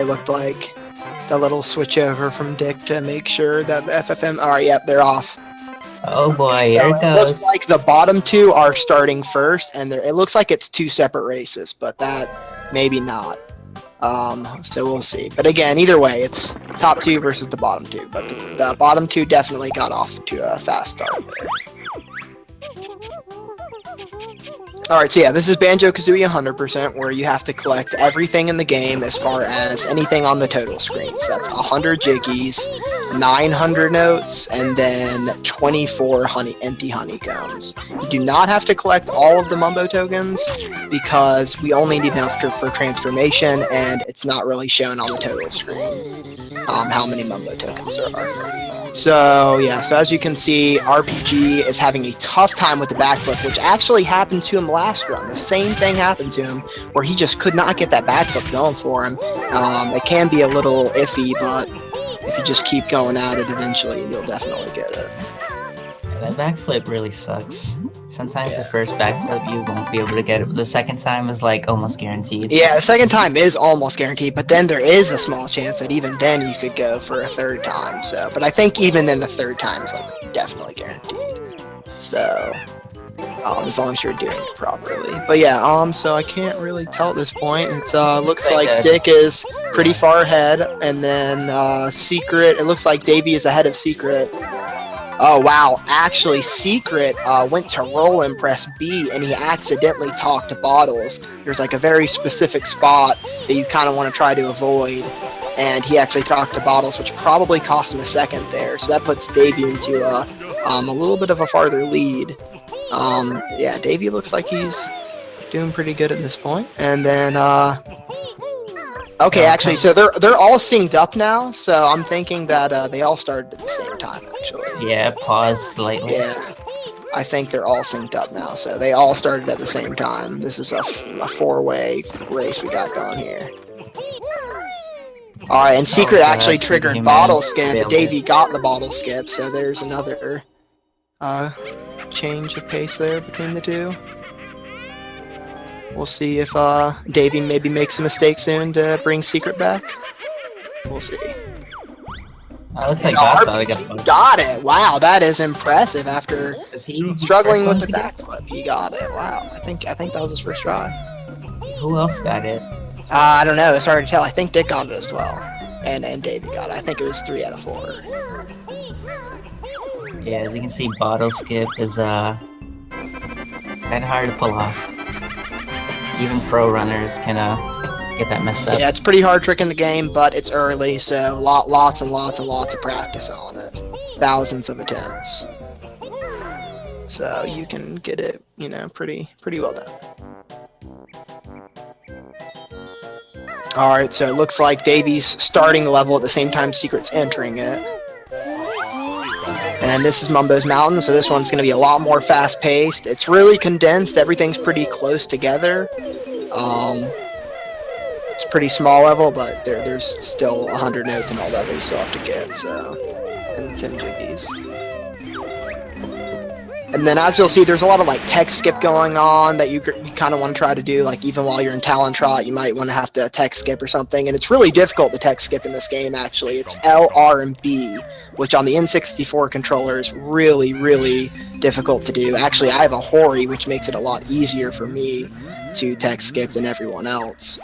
it looked like. The little switch over from Dick to make sure that the FFM... Alright, yep, they're off. Oh boy, So here it it goes. looks like the bottom two are starting first, and it looks like it's 2 separate races, but that maybe not. So we'll see. But again, either way, it's top 2 versus the bottom 2. But the bottom 2 definitely got off to a fast start there. Alright, so yeah, this is Banjo-Kazooie 100%, where you have to collect everything in the game as far as anything on the total screen. So that's 100 Jiggies, 900 notes, and then 24 empty honeycombs. You do not have to collect all of the Mumbo tokens, because we only need enough for transformation, and it's not really shown on the total screen how many Mumbo tokens there are. So yeah, so as you can see, RPG is having a tough time with the backflip, which actually happened to him last run. The same thing happened to him, where he just could not get that backflip going for him. It can be a little iffy, but if you just keep going at it, eventually you'll definitely get it. That backflip really sucks. Sometimes the first backflip you won't be able to get it, but the second time is like almost guaranteed. Yeah, the second time is almost guaranteed, but then there is a small chance that even then you could go for a third time. So, but I think even then the third time is like definitely guaranteed. So, as long as you're doing it properly. But yeah, so I can't really tell at this point. It's looks like Dick is pretty far ahead, and then Secret. It looks like Davey is ahead of Secret. Oh wow, actually Secret went to roll and press B, and he accidentally talked to Bottles. There's like a very specific spot that you kind of want to try to avoid, and he actually talked to Bottles, which probably cost him a second there. So that puts Davey into a little bit of a farther lead. Yeah, Davey looks like he's doing pretty good at this point. And then okay, actually, so they're all synced up now, so I'm thinking that they all started at the same time, actually. Yeah, pause slightly. Yeah, I think they're all synced up now, so they all started at the same time. This is a 4-way race we got going here. Alright, and Secret actually triggered bottle skip. Davey got the bottle skip, so there's another change of pace there between the two. We'll see if Davey maybe makes a mistake soon to bring Secret back. We'll see. Looks like got it. Wow, that is impressive. After struggling with the backflip, he got it. Wow, I think that was his first try. Who else got it? I don't know. It's hard to tell. I think Dick got it as well, and Davey got it. I think it was 3 out of 4. Yeah, as you can see, bottle skip is kind of hard to pull off. Even pro runners can get that messed up. Yeah, it's a pretty hard trick in the game, but it's early, so lots and lots and lots of practice on it. Thousands of attempts. So you can get it, you know, pretty well done. Alright, so it looks like Davey's starting level at the same time Secret's entering it. And this is Mumbo's Mountain, so this one's going to be a lot more fast-paced. It's really condensed. Everything's pretty close together. It's a pretty small level, but there's still 100 notes and all that we still have to get, so... And 10 jiggies. And then as you'll see, there's a lot of like text skip going on that you kind of want to try to do. Like even while you're in Talon Trot, you might want to have to text skip or something. And it's really difficult to text skip in this game, actually. It's L, R, and B, which on the N64 controller is really, really difficult to do. Actually, I have a Hori, which makes it a lot easier for me to text skip than everyone else.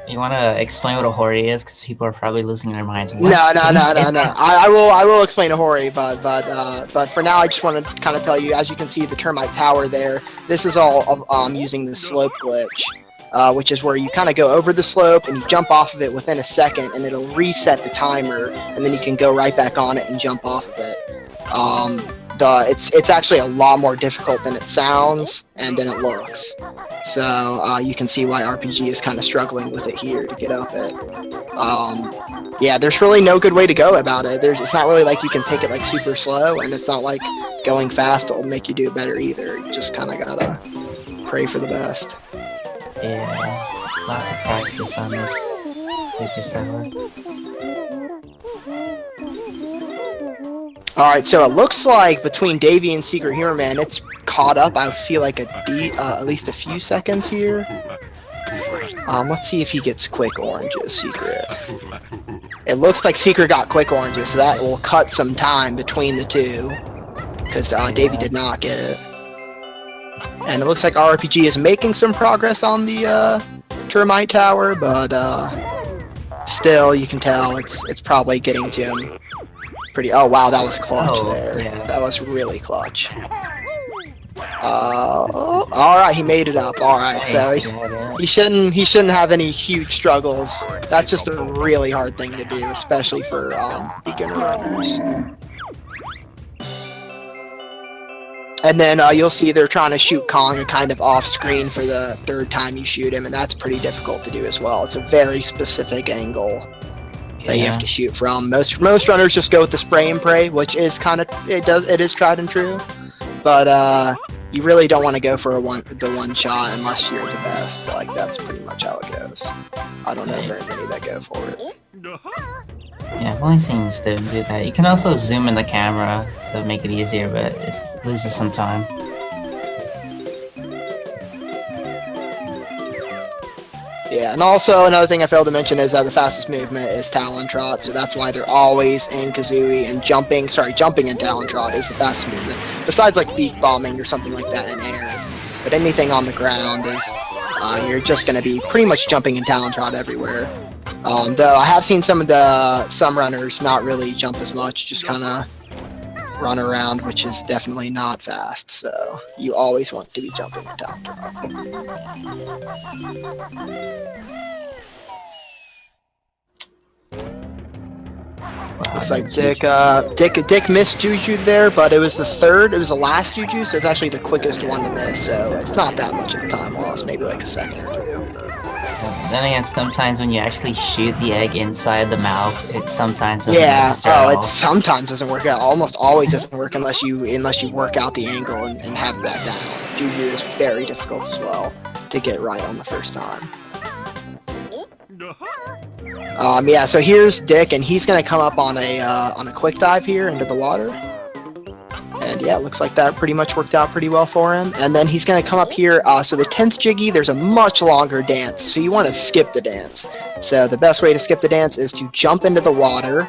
You want to explain what a Hori is? Because people are probably losing their minds. No. I will explain a Hori, but for now, I just want to kind of tell you, as you can see, the Termite Tower there. This is all using the slope glitch, which is where you kind of go over the slope and you jump off of it within a second, and it'll reset the timer, and then you can go right back on it and jump off of it. It's actually a lot more difficult than it sounds and than it looks. So you can see why RPG is kind of struggling with it here to get up it. Yeah, there's really no good way to go about it. It's not really like you can take it like super slow, and it's not like going fast will make you do it better either. You just kind of gotta pray for the best. Yeah, lots of practice on this. Take your time. Alright, so it looks like between Davey and SecretHumorMan, it's caught up. I feel like at least a few seconds here. Let's see if he gets quick oranges, Secret. It looks like Secret got quick oranges, so that will cut some time between the two. Because Davey did not get it. And it looks like RPG is making some progress on the termite tower, but still, you can tell it's probably getting to him pretty. Oh wow, that was clutch there. Yeah. That was really clutch. All right, he made it up. All right, so he shouldn't have any huge struggles. That's just a really hard thing to do, especially for beginner runners. And then you'll see they're trying to shoot Konga kind of off screen for the third time you shoot him, and that's pretty difficult to do as well. It's a very specific angle that you have to shoot from. Most runners just go with the spray and pray, which is kind of it is tried and true, but you really don't want to go for the one shot unless you're the best. Like that's pretty much how it goes. I don't know very many that go for it. Yeah, I've only seen Stone do that. You can also zoom in the camera to make it easier, but it loses some time. Yeah, and also another thing I failed to mention is that the fastest movement is Talon Trot, so that's why they're always in Kazooie, and jumping in Talon Trot is the fastest movement. Besides like beak bombing or something like that in air, but anything on the ground is you're just going to be pretty much jumping in Talon Trot everywhere. Though I have seen some runners not really jump as much, just kind of run around, which is definitely not fast. So you always want to be jumping in Talon Trot. Wow, Looks like Dick missed Juju there, but it was the last Juju, so it's actually the quickest one to miss. So it's not that much of a time loss, maybe like a second or two. Then again, sometimes when you actually shoot the egg inside the mouth, it sometimes doesn't it sometimes doesn't work out. Almost always doesn't work unless you work out the angle and have that down. Juju is very difficult as well to get right on the first time. Yeah, so here's Dick, and he's gonna come up on a quick dive here into the water. And yeah, it looks like that pretty much worked out pretty well for him. And then he's going to come up here. So the 10th Jiggy, there's a much longer dance. So you want to skip the dance. So the best way to skip the dance is to jump into the water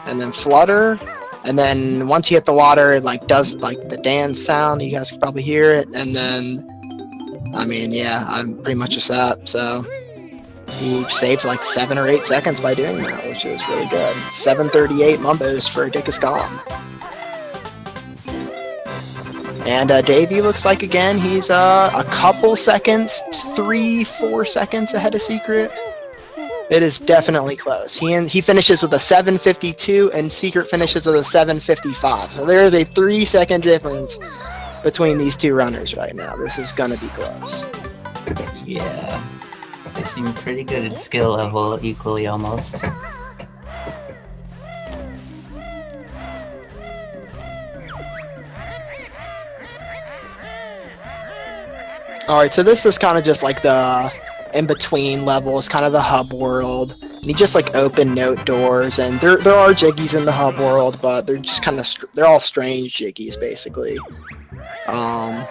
and then flutter. And then once you hit the water, it does the dance sound. You guys can probably hear it. And then, I mean, yeah, I'm pretty much just that. So he saved 7 or 8 seconds by doing that, which is really good. 7:38 Mumbos for Dickhiskhan. And Davey looks like, again, he's a couple seconds, 3-4 seconds ahead of Secret. It is definitely close. He finishes with a 7:52, and Secret finishes with a 7:55. So there is a 3-second difference between these two runners right now. This is going to be close. Yeah. They seem pretty good at skill level, equally almost. Alright, so this is kind of just like the in-between levels, kind of the hub world. And you just open note doors, and there are jiggies in the hub world, but they're just kind of they're all strange jiggies basically. Yeah,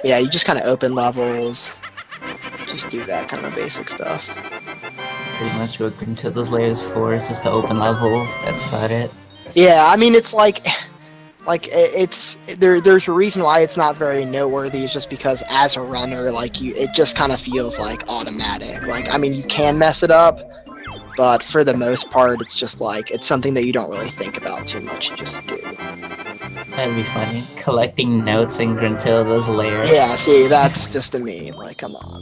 you just kind of open levels, just do that kind of basic stuff. Pretty much what into those layers for is just to open levels. That's about it. Yeah, I mean it's there's a reason why it's not very noteworthy. It's just because as a runner, it just kind of feels automatic. I mean, you can mess it up, but for the most part, it's just it's something that you don't really think about too much. You just do. That'd be funny. Collecting notes in Gruntilda's lair. Yeah, see, that's just a meme. Come on.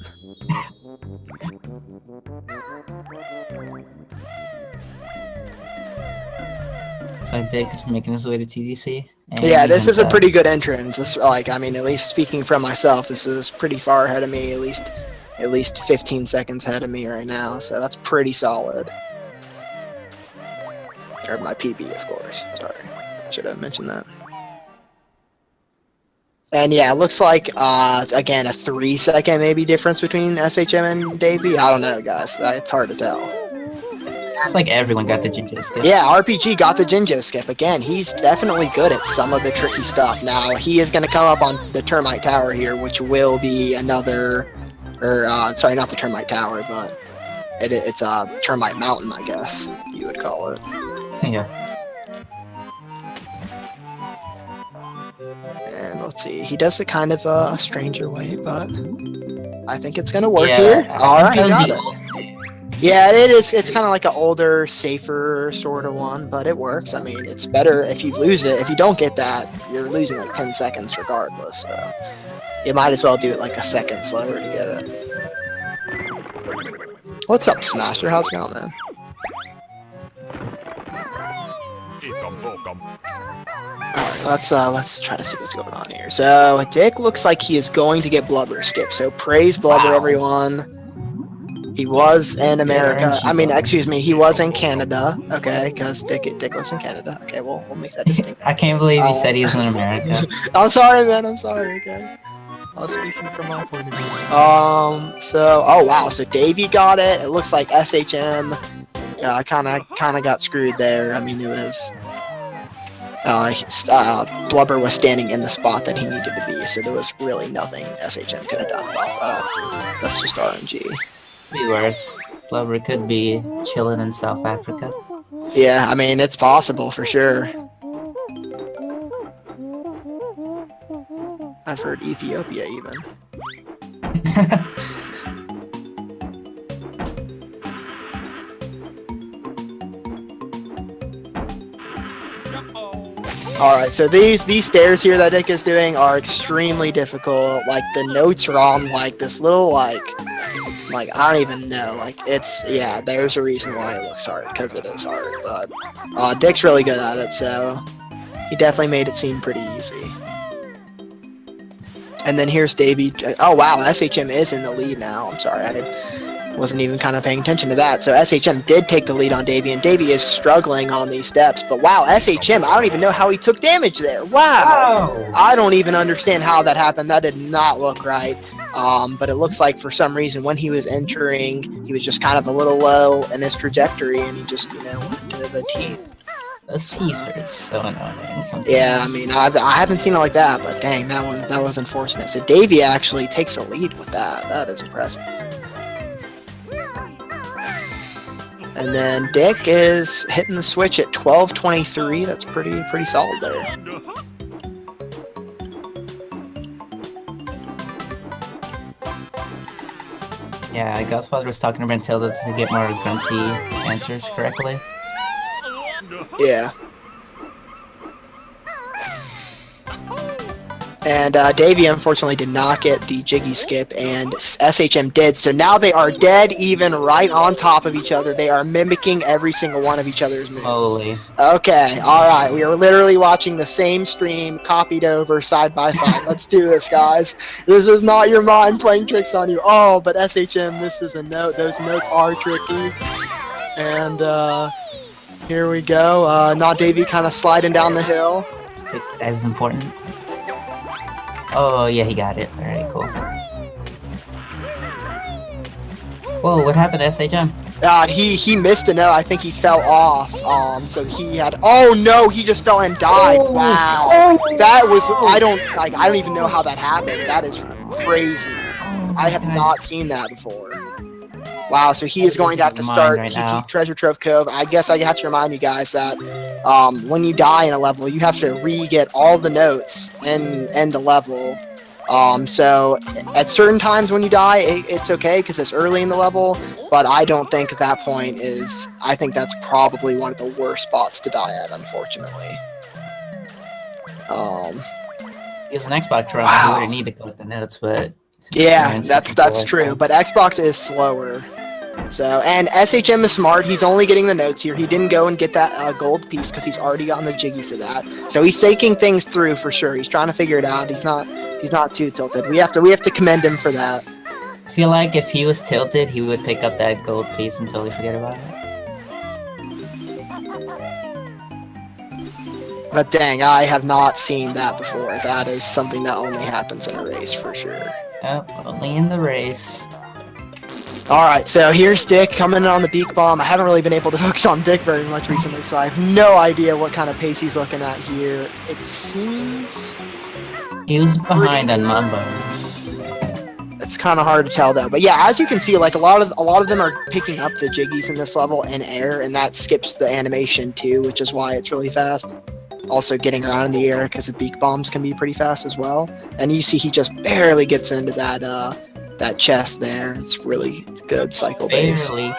So Dick is making his way to TDC. Yeah, this is a pretty good entrance. This, I mean, at least speaking from myself, this is pretty far ahead of me. At least 15 seconds ahead of me right now. So that's pretty solid. Or my PB, of course. Sorry, should have mentioned that. And yeah, it looks like again a 3-second maybe difference between SHM and Davey. I don't know, guys. It's hard to tell. It's like everyone got the Jinjo skip. Yeah, RPG got the Jinjo skip. Again, he's definitely good at some of the tricky stuff. Now, he is going to come up on the Termite Tower here, which will be another Or, sorry, not the Termite Tower, but it's a Termite Mountain, I guess you would call it. Yeah. And let's see, he does it kind of a stranger way, but I think it's gonna work here. Alright, he got it. Yeah, it is. It's kind of like an older, safer sort of one, but it works. I mean, it's better if you lose it. If you don't get that, you're losing like 10 seconds regardless. So you might as well do it like a second slower to get it. What's up, Smasher? How's it going, man? Alright, let's try to see what's going on here. So Dick looks like he is going to get Blubber skip. So praise Blubber, everyone. He was in America. I mean, excuse me, he was in Canada. Okay, because Dick lives in Canada. Okay, we'll make that distinct. I can't believe he said he was in America. I'm sorry, man. I'm sorry. Okay. I was speaking from my point of view. So, oh wow. So Davey got it. It looks like SHM. Kind of got screwed there. I mean, it was. Blubber was standing in the spot that he needed to be, so there was really nothing SHM could have done. Well, that's just RNG. Be worse. Blubber could be chilling in South Africa. Yeah, I mean, it's possible for sure. I've heard Ethiopia even. Alright, so these stairs here that Dick is doing are extremely difficult. Like, the notes are on, like, this little, like, I don't even know. Like, it's, yeah, there's a reason why it looks hard, because it is hard. But, Dick's really good at it, so he definitely made it seem pretty easy. And then here's Davey. Oh, wow, SHM is in the lead now. I'm sorry, wasn't even kind of paying attention to that. So SHM did take the lead on Davey, and Davey is struggling on these steps. But wow, SHM, I don't even know how he took damage there. Wow. Oh. I don't even understand how that happened. That did not look right. But it looks like for some reason when he was entering, he was just kind of a little low in his trajectory, and he just, went to the teeth. Those teeth are so annoying sometimes. Yeah, I mean, I haven't seen it like that, but dang, that was unfortunate. So Davey actually takes the lead with that. That is impressive. And then Dick is hitting the switch at 12:23. That's pretty solid there. Yeah, Godfather was talking about Tilda to get more grunty answers correctly. Yeah. And Davey unfortunately did not get the Jiggy skip, and SHM did. So now they are dead even, right on top of each other. They are mimicking every single one of each other's moves. Holy. Okay, alright. We are literally watching the same stream copied over side by side. Let's do this, guys. This is not your mind playing tricks on you. Oh, but SHM, this is a note. Those notes are tricky. And here we go. NotDavie kind of sliding down the hill. That was important. Oh, yeah, he got it. Alright, cool. Whoa, what happened to SHM? He missed a note. I think he fell off. So he had. Oh no, he just fell and died. Oh, wow. Oh, that was. I don't even know how that happened. That is crazy. Oh, I have not seen that before. Wow. So he is going to have to start TT Treasure Trove Cove. I guess I have to remind you guys that when you die in a level, you have to re-get all the notes in the level. So at certain times when you die, it's okay because it's early in the level, but I don't think at that point is. I think that's probably one of the worst spots to die at, unfortunately. Use an Xbox run. Wow. You wouldn't need to collect the notes, but yeah, that's true. But Xbox is slower. So, and SHM is smart. He's only getting the notes here. He didn't go and get that gold piece because he's already gotten the Jiggy for that. So he's thinking things through for sure. He's trying to figure it out. He's not too tilted. We have to commend him for that. I feel like if he was tilted, he would pick up that gold piece and totally forget about it. But dang, I have not seen that before. That is something that only happens in a race for sure. Yep, only in the race. Alright, so here's Dick coming in on the Beak Bomb. I haven't really been able to focus on Dick very much recently, so I have no idea what kind of pace he's looking at here. It seems... He was behind on Mumbo's. It's kind of hard to tell though. But yeah, as you can see, like a lot of them are picking up the jiggies in this level in air, and that skips the animation too, which is why it's really fast. Also getting around in the air because the beak bombs can be pretty fast as well. And you see he just barely gets into that chest there. It's really good cycle based. Barely.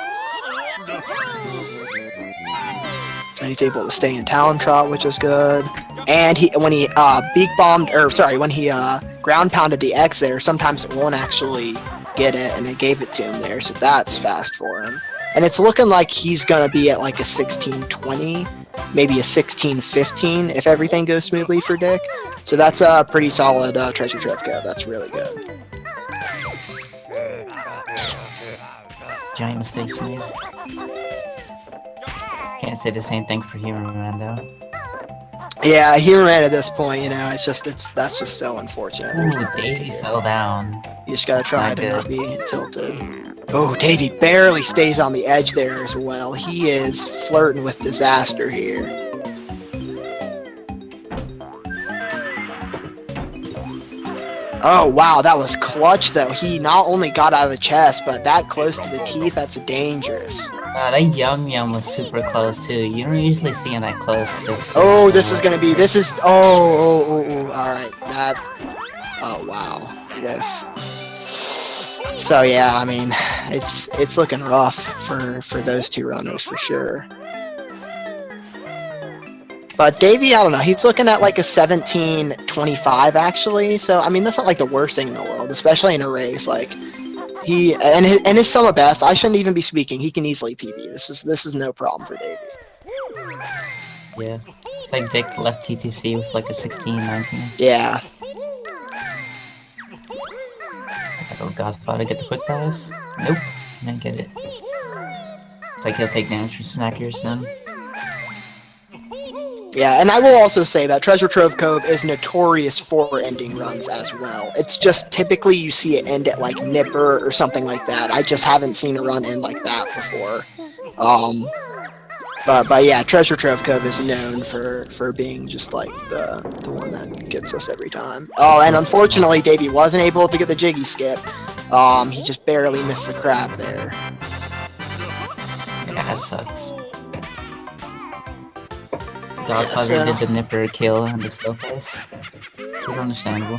And he's able to stay in Talon Trot, which is good. And when he ground pounded the X there, sometimes it won't actually get it, and it gave it to him there, so that's fast for him. And it's looking like he's gonna be at like a 1620, maybe a 1615 if everything goes smoothly for Dick. So that's a pretty solid treasure trove go. That's really good. Giant mistakes made. Can't say the same thing for HumorMan though. Yeah, HumorMan at this point, you know, that's just so unfortunate. Ooh, Davey fell down. You just gotta try to not be tilted. Oh, Davey barely stays on the edge there as well. He is flirting with disaster here. Oh, wow, that was clutch, though. He not only got out of the chest, but that close to the teeth, that's dangerous. That Yum Yum was super close, too. You don't usually see him that close. Oh, this is gonna be, alright, oh, wow. Whiff. So, yeah, I mean, it's looking rough for those two runners, for sure. But Davey, I don't know, he's looking at like a 1725 actually, so I mean that's not like the worst thing in the world, especially in a race. Like his sum of best, I shouldn't even be speaking. He can easily PB. This is no problem for Davey. Yeah, it's like Dick left TTC with like a 1619. Yeah. Godfather get the quick dive? Nope, didn't get it. It's like he'll take damage from Snacker soon. Yeah, and I will also say that Treasure Trove Cove is notorious for ending runs as well. It's just typically you see it end at like Nipper or something like that. I just haven't seen a run end like that before. But yeah, Treasure Trove Cove is known for being just like the one that gets us every time. Oh, and unfortunately Davey wasn't able to get the jiggy skip. He just barely missed the crab there. Yeah, that sucks. Godfather did the Nipper kill and the slow pace. This is understandable.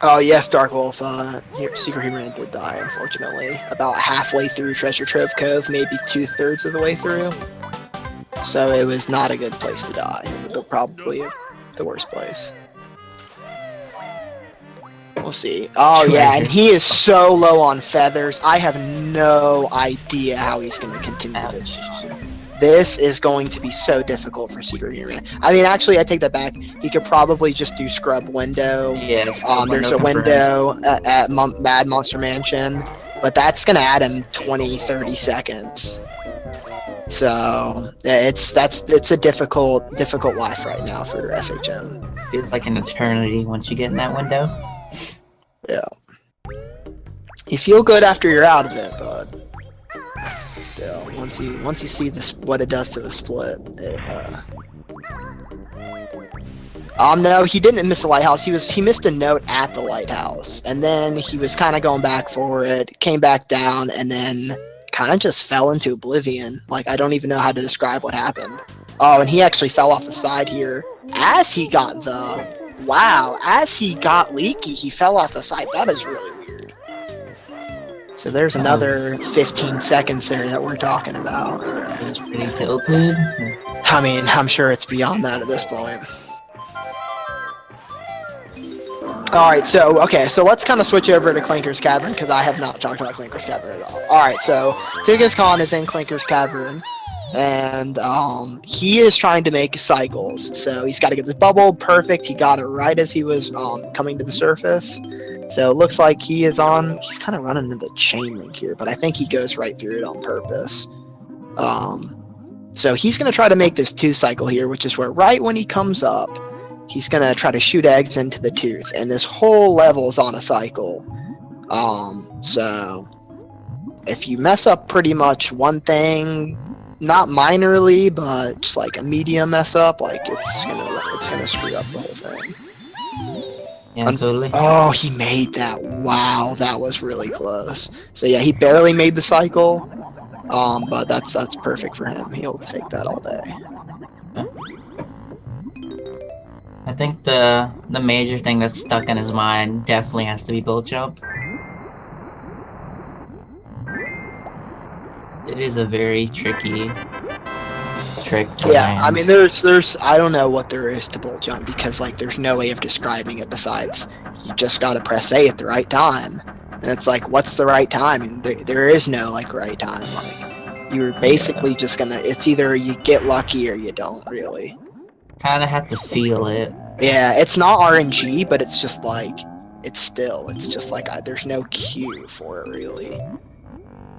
Oh yes, Dark Wolf. SecretHumorMan did die, unfortunately. About halfway through Treasure Trove Cove, maybe 2/3 of the way through. So it was not a good place to die. Probably the worst place. We'll see. Oh yeah, and he is so low on feathers. I have no idea how he's going to continue this. This is going to be so difficult for SecretHumorMan. I mean, actually, I take that back. He could probably just do scrub window. Yeah. There's a window at Mad Monster Mansion, but that's going to add him 20-30 seconds. So it's a difficult life right now for SHM. Feels like an eternity once you get in that window. Yeah. You feel good after you're out of it, but still, once you see this, what it does to the split, no, he didn't miss the lighthouse. He missed a note at the lighthouse, and then he was kind of going back for it, came back down, and then kind of just fell into oblivion. Like, I don't even know how to describe what happened. Oh, and he actually fell off the side here as he got as he got leaky, he fell off the side. That is really weird. So there's another 15 seconds there that we're talking about. He's pretty tilted. I mean, I'm sure it's beyond that at this point. Alright, so let's kind of switch over to Clinker's Cavern, because I have not talked about Clinker's Cavern at all. Alright, so Dickhiskhan is in Clinker's Cavern, and he is trying to make cycles. So he's got to get this bubble perfect. He got it right as he was coming to the surface. So it looks like he's kind of running into the chain link here, but I think he goes right through it on purpose. So he's going to try to make this 2 cycle here, which is where right when he comes up, he's going to try to shoot eggs into the tooth, and this whole level is on a cycle. So if you mess up pretty much one thing, not minorly, but just like a medium mess up, like it's gonna screw up the whole thing. Yeah, totally. Oh, he made that. Wow, that was really close. So yeah, he barely made the cycle. But that's perfect for him. He'll take that all day. I think the major thing that's stuck in his mind definitely has to be bull jump. It is a very tricky trick to land. I mean, there's I don't know what there is to bull jump because like there's no way of describing it besides you just gotta press A at the right time, and it's like what's the right time? And there is no like right time. Like you're basically just gonna it's either you get lucky or you don't really. Kind of have to feel it. Yeah, it's not RNG, but it's just like it's just like there's no cue for it really.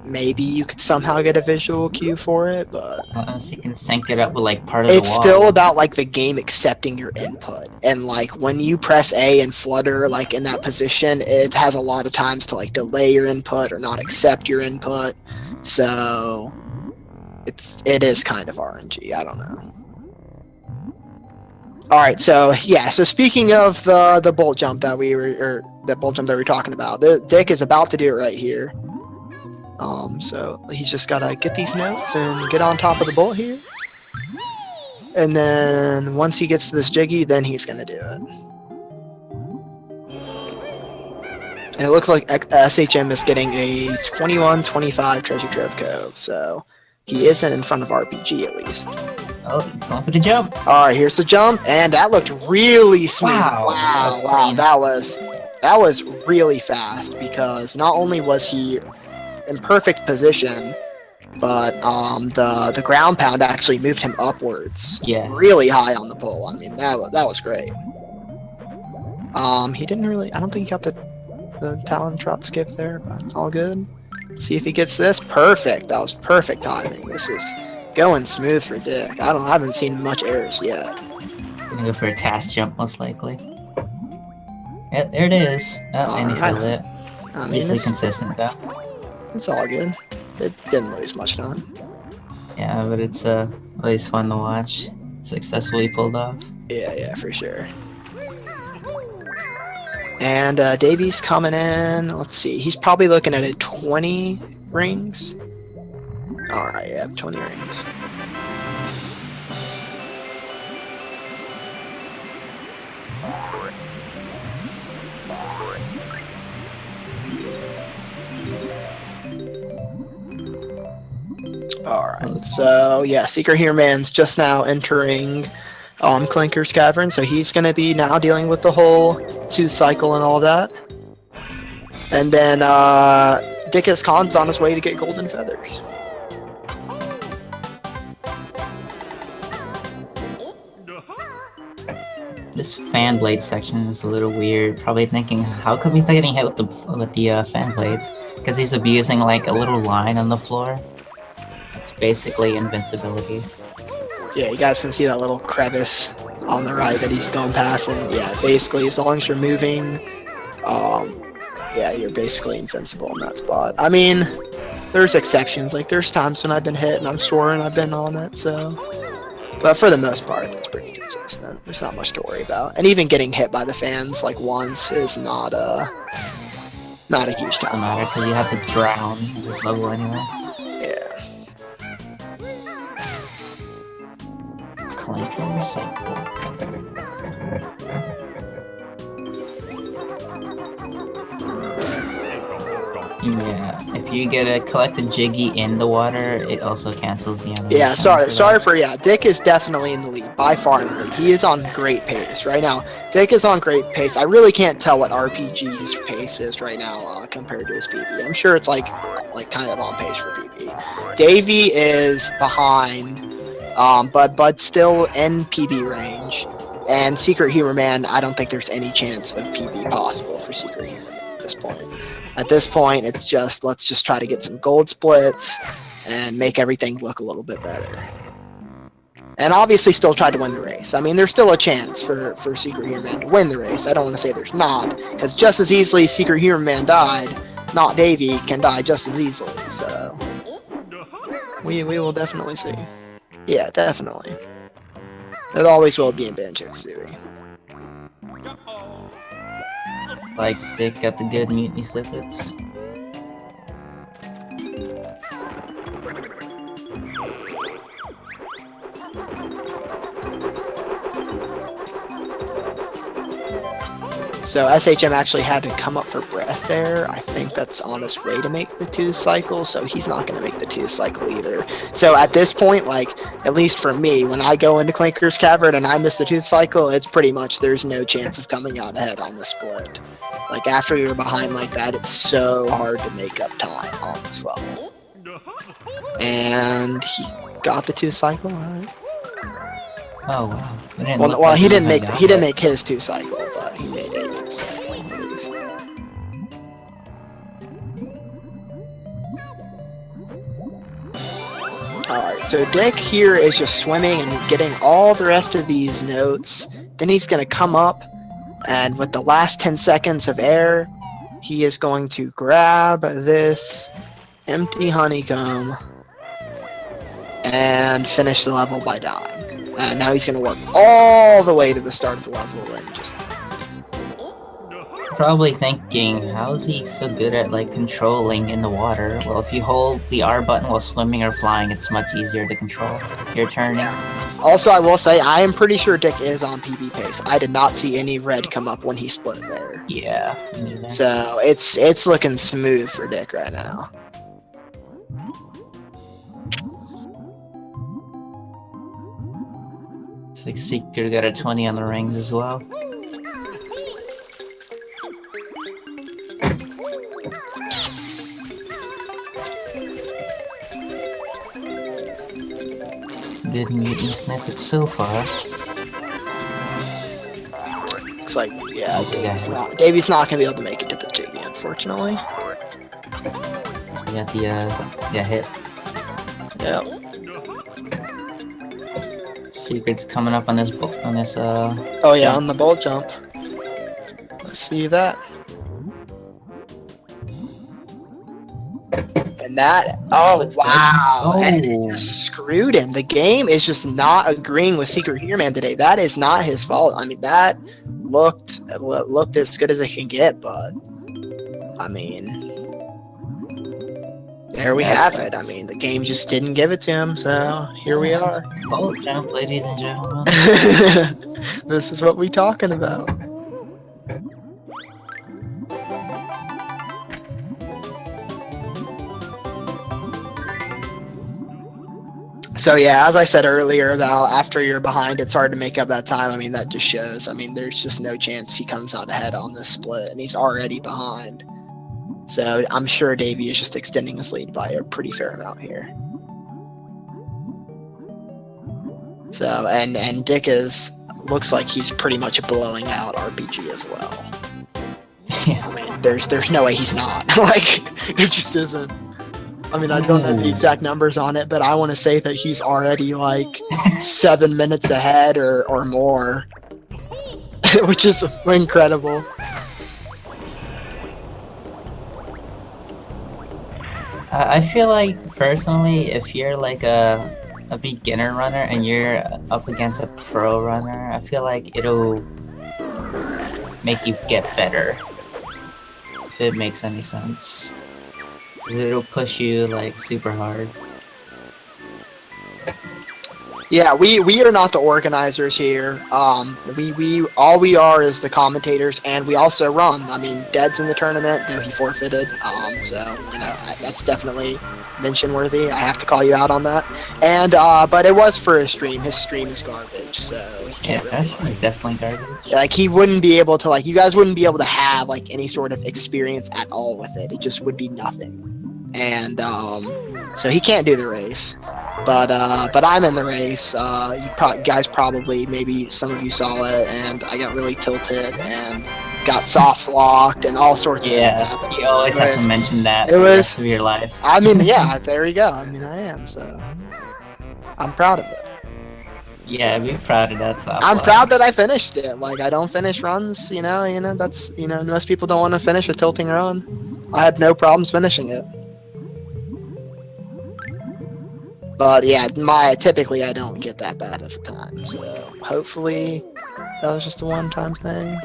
Maybe you could somehow get a visual cue for it, but unless you can sync it up with like part of the wall. It's still about like the game accepting your input, and like when you press A and flutter like in that position, it has a lot of times to like delay your input or not accept your input. So it is kind of RNG. I don't know. All right, so yeah. So speaking of the bolt jump that we were talking about, Dick is about to do it right here. So he's just gotta get these notes and get on top of the bolt here. And then once he gets to this jiggy, then he's gonna do it. And it looks like SHM is getting a 21-25 treasure trove cove, so he isn't in front of RPG at least. Oh, he's going for the jump. All right, here's the jump, and that looked really smooth. Wow, that was really fast because not only was he in perfect position, but the ground pound actually moved him upwards. Yeah. Really high on the pole. I mean, that was great. He didn't really. I don't think he got the Talon Trot skip there, but all good. Let's see if he gets this. Perfect. That was perfect timing. This is going smooth for Dick. I haven't seen much errors yet. Gonna go for a task jump most likely. Yeah, there it is. Oh, and he filled it. I mean, Easily consistent though. It's all good. It didn't lose much time. Yeah, but it's always fun to watch. Successfully pulled off. Yeah, for sure. And Davey's coming in. Let's see. He's probably looking at a 20 rings. Alright, yeah, 20 rings. Alright, so yeah, SecretHumorMan's just now entering Clinker's Cavern, so he's going to be now dealing with the whole tooth cycle and all that. And then Dickhiskhan's on his way to get golden feathers. This fan blade section is a little weird. Probably thinking, how come he's not getting hit with the fan blades? Because he's abusing like a little line on the floor. It's basically invincibility. Yeah, you guys can see that little crevice on the right that he's going past, and yeah, basically as long as you're moving, yeah, you're basically invincible in that spot. I mean, there's exceptions. Like there's times when I've been hit and I'm sure and I've been on it, so. But for the most part, it's pretty consistent. There's not much to worry about. And even getting hit by the fans like once is not a huge time. Doesn't matter because you have to drown this level anyway. Yeah. Clinker cycle. Yeah, if you collect a Jiggy in the water, it also cancels the animation. Yeah, Dick is definitely in the lead, by far in the lead. He is on great pace right now. Dick is on great pace. I really can't tell what RPG's pace is right now compared to his PB. I'm sure it's like kind of on pace for PB. Davey is behind, but still in PB range. And SecretHumorMan, I don't think there's any chance of PB possible for SecretHumorMan at this point. At this point, it's just, let's just try to get some gold splits and make everything look a little bit better. And obviously still try to win the race. I mean, there's still a chance for SecretHumorMan to win the race. I don't want to say there's not, because just as easily SecretHumorMan died, NotDavie can die just as easily, so. we will definitely see. Yeah, definitely. It always will be in Banjo-Kazooie. Like, Dick got the good mutiny snippets. So SHM actually had to come up for breath there. I think that's on his way to make the 2 cycle, so he's not going to make the 2 cycle either. So at this point, like, at least for me, when I go into Clinker's Cavern and I miss the 2 cycle, it's pretty much there's no chance of coming out ahead on the split. Like, after you're behind like that, it's so hard to make up time on this level. And he got the 2 cycle, alright. Oh wow. Well, he didn't make his 2 cycle, but he made a 2 cycle at least. Alright, so Dick here is just swimming and getting all the rest of these notes. Then he's gonna come up, and with the last 10 seconds of air, he is going to grab this empty honeycomb and finish the level by dying. And now he's going to work all the way to the start of the level and just... Probably thinking, how is he so good at like controlling in the water? Well, if you hold the R button while swimming or flying, it's much easier to control. Your turn. Yeah. Also, I will say, I am pretty sure Dick is on PB pace. I did not see any red come up when he split there. Yeah. Me neither. So it's looking smooth for Dick right now. It's like Seeker got a 20 on the rings as well. Good mutant snippet so far. Looks like, yeah, Okay. Davey's not going to be able to make it to the Jiggy, unfortunately. You got the hit. Yep. Secret's coming up on this Oh yeah, jump. on the bolt jump. Let's see that. And that, oh wow, and it just screwed him. The game is just not agreeing with SecretHumorMan today. That is not his fault. I mean, that looked as good as it can get, but I mean, there we have it. I mean, the game just didn't give it to him, so here we are. Bolt jump, ladies and gentlemen. This is what we're talking about. So yeah, as I said earlier about after you're behind, it's hard to make up that time. I mean, that just shows. I mean, there's just no chance he comes out ahead on this split, and he's already behind. So I'm sure Davey is just extending his lead by a pretty fair amount here. So and Dick looks like he's pretty much blowing out RPG as well. Yeah. I mean, there's no way he's not. Like, it just isn't. I mean, I don't know the exact numbers on it, but I want to say that he's already like 7 minutes ahead or more, which is incredible. I feel like personally, if you're like a beginner runner and you're up against a pro runner, I feel like it'll make you get better. If it makes any sense. 'Cause it'll push you like super hard. Yeah, we are not the organizers here. We all we are is the commentators, and we also run. I mean, Dead's in the tournament, though he forfeited. So you know that's definitely mention worthy. I have to call you out on that. And but it was for his stream. His stream is garbage, so he can't really. That's definitely garbage. Like he wouldn't be able to you guys wouldn't be able to have like any sort of experience at all with it. It just would be nothing. And so he can't do the race. But I'm in the race. You guys probably, maybe some of you saw it, and I got really tilted and got soft locked and all sorts of things happened. You always have to mention that for the rest of your life. I mean, yeah, there you go. I mean, I am, so I'm proud of it. Yeah, be proud of that soft I'm lock. proud that I finished it. Like, I don't finish runs, you know, that's, most people don't want to finish a tilting run. I had no problems finishing it. But yeah, typically I don't get that bad at the time. So hopefully that was just a one-time thing.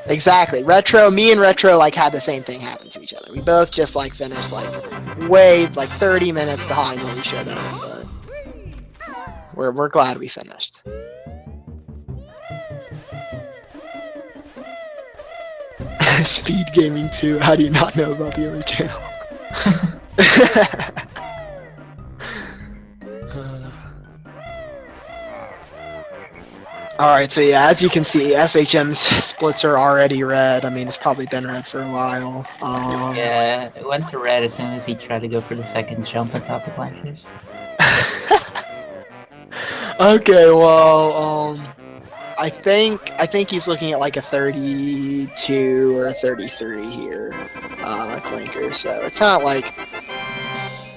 Exactly. Me and Retro like had the same thing happen to each other. We both just like finished like way like 30 minutes behind what we should have, but we're glad we finished. Speed Gaming 2, how do you not know about the other channel? Alright, so yeah, as you can see, SHM's splits are already red. I mean, it's probably been red for a while. Yeah, it went to red as soon as he tried to go for the second jump on top of Blankers. Okay, well, I think he's looking at like a 32 or a 33 here, Clinker. So it's not like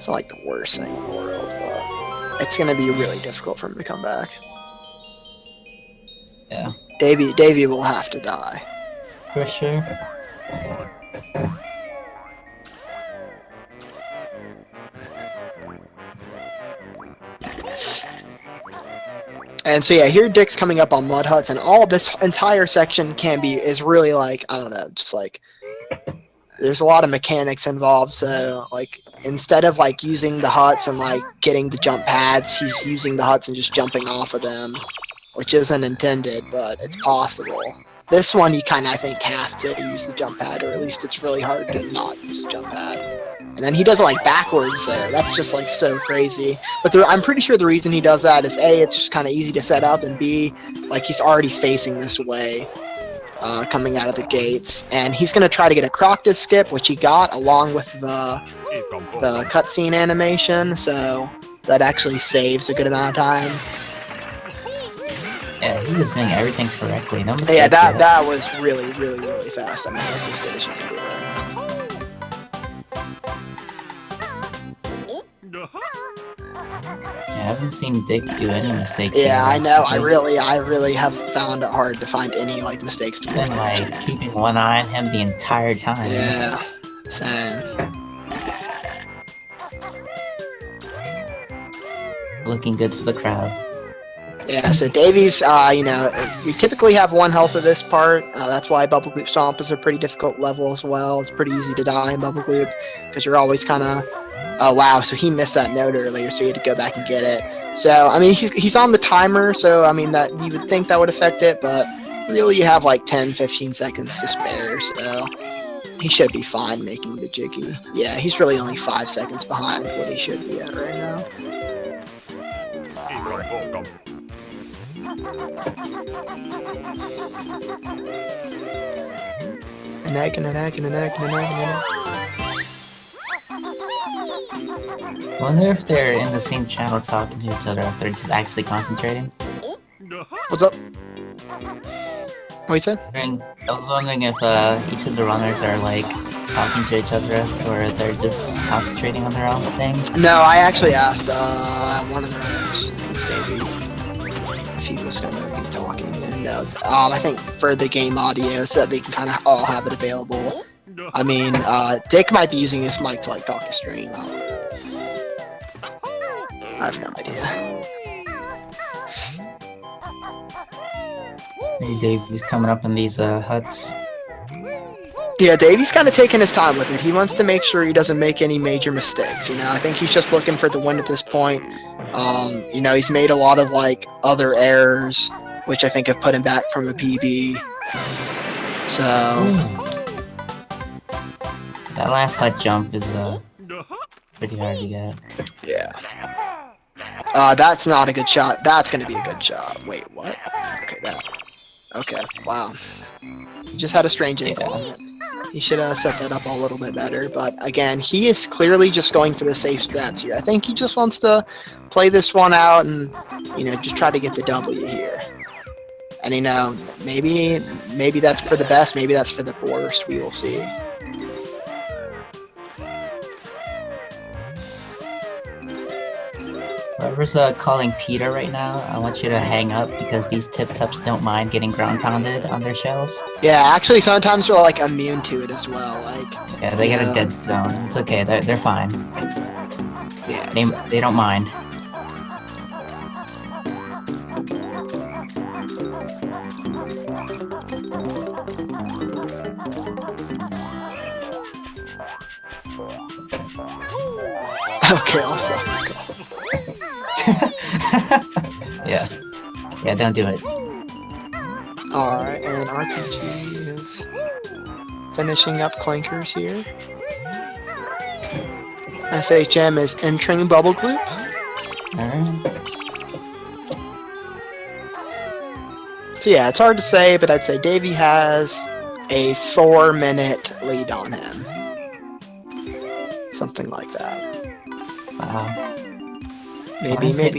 the worst thing in the world, but it's gonna be really difficult for him to come back. Yeah. Davey will have to die. For sure. And so yeah, here Dick's coming up on mud huts, and all this entire section is really like, I don't know, just like there's a lot of mechanics involved. So like instead of like using the huts and like getting the jump pads, he's using the huts and just jumping off of them, which isn't intended, but it's possible. This one you kind of, I think, have to use the jump pad, or at least it's really hard to not use the jump pad. And then he does it like backwards there. That's just like so crazy. But I'm pretty sure the reason he does that is A, it's just kind of easy to set up, and B, like he's already facing this way coming out of the gates. And he's going to try to get a Croctus skip, which he got along with the cutscene animation. So that actually saves a good amount of time. Yeah, he was doing everything correctly. No mistakes. Yeah, that was really, really, really fast. I mean, that's as good as you can do it. I haven't seen Dick do any mistakes. Yeah, I know. I really have found it hard to find any like mistakes to been like keeping one eye on him the entire time. Yeah, same. Looking good for the crowd. Yeah, so Davey's, we typically have 1 health at this part. That's why Bubble Gloop Stomp is a pretty difficult level as well. It's pretty easy to die in Bubble Gloop because you're always kind of. Oh wow! So he missed that note earlier, so he had to go back and get it. So I mean, he's on the timer, so I mean that you would think that would affect it, but really you have like 10-15 seconds to spare, so he should be fine making the jiggy. Yeah, he's really only 5 seconds behind what he should be at right now. I wonder if they're in the same channel talking to each other, if they're just actually concentrating. What's up? What you said? I was wondering if each of the runners are like talking to each other, or they're just concentrating on their own thing. No, I actually asked one of the runners, Davey, if he was going to be talking. And no, I think for the game audio, so that they can kind of all have it available. I mean, Dick might be using his mic to like talk to stream. I have no idea. Maybe Davey's coming up in these huts. Yeah, Davey's kind of taking his time with it. He wants to make sure he doesn't make any major mistakes. You know, I think he's just looking for the win at this point. You know, he's made a lot of like other errors, which I think have put him back from a PB. So that last hut jump is pretty hard to get. Yeah. That's not a good shot. That's gonna be a good shot. Wait, what? Okay, that. Okay, wow. He just had a strange angle. He should have set that up a little bit better. But again, he is clearly just going for the safe strats here. I think he just wants to play this one out and, you know, just try to get the W here. And, you know, maybe that's for the best. Maybe that's for the worst. We will see. whoever's calling Peter right now, I want you to hang up because these tip-tups don't mind getting ground pounded on their shells. Yeah, actually, sometimes they're like immune to it as well. Like, Yeah, they get a dead zone. It's okay. They're fine. Yeah, They don't mind. Okay, I'll stop. Yeah. Yeah, don't do it. Alright, and RPG is finishing up Clankers here. SHM is entering Bubble Gloop. Alright. So yeah, it's hard to say, but I'd say Davey has a 4-minute lead on him. Something like that. Wow. Maybe 3.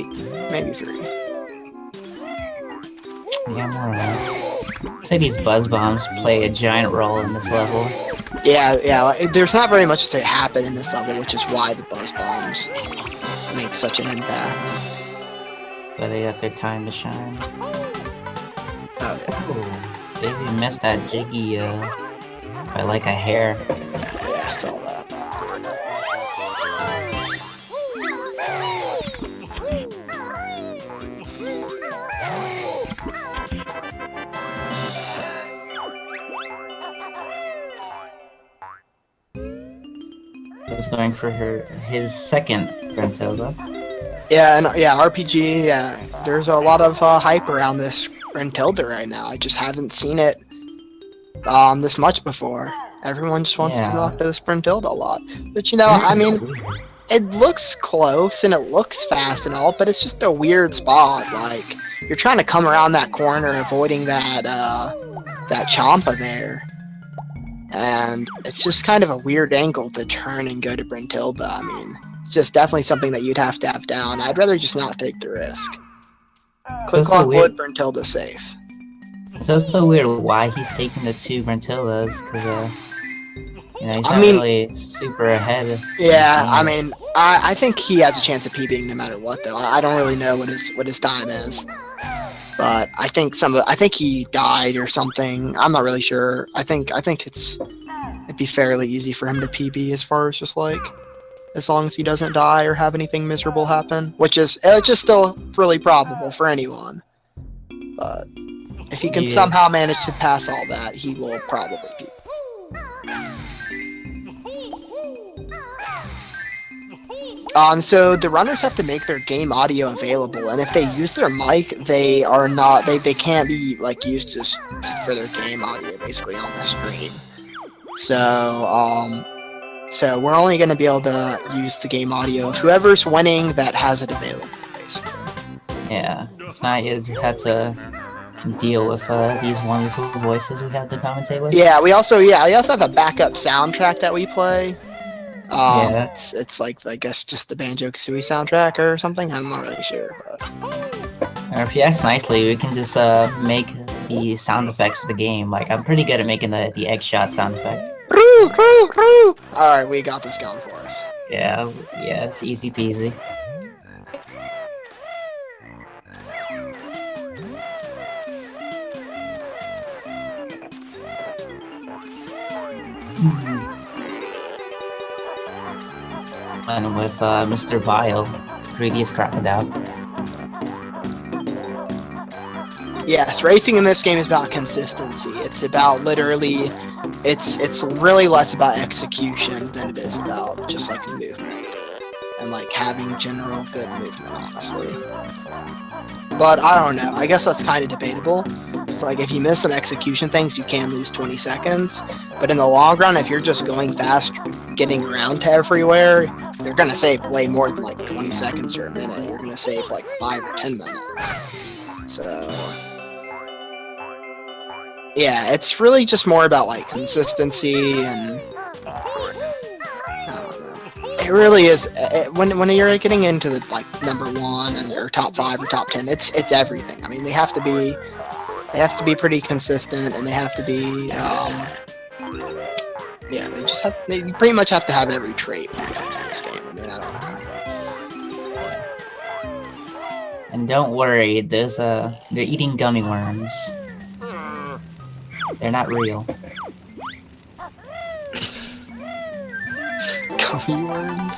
Yeah, more or less. I'd say these buzz bombs play a giant role in this level. Yeah, there's not very much to happen in this level, which is why the buzz bombs make such an impact. But they got their time to shine. Oh, yeah. Ooh, Davey missed that Jiggy by like a hair. Yeah, I saw that. Is going for his second Brentilda. Yeah, and RPG. Yeah, there's a lot of hype around this Brentilda right now. I just haven't seen it this much before. Everyone just wants to talk to this Brentilda a lot. But I mean, it looks close and it looks fast and all, but it's just a weird spot. Like, you're trying to come around that corner, avoiding that Champa there. And it's just kind of a weird angle to turn and go to Brentilda. I mean, it's just definitely something that you'd have to have down. I'd rather just not take the risk. Click Clock Wood, Brentilda safe. So it's so weird why he's taking the 2 Brentildas, because he's not really super ahead. Yeah, I mean, I think he has a chance of PBing no matter what, though. I don't really know what his time is. But I think he died or something. I'm not really sure. I think it'd be fairly easy for him to PB as far as just like, as long as he doesn't die or have anything miserable happen, which is just still really probable for anyone. But if he can somehow manage to pass all that, he will probably PB. So the runners have to make their game audio available, and if they use their mic, they can't be like used just for their game audio basically on the screen. So we're only going to be able to use the game audio of whoever's winning that has it available, basically. Yeah, if not, you had to deal with these wonderful voices we have to commentate with. Yeah, we also have a backup soundtrack that we play. It's like, I guess, just the Banjo-Kazooie soundtrack or something. I'm not really sure, but or if you ask nicely, we can just make the sound effects of the game. Like, I'm pretty good at making the egg shot sound effect. Alright, we got this going for us. Yeah, it's easy peasy. And with Mr. Vile, Greediest Crocodile. Yes, racing in this game is about consistency. It's about literally, it's really less about execution than it is about just like movement and like having general good movement, honestly. But I don't know. I guess that's kind of debatable. It's like if you miss some execution things, you can lose 20 seconds. But in the long run, if you're just going fast, getting around to everywhere, you're gonna save way more than like 20 seconds or a minute. You're gonna save like 5 or 10 minutes. So yeah, it's really just more about like consistency and I don't know. It really is. When you're getting into the like number 1 and or top 5 or top 10, it's everything. I mean, they have to be pretty consistent, and they have to be they pretty much have to have every trait when it comes to this game. I mean, I don't know. Don't worry, they're eating gummy worms. They're not real. Gummy worms?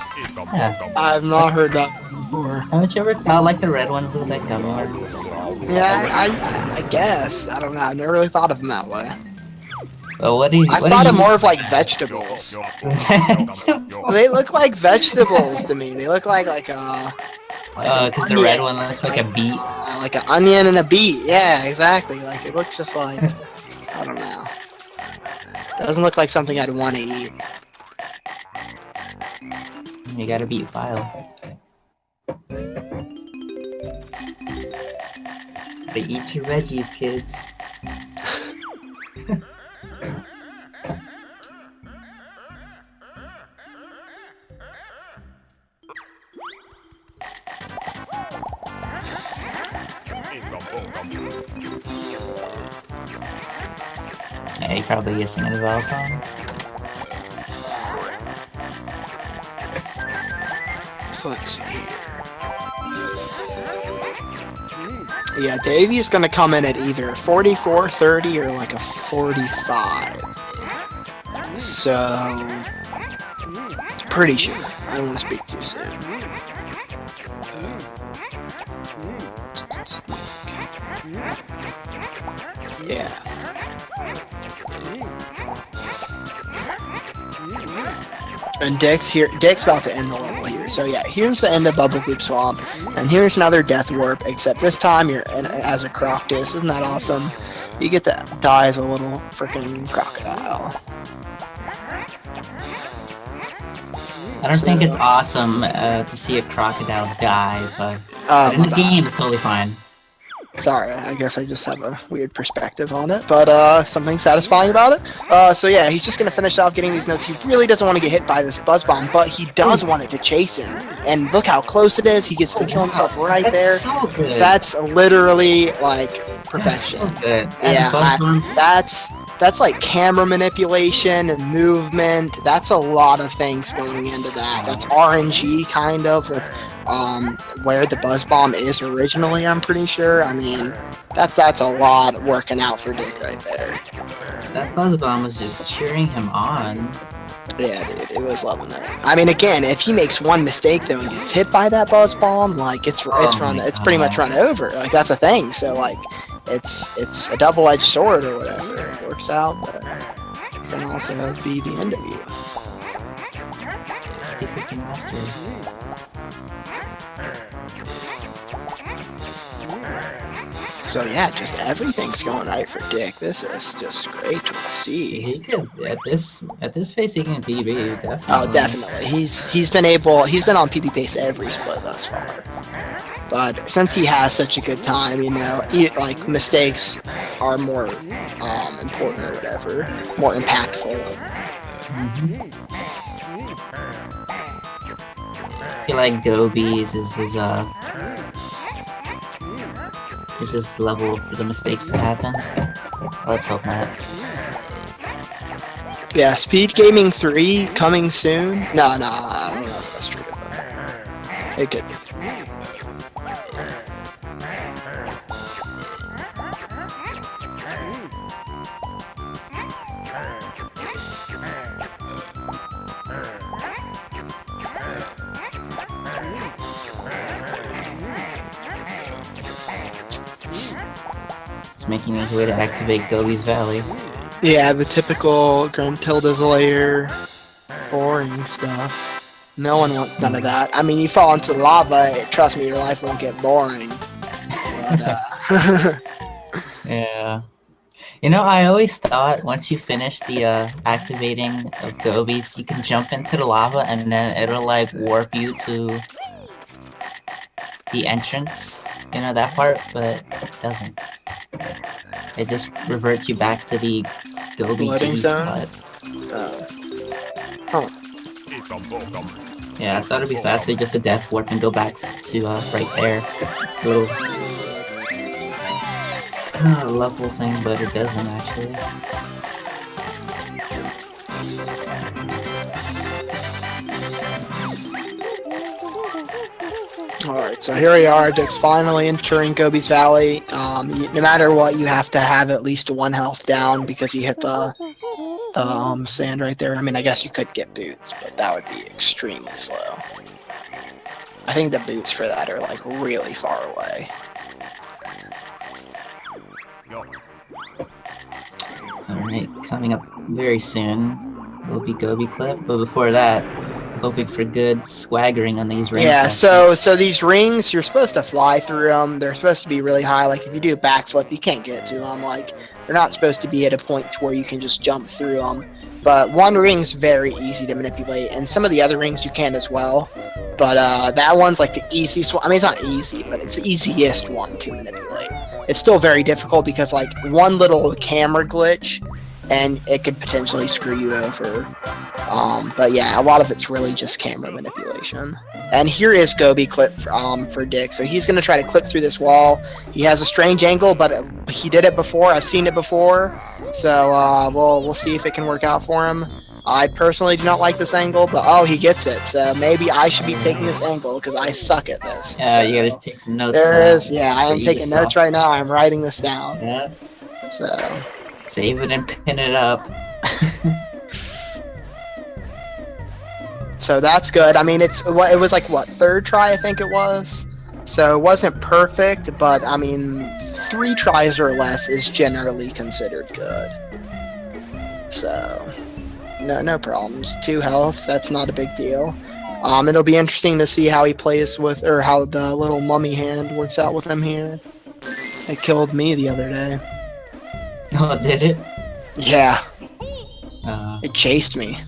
Yeah. I've not heard that before. Haven't you ever thought like the red ones look like gummy worms? Yeah, I guess. I don't know. I've never really thought of them that way. Well, what do you? I What thought do of you? more of like vegetables. Vegetables. They look like vegetables to me. They look like Because the red one looks like a beet. like an onion and a beet. Yeah, exactly. Like it looks just like I don't know. Doesn't look like something I'd want to eat. You got a beet file. Gotta eat your veggies, kids. Yeah, he probably is singing the Bell song. So let's see here. Yeah, Davey's gonna come in at either 44, 30, or like a 45. So, pretty sure. I don't want to speak too soon. Yeah. And Dick's about to end the level here. So yeah, here's the end of Bubble Goop Swamp, and here's another Death Warp, except this time you're as a Crocodile. Isn't that awesome? You get to die as a little freaking crocodile. I don't think it's awesome to see a crocodile die, but in the game it's totally fine. Sorry, I guess I just have a weird perspective on it, but something satisfying about it. So yeah, he's just gonna finish off getting these notes. He really doesn't want to get hit by this buzz bomb, but he does want it to chase him. And look how close it is. He gets to kill himself right there. That's so good. That's literally like perfection. That's so good. Yeah, that's like camera manipulation and movement. That's a lot of things going into that. That's RNG kind of with where the buzz bomb is originally, I'm pretty sure. I mean, that's a lot working out for Dick right there. That buzz bomb was just cheering him on. Yeah, dude, it was loving it. I mean, again, if he makes one mistake though and gets hit by that buzz bomb, like it's pretty much run over. Like that's a thing. So like, it's a double-edged sword or whatever. It works out, but it can also be the end of you. 50-50 mastery. So yeah, just everything's going right for Dick. This is just great to see. He could at this pace he can PB definitely. Oh, definitely. He's been on PB pace every split thus far. But since he has such a good time, you know, like mistakes are more important or whatever, more impactful. Mm-hmm. I feel like Gobies is his level for the mistakes to happen. Let's hope not. Yeah, Speed Gaming 3 coming soon. No, I don't know if that's true, but it could be. Making his way to activate Gobi's Valley. Yeah, the typical Gruntilda's lair, boring stuff. No one wants none of that. I mean, you fall into the lava, trust me, your life won't get boring. But, yeah. You know, I always thought once you finish the activating of Gobies, you can jump into the lava and then it'll like warp you to the entrance, you know, that part, but it doesn't. It just reverts you back to the Gobi spot. Oh. Yeah, I thought it'd be faster just to death warp and go back to right there. Little level thing, but it doesn't actually. Alright, so here we are. Dick's finally entering Gobi's Valley. No matter what, you have to have at least 1 health down because you hit the sand right there. I mean, I guess you could get boots, but that would be extremely slow. I think the boots for that are like really far away. Alright, coming up very soon will be Gobi clip, but before that, hoping for good swaggering on these rings. Yeah, so these rings, you're supposed to fly through them. They're supposed to be really high. Like if you do a backflip, you can't get to them. Like they're not supposed to be at a point to where you can just jump through them. But one ring's very easy to manipulate, and some of the other rings you can as well. But that one's like the easiest one. I mean, it's not easy, but it's the easiest one to manipulate. It's still very difficult because like one little camera glitch, and it could potentially screw you over. But yeah, a lot of it's really just camera manipulation. And here is Gobi clip for Dick. So he's gonna try to clip through this wall. He has a strange angle, but he did it before. I've seen it before. So we'll see if it can work out for him. I personally do not like this angle, but oh, he gets it. So maybe I should be taking this angle because I suck at this. Yeah, so, you gotta take some notes. There is, yeah, I am taking notes right now. I'm writing this down. Yeah. So save it and pin it up. So that's good. I mean, it was like what, 3rd try I think it was. So it wasn't perfect, but I mean, 3 tries or less is generally considered good. So no problems. 2 health, that's not a big deal. It'll be interesting to see how he plays with, or how the little mummy hand works out with him here. It killed me the other day. Oh, did it? Yeah. It chased me.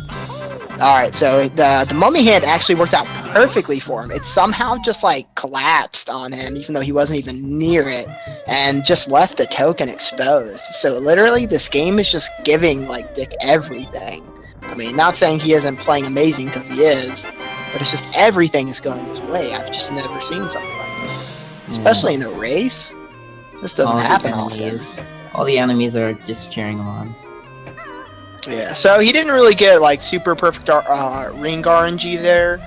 Alright, so the mummy hand actually worked out perfectly for him. It somehow just like collapsed on him, even though he wasn't even near it, and just left the token exposed. So literally, this game is just giving like Dick everything. I mean, not saying he isn't playing amazing, because he is, but it's just everything is going his way. I've just never seen something like this. Especially in a race. This doesn't happen often. All the enemies are just cheering him on. Yeah, so he didn't really get like super perfect ring RNG there,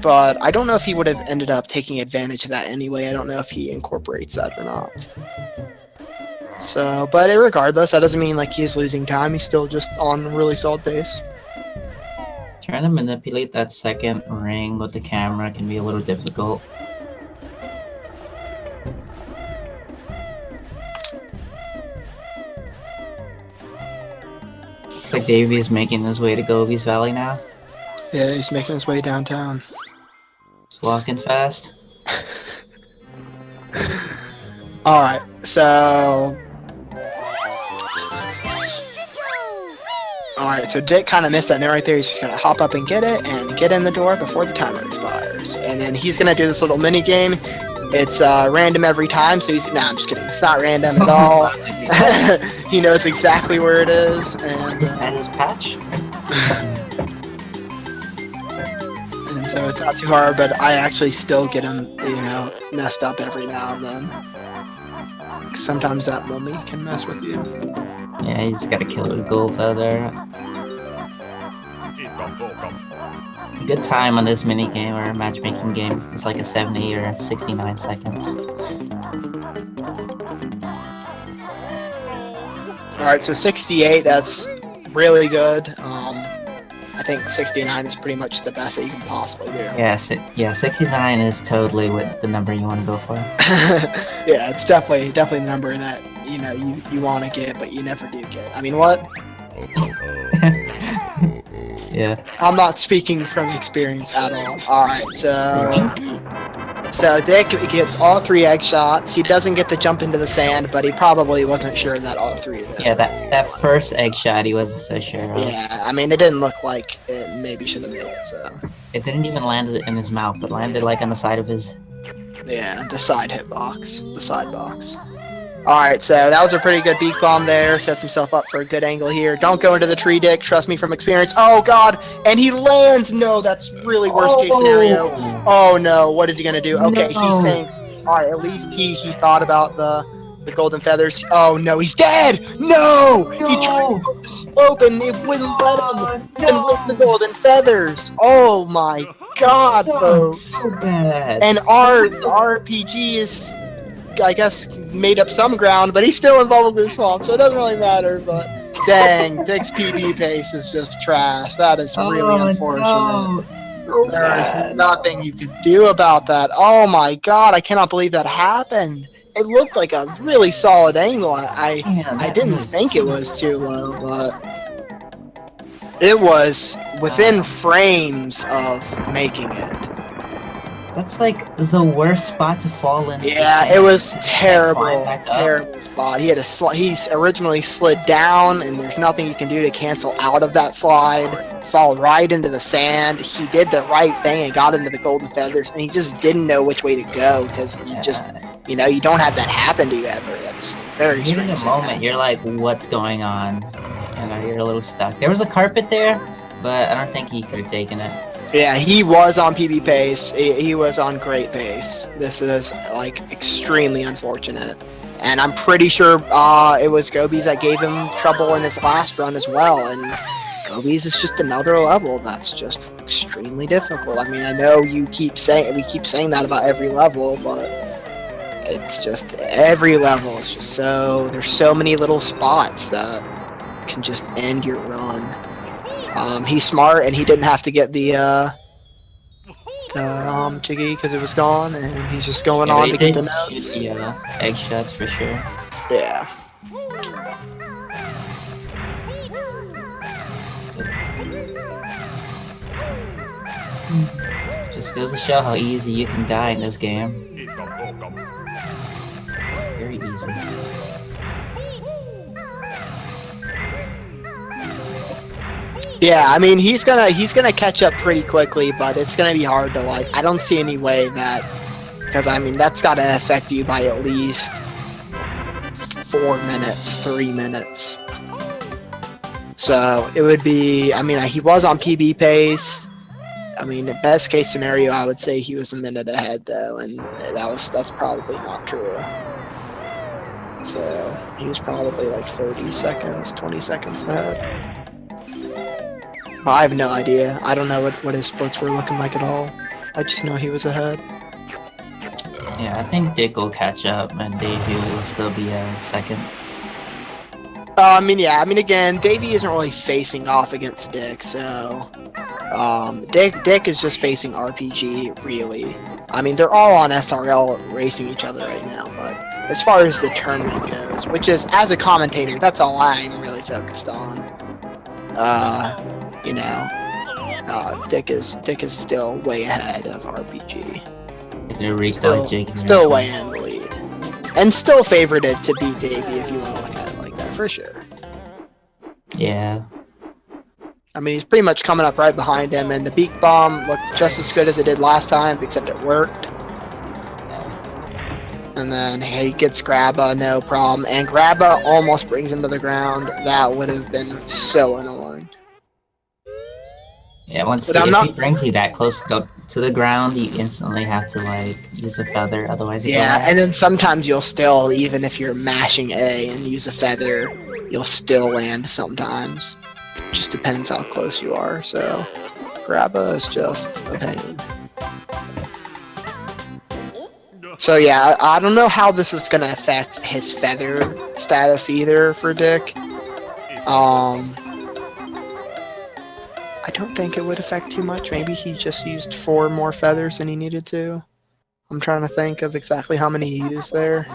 but I don't know if he would have ended up taking advantage of that anyway. I don't know if he incorporates that or not. So, but regardless, that doesn't mean like he's losing time. He's still just on really solid pace. Trying to manipulate that second ring with the camera can be a little difficult. Looks like Davey's making his way to Gobi's Valley now. Yeah, he's making his way downtown. He's walking fast. Alright, so... Alright, so Dick kind of missed that note right there. He's just going to hop up and get it, and get in the door before the timer expires. And then he's going to do this little mini game. It's random every time, so he's... Nah, I'm just kidding. It's not random at all. He knows exactly where it is, and... Is that his patch? And so it's not too hard, but I actually still get him, you know, messed up every now and then. Sometimes that mummy can mess with you. Yeah, you just gotta kill it with Goldfeather. Good time on this mini game or matchmaking game. It's like a 70 or 69 seconds. Alright, so 68, that's really good. I think 69 is pretty much the best that you can possibly do. Yeah, 69 is totally what the number you want to go for. Yeah, it's definitely the number that, you know, you want to get, but you never do get. I mean, what? Yeah. I'm not speaking from experience at all. Alright, so Dick gets all 3 egg shots. He doesn't get to jump into the sand, but he probably wasn't sure that all 3 of those. Yeah, that first egg shot he wasn't so sure of. Yeah, I mean, it didn't look like it maybe should have made it, so... It didn't even land in his mouth. It landed like on the side of his... Yeah, the side hitbox. The side box. Alright, so that was a pretty good beak bomb there. Sets himself up for a good angle here. Don't go into the tree, Dick. Trust me from experience. Oh, God! And he lands! No, that's really worst case scenario. Oh, no. What is he going to do? Okay, no. He thinks... Alright, at least he thought about the The golden feathers. Oh no, he's dead! No! He tried to go up the slope and it wouldn't let him. Even with the golden feathers. Oh my god, folks. So bad. And our RPG is, I guess, made up some ground, but he's still involved with this swamp, so it doesn't really matter. But dang, Dick's PB pace is just trash. That is really unfortunate. No. So There's nothing you could do about that. Oh my god, I cannot believe that happened. It looked like a really solid angle. I didn't think it was too low, but it was within frames of making it. That's like the worst spot to fall in. Yeah, it was terrible. Terrible spot. He had he's originally slid down, and there's nothing you can do to cancel out of that slide. Fall right into the sand. He did the right thing and got into the golden feathers, and he just didn't know which way to go because he just, you know, you don't have that happen to you ever. That's very strange. In the moment, you're like, what's going on? And you're a little stuck. There was a carpet there, but I don't think he could have taken it. Yeah, he was on PB pace. He was on great pace. This is, like, extremely unfortunate. And I'm pretty sure it was Gobies that gave him trouble in his last run as well. And Gobies is just another level that's just extremely difficult. I mean, I know we keep saying that about every level, but it's just every level is just so, there's so many little spots that can just end your run. He's smart, and he didn't have to get the Jiggy because it was gone, and he's just going on to get the notes. Yeah, egg shots for sure. Yeah. Just goes to show how easy you can die in this game. Very easy. Yeah, I mean he's gonna catch up pretty quickly, but it's gonna be hard to, like, I don't see any way that, because I mean that's gotta affect you by at least 4 minutes, 3 minutes. So it would be, I mean, he was on PB pace. I mean, the best case scenario, I would say he was a minute ahead though, and that's probably not true. So he was probably like 30 seconds, 20 seconds ahead. I have no idea. I don't know what his splits were looking like at all. I just know he was ahead. Yeah, I think Dick will catch up, and Davey will still be second. I mean, yeah. I mean, again, Davey isn't really facing off against Dick, so Dick is just facing RPG, really. I mean, they're all on SRL racing each other right now, but as far as the tournament goes, which is, as a commentator, that's all I'm really focused on. You know, Dick is still way ahead of RPG. Still way in the lead, and still favorited to beat Davey if you want to look at it like that, for sure. Yeah. I mean, he's pretty much coming up right behind him, and the beak bomb looked just as good as it did last time, except it worked. And then he gets Grabba, no problem, and Grabba almost brings him to the ground. That would have been so annoying. Yeah, if he brings you that close to the ground, you instantly have to, like, use a feather, otherwise you and then sometimes you'll still, even if you're mashing A and use a feather, you'll still land sometimes. It just depends how close you are, so Grabba is just a pain. So yeah, I don't know how this is gonna affect his feather status either for Dick. I don't think it would affect too much. Maybe he just used 4 more feathers than he needed to. I'm trying to think of exactly how many he used there.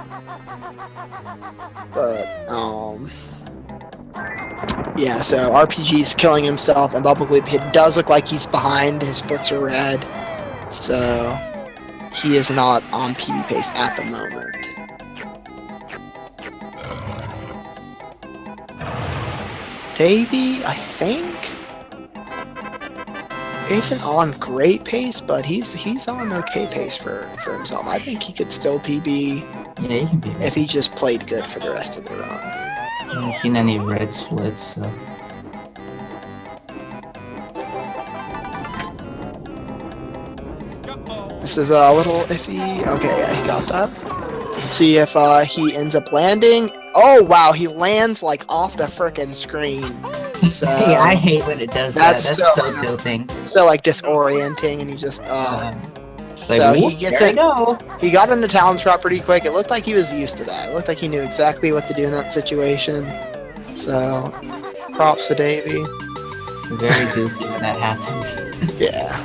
But, yeah, so RPG's killing himself, and Bubblegloop, it does look like he's behind. His splits are red. So, he is not on PB pace at the moment. Davey, I think, isn't on great pace, but he's on okay pace for himself. I think he could still PB. Yeah, he can PB. If he just played good for the rest of the run. I haven't seen any red splits, so. This is a little iffy. Okay, yeah, he got that. Let's see if he ends up landing. Oh wow, he lands like off the frickin' screen. So Yeah, I hate when it does that. that's That's so tilting. so like disorienting, and he just It's so like, he whoop, gets there it. we go. He got into talent trap pretty quick. It looked like he was used to that. It looked like he knew exactly what to do in that situation. So props to Davey. Very goofy when that happens. Yeah.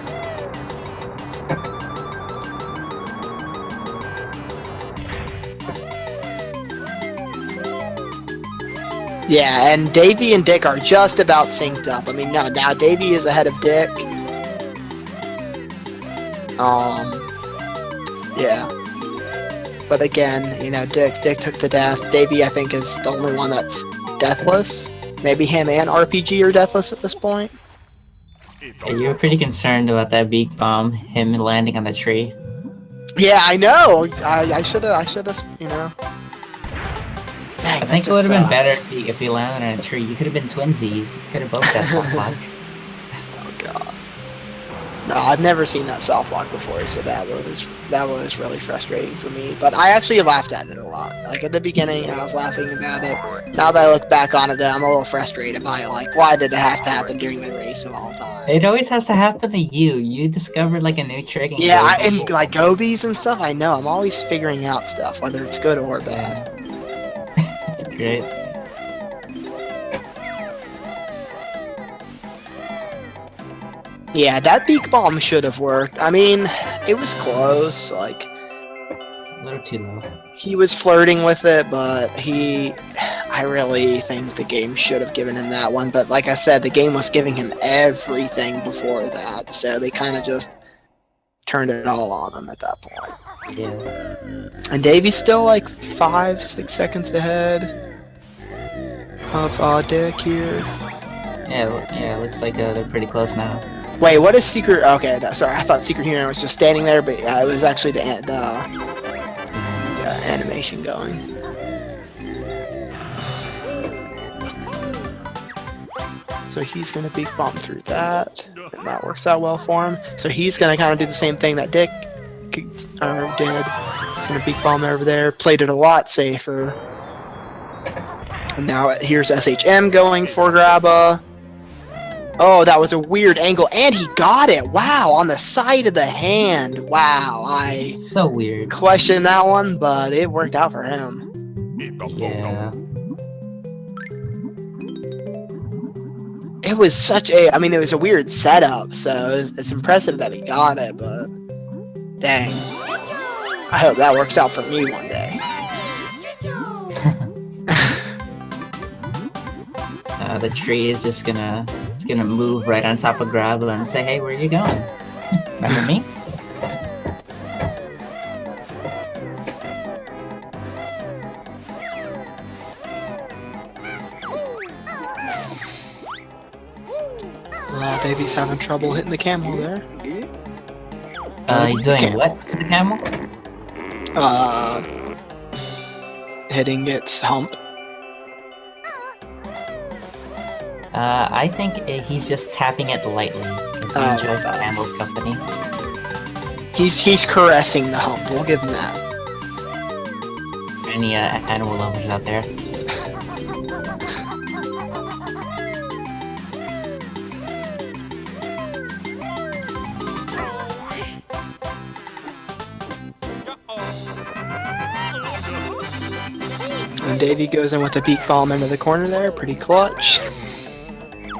Yeah, and Davey and Dick are just about synced up. I mean, now Davey is ahead of Dick. Yeah. But again, you know, Dick took the death. Davey, I think, is the only one that's deathless. Maybe him and RPG are deathless at this point. Yeah, you were pretty concerned about that beak bomb, him landing on the tree. Yeah, I know. I should have, you know. Dang, I that think it just would have been sucks. better if he landed on a tree. You could have been twinsies. You could have both got soft lock. Oh god. No, I've never seen that soft lock before, so that was really frustrating for me. But I actually laughed at it a lot. Like at the beginning, I was laughing about it. Now that I look back on it, though, I'm a little frustrated by it. Like, why did it have to happen during the race of all time? It always has to happen to you. You discovered like a new trick. And Yeah, and like gobies and stuff. I know. I'm always figuring out stuff, whether it's good or bad. It's great. Yeah, that beak bomb should have worked. I mean, it was close. Like, A little too low. he was flirting with it, but I really think the game should have given him that one. But like I said, the game was giving him everything before that, so they kind of just turned it all on him at that point. Yeah. And Davey's still like 5-6 seconds ahead of Dick here. Yeah, it looks like they're pretty close now. Wait, what is Secret? Okay, sorry, I thought SecretHumorMan was just standing there, but it was actually the animation going. So he's gonna beak bomb through that, and that works out well for him. So he's gonna kind of do the same thing that Dick did. He's gonna beak bomb over there. Played it a lot safer. And now here's SHM going for Grabba. Oh, that was a weird angle, and he got it! Wow, on the side of the hand. Wow, I So weird. questioned that one, but it worked out for him. Yeah. It was such a, I mean, it was a weird setup, so it's impressive that he got it, but dang. I hope that works out for me one day. The tree is just gonna move right on top of Grabba and say, "Hey, where are you going? Remember me?" Davey's having trouble hitting the camel there. He's doing what to the camel? Hitting its hump. I think he's just tapping it lightly because he enjoys the camel's company. He's caressing the hump. We'll give him that. Any animal lovers out there? And Davey goes in with a beak bomb into the corner there. Pretty clutch.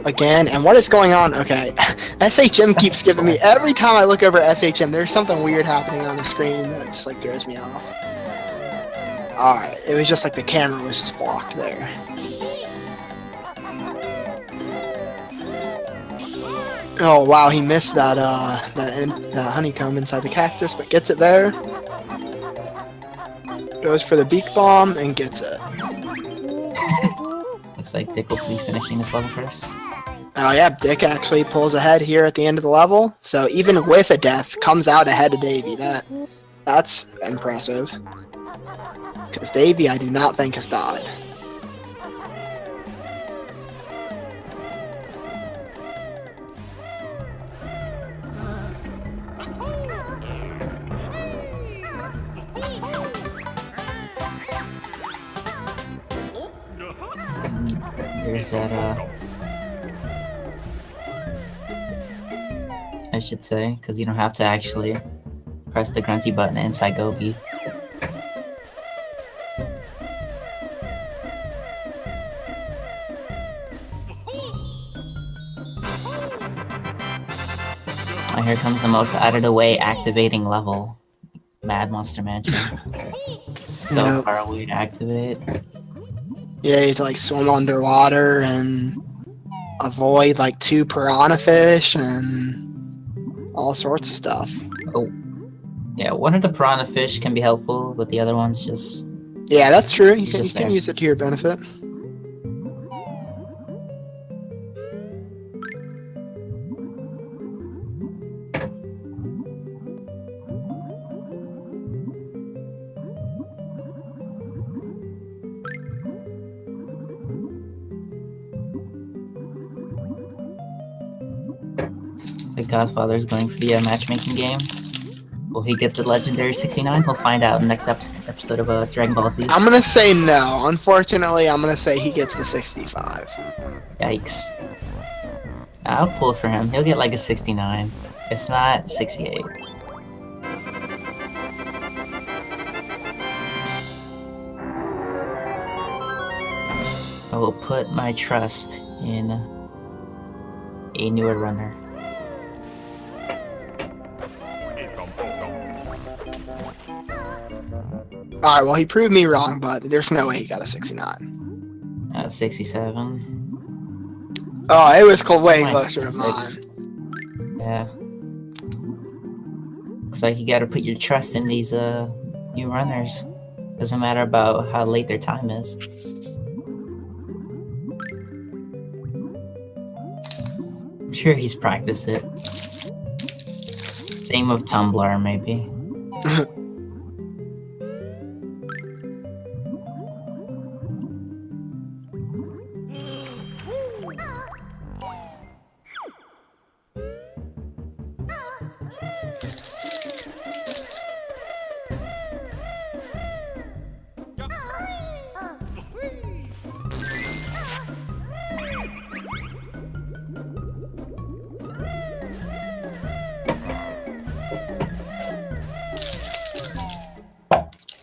Again, and what is going on? Okay, SHM keeps giving me, every time I look over SHM, there's something weird happening on the screen that just like throws me off. Alright, it was just like the camera was just blocked there. Oh wow, he missed that honeycomb inside the cactus, but gets it there. Goes for the beak bomb and gets it. Looks like Dick will be finishing this level first. Oh yeah, Dick actually pulls ahead here at the end of the level. So even with a death, comes out ahead of Davey. That's impressive. Because Davey, I do not think has died. There's that, I should say, because you don't have to actually press the grunty button inside Gobi. And here comes the most out-of-the-way activating level. Mad Monster Mansion. So far away to activate. Yeah, you have to like swim underwater and avoid like 2 piranha fish and all sorts of stuff. Oh. Yeah, one of the piranha fish can be helpful, but the other one's just... Yeah, that's true. You can there. use it to your benefit. The Godfather's going for the matchmaking game. Will he get the legendary 69? We'll find out in the next episode of Dragon Ball Z. I'm gonna say no. Unfortunately, I'm gonna say he gets the 65. Yikes. I'll pull for him. He'll get like a 69. If not, 68. I will put my trust in a newer runner. Alright, well, he proved me wrong, but there's no way he got a 69. 67. Oh, it was way closer to mine. Yeah. Looks like you gotta put your trust in these new runners. Doesn't matter about how late their time is. I'm sure he's practiced it. Same with Tumblr, maybe.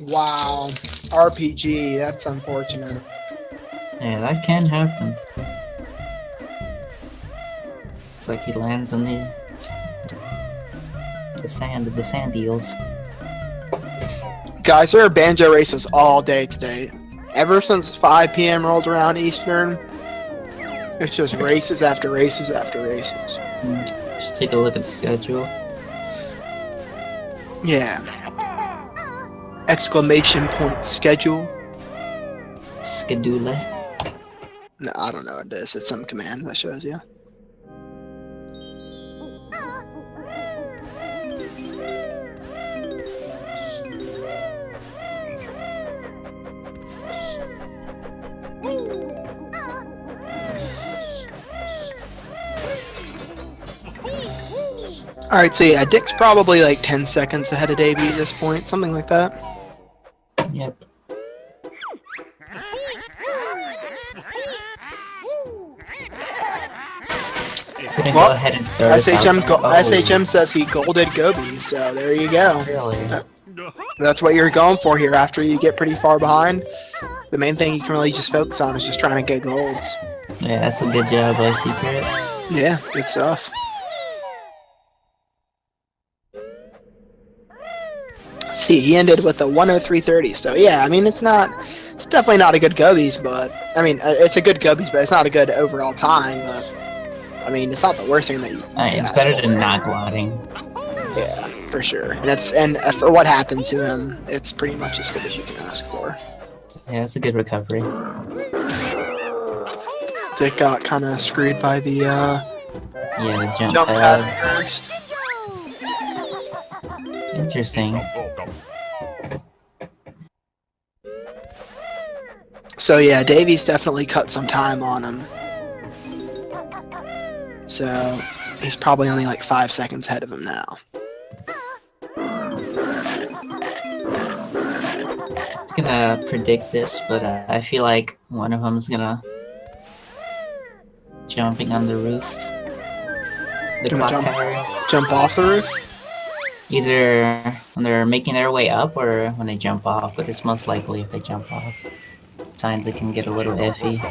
Wow. RPG, that's unfortunate. Yeah, that can happen. It's like he lands on the sand eels. Guys, there are banjo races all day today. Ever since 5 p.m. rolled around Eastern, it's just races after races after races. Just take a look at the schedule. Yeah. Exclamation point schedule. Schedule. No, I don't know what it is. It's some command that shows you. Alright, so yeah, Dick's probably like 10 seconds ahead of Davey at this point, something like that. Yep. Well, go ahead and third SHM says he golded Gobi, so there you go. Really? That's what you're going for here after you get pretty far behind. The main thing you can really just focus on is just trying to get golds. Yeah, that's a good job, Secret. Yeah, good stuff. Let's see, he ended with a 103.30, so yeah, I mean, it's definitely not a good Gobies, but, I mean, it's a good Gobies, but it's not a good overall time, but, I mean, it's not the worst thing that you it's better than not gliding. Yeah, for sure. And for what happened to him, it's pretty much as good as you can ask for. Yeah, it's a good recovery. Dick got kind of screwed by the the jump pad first. Interesting. So yeah, Davey's definitely cut some time on him. So he's probably only like 5 seconds ahead of him now. I'm gonna predict this, but I feel like one of them's gonna jumping on the roof. The Gonna clock tower. jump off the roof? Either when they're making their way up or when they jump off, but it's most likely if they jump off. Sometimes it can get a little iffy.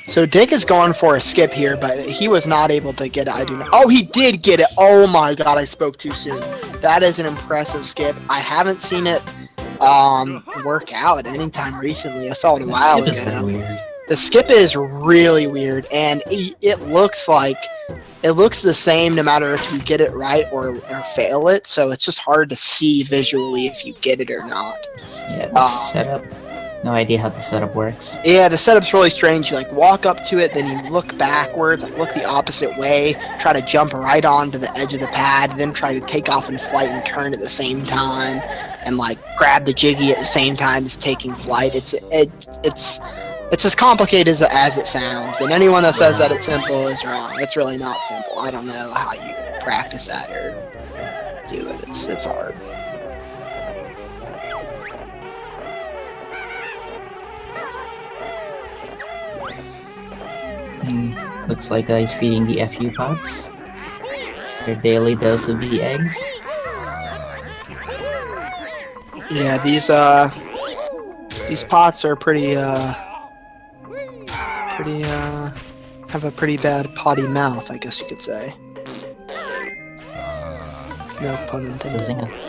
So Dick is going for a skip here, but he was not able to get it. I do not. Oh, he did get it. Oh my god, I spoke too soon. That is an impressive skip. I haven't seen it work out anytime recently. I saw it a while The skip is ago. really weird. The skip is really weird, and it looks like it looks the same no matter if you get it right or fail it. So it's just hard to see visually if you get it or not. Yeah, the setup. No idea how the setup works. Yeah, the setup's really strange. You like walk up to it, then you look backwards, like look the opposite way, try to jump right onto the edge of the pad, then try to take off in flight and turn at the same time, and like grab the jiggy at the same time as taking flight. It's as complicated as it sounds, and anyone that says that it's simple is wrong. It's really not simple. I don't know how you practice that or do it. It's hard. Looks like he's feeding the FU pots. Their daily dose of the eggs. Yeah, these pots are pretty have a pretty bad potty mouth, I guess you could say. No pun It's a intended. zinger.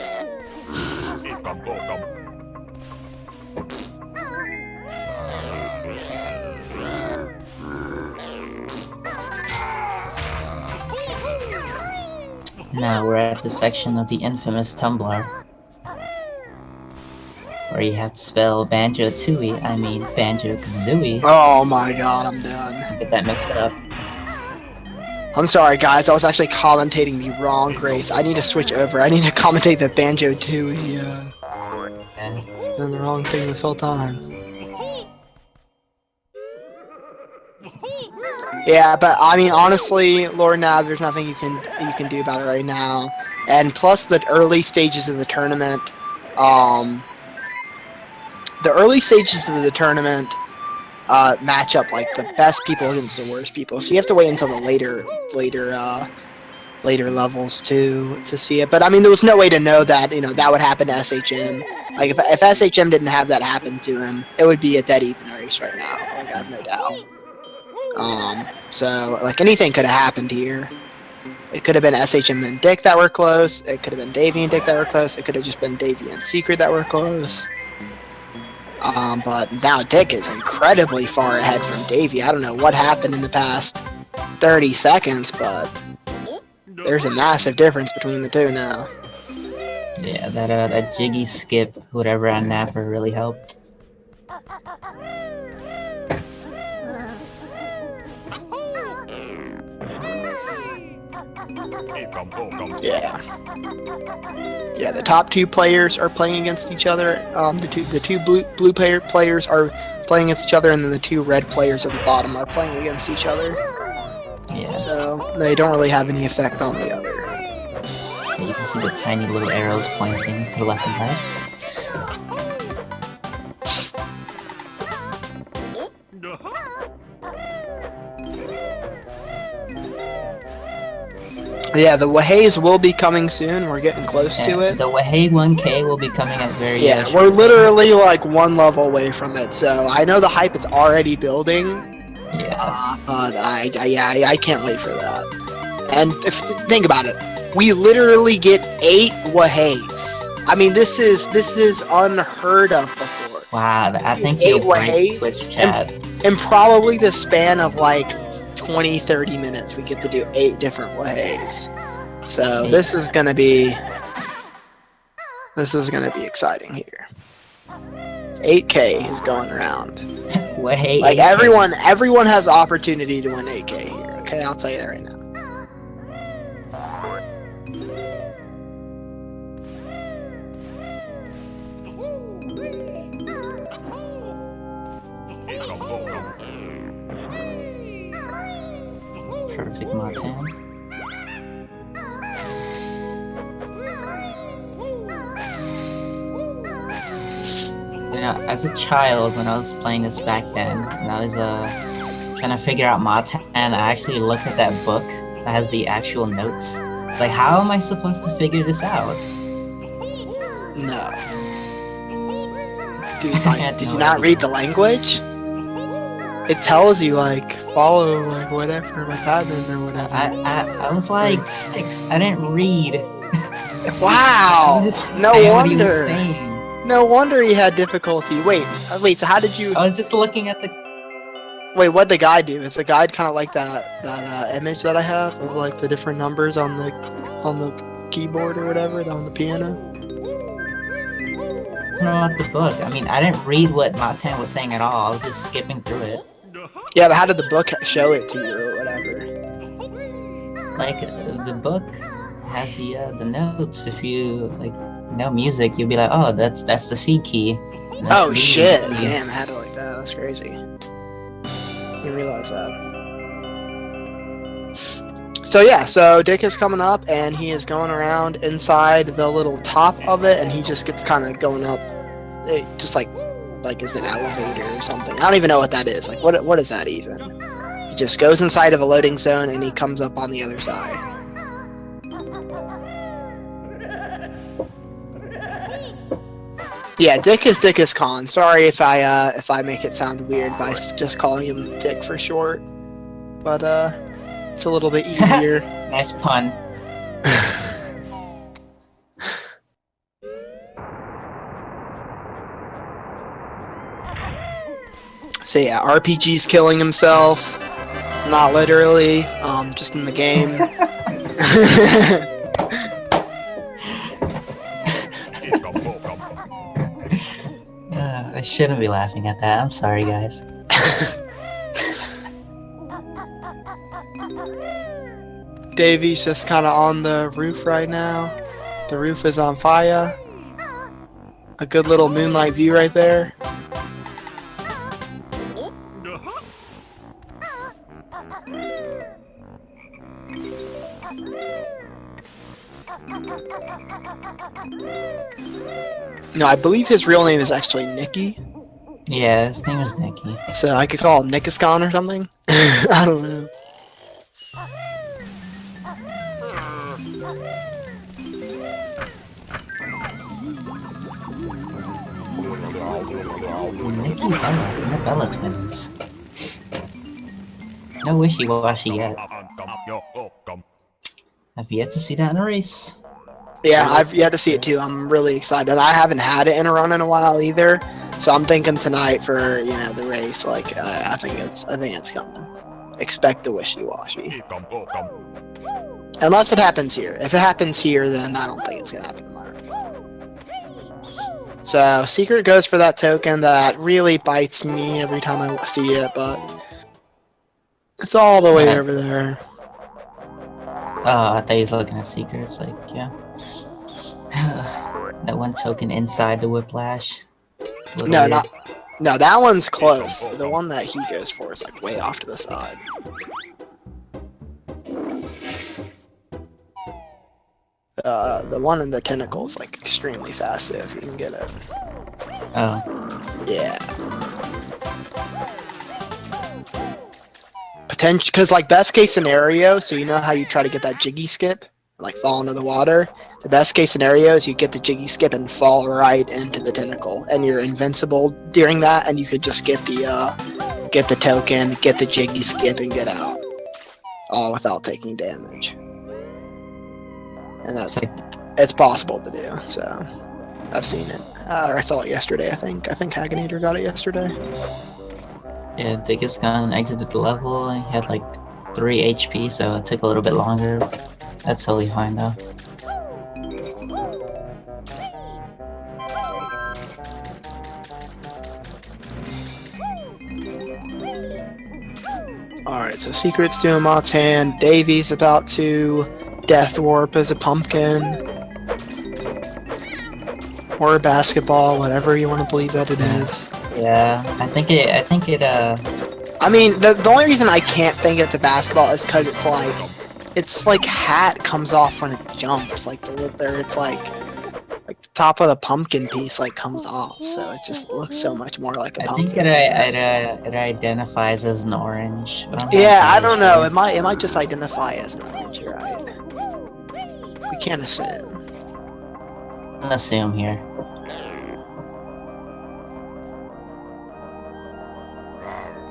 Now we're at the section of the infamous Tumblr, where you have to spell Banjo-Tooie, I mean Banjo-Kazooie. Oh my god, I'm done. Get that mixed up. I'm sorry, guys. I was actually commentating the wrong race. I need to switch over. I need to commentate the Banjo-Tooie. Yeah. Done the wrong thing this whole time. Yeah, but I mean, honestly, Lord, now there's nothing you can do about it right now. And plus, the early stages of the tournament, match up like the best people against the worst people. So you have to wait until the later levels to see it. But I mean, there was no way to know that that would happen to SHM. Like if SHM didn't have that happen to him, it would be a dead even race right now. Like I have no doubt. So like anything could have happened here. It could have been SHM and Dick that were close. It could have been Davey and Dick that were close. It could have just been Davey and Secret that were close. But now Dick is incredibly far ahead from Davey. I don't know what happened in the past 30 seconds, but there's a massive difference between the two now. Yeah, that jiggy skip, whatever on Napper, really helped. Yeah, the top two players are playing against each other. The two blue players are playing against each other, and then the two red players at the bottom are playing against each other. Yeah. So they don't really have any effect on the other. Yeah, you can see the tiny little arrows pointing to the left and right. Yeah, the Waheys will be coming soon. We're getting close to it. The Wahey 1K will be coming up very Yeah, we're literally like one level away from it. So I know the hype is already building. Yeah. But I can't wait for that. And think about it, we literally get 8 Waheys. I mean, this is unheard of before. Wow, I think 8 you'll break Waheys Twitch chat. in probably the span of like 20-30 minutes. We get to do 8 different Waheys. So this is gonna be exciting here. 8K is going around. Wahey. Like everyone has the opportunity to win 8K here. Okay, I'll tell you that right now. Perfect Martin. as a child, when I was playing this back then, and I was trying to figure out Matan, I actually looked at that book that has the actual notes. It's like, how am I supposed to figure this out? No. Dude, like, did you not read the language? It tells you, like, follow, like, whatever, my pattern or whatever. I was like 6. I didn't read. Wow! No What he was wonder. saying. No wonder he had difficulty. Wait, so how did you... I was just looking at the... Wait, what'd the guide do? Is the guide kind of like that image that I have of, like, the different numbers on the keyboard or whatever, on the piano? I don't know about the book. I mean, I didn't read what Matan was saying at all. I was just skipping through it. Yeah, but how did the book show it to you or whatever? Like, the book has the notes. If you, like, know music, you'll be like, oh, that's the C key. Oh, shit. Damn, I had it like that. That's crazy. Didn't realize that. So yeah, so Dick is coming up, and he is going around inside the little top of it, and he just gets kind of going up, just like is an elevator or something. I don't even know what that is. Like, what is that even? He just goes inside of a loading zone, and he comes up on the other side. Yeah, Dick is Dickhiskhan. Sorry if I make it sound weird by just calling him Dick for short, but it's a little bit easier. Nice pun. So yeah, RPG's killing himself. Not literally, just in the game. I shouldn't be laughing at that. I'm sorry, guys. Davey's just kind of on the roof right now. The roof is on fire. A good little moonlight view right there. No, I believe his real name is actually Nicky. Yeah, his name is Nicky. So I could call him Dickhiskhan or something. I don't know. Nicky Bella from the Bella Twins. No wishy-washy yet. I've yet to see that in a race. Yeah, I've yet to see it too. I'm really excited. I haven't had it in a run in a while either, so I'm thinking tonight for the race. Like I think it's coming. Expect the wishy-washy. Unless it happens here. If it happens here, then I don't think it's gonna happen tomorrow. So Secret goes for that token that really bites me every time I see it, but it's all the way over there. Oh, I thought he was looking at Secrets. Like, yeah. That one token inside the Whiplash. No, that one's close. The one that he goes for is like way off to the side. The one in the tentacle is like extremely fast if you can get it. Oh. Yeah. Potential, because like best case scenario, so you know how you try to get that jiggy skip, like fall into the water. The best case scenario is you get the jiggy skip and fall right into the tentacle, and you're invincible during that, and you could just get the token, get the jiggy skip, and get out, all without taking damage. And it's possible to do. So I've seen it. I saw it yesterday. I think Haganator got it yesterday. Yeah, Dickhiskhan exited the level. He had like 3 HP, so it took a little bit longer. That's totally fine though. Alright, so Secret's doing Matan. Davey's about to Death Warp as a pumpkin. Or a basketball, whatever you want to believe that it is. Yeah, I think it, I mean, the only reason I can't think it's a basketball is because it's like hat comes off when it jumps, like it's like the top of the pumpkin piece like comes off, so it just looks so much more like a I pumpkin. think it identifies as an orange, but I'm not Yeah, I entirely don't know. sure. It might just identify as an orange. You're right. We can't assume. I'm gonna assume here.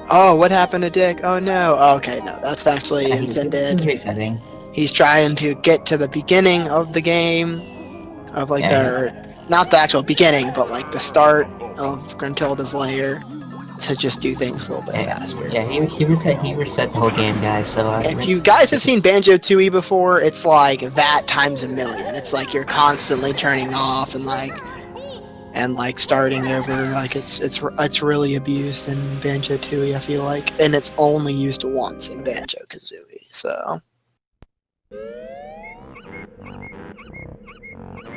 Oh, what happened to Dick? Oh no. Oh, okay, no, that's actually Yeah, he's intended. resetting. He's trying to get to the beginning of the game, of like Yeah, not the actual beginning, but like the start of Gruntilda's lair, to just do things a little bit faster. Yeah, he reset the whole game, guys. So If you guys have seen Banjo-Tooie before, it's like that times a million. It's like you're constantly turning off and like starting over. Like it's really abused in Banjo-Tooie, I feel like, and it's only used once in Banjo-Kazooie. So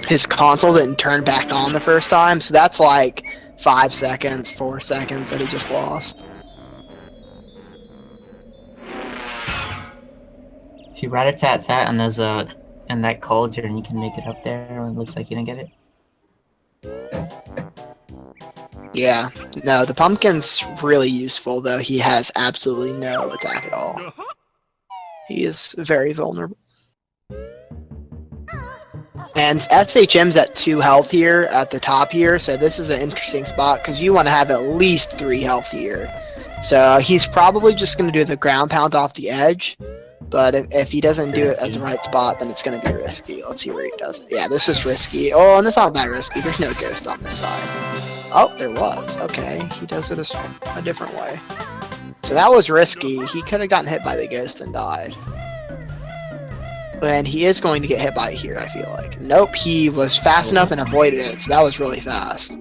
his console didn't turn back on the first time, so that's like 5 seconds, 4 seconds that he just lost. if you rat-a-tat-tat and there's in that cauldron, you can make it up there. It looks like you didn't get it. Yeah, no, the pumpkin's really useful, though he has absolutely no attack at all. He is very vulnerable. And SHM's at 2 health here, at the top here, so this is an interesting spot, because you want to have at least 3 health here. So he's probably just going to do the ground pound off the edge, but if he doesn't do it at the right spot, then it's going to be risky. Let's see where he does it. Yeah, this is risky. Oh, and it's not that risky. There's no ghost on this side. Oh, there was. Okay, he does it a different way. So that was risky. He could have gotten hit by the ghost and died. And he is going to get hit by it here, I feel like. Nope, he was fast enough and avoided it, so that was really fast.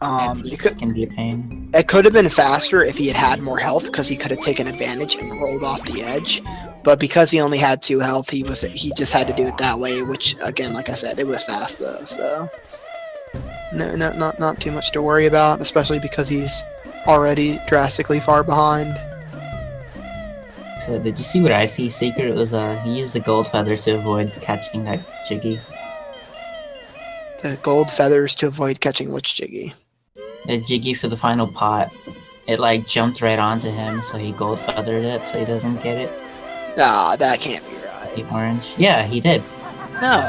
It can be a pain. It could have been faster if he had had more health, because he could have taken advantage and rolled off the edge. But because he only had 2 health, he just had to do it that way, which, again, like I said, it was fast, though, so... No, not too much to worry about, especially because he's already drastically far behind. So did you see what I see? Secret was he used the gold feathers to avoid catching that Jiggy. The gold feathers to avoid catching which Jiggy? The Jiggy for the final pot. It like jumped right onto him, so he gold feathered it so he doesn't get it. Ah, that can't be right. The orange. Yeah, he did. No.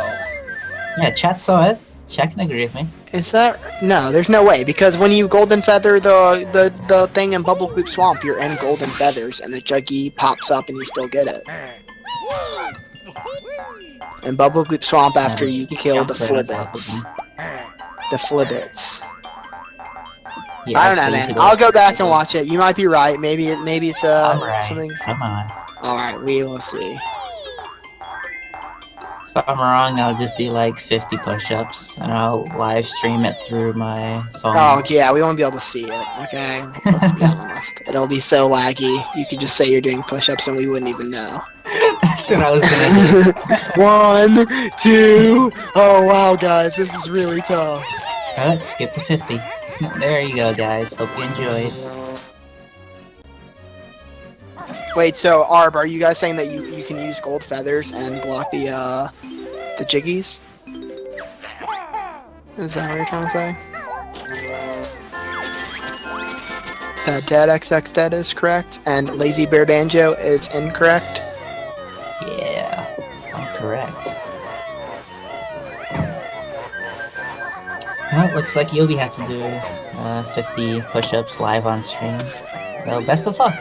Yeah, chat saw it. Chat can agree with me. Is that... No, there's no way, because when you golden feather the thing in Bubble Gloop Swamp, you're in golden feathers, and the Juggy pops up and you still get it. In Bubble Gloop Swamp, after you kill the Flibbits. The Flibbits. Yeah, I don't know, man. I'll go back and watch it. You might be right. Maybe it's Alright, something... come on. Alright, we will see. If I'm wrong, I'll just do like 50 push-ups, and I'll live stream it through my phone. Oh, yeah, we won't be able to see it, okay? Let's be honest. It'll be so laggy. You could just say you're doing push-ups and we wouldn't even know. That's what I was gonna do. 1, 2... Oh, wow, guys, this is really tough. Skip to 50. There you go, guys. Hope you enjoyed. Wait, so, Arb, are you guys saying that you can use gold feathers and block the Jiggies? Is that what you're trying to say? Dead XX Dead is correct, and Lazy Bear Banjo is incorrect. Yeah, I'm correct. Well, looks like you'll have to do 50 push-ups live on stream. So, best of luck!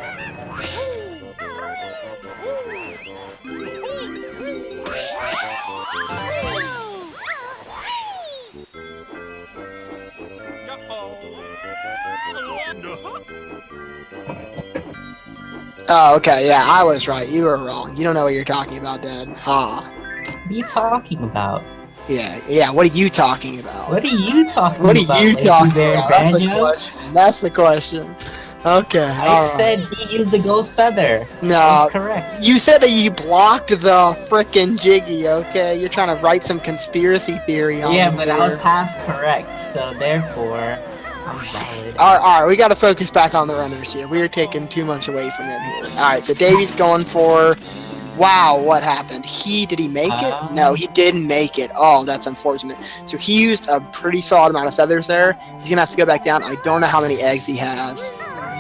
Oh, okay, yeah, I was right. You were wrong. You don't know what you're talking about, Dad. Ha. What are you talking about? Yeah, what are you talking about? What are you talking What about? are you talking Bear about? Banjo? That's the question. Okay, I said he used the gold feather. No. That's correct. You said that you blocked the frickin' Jiggy, okay? You're trying to write some conspiracy theory on Yeah, me but here. I was half correct, so therefore, I'm valid. Alright, we gotta focus back on the runners here. We are taking too much away from them here. Alright, so Davey's going for Wow, what happened? Did he make it? No, he didn't make it. Oh, that's unfortunate. So he used a pretty solid amount of feathers there. He's gonna have to go back down. I don't know how many eggs he has.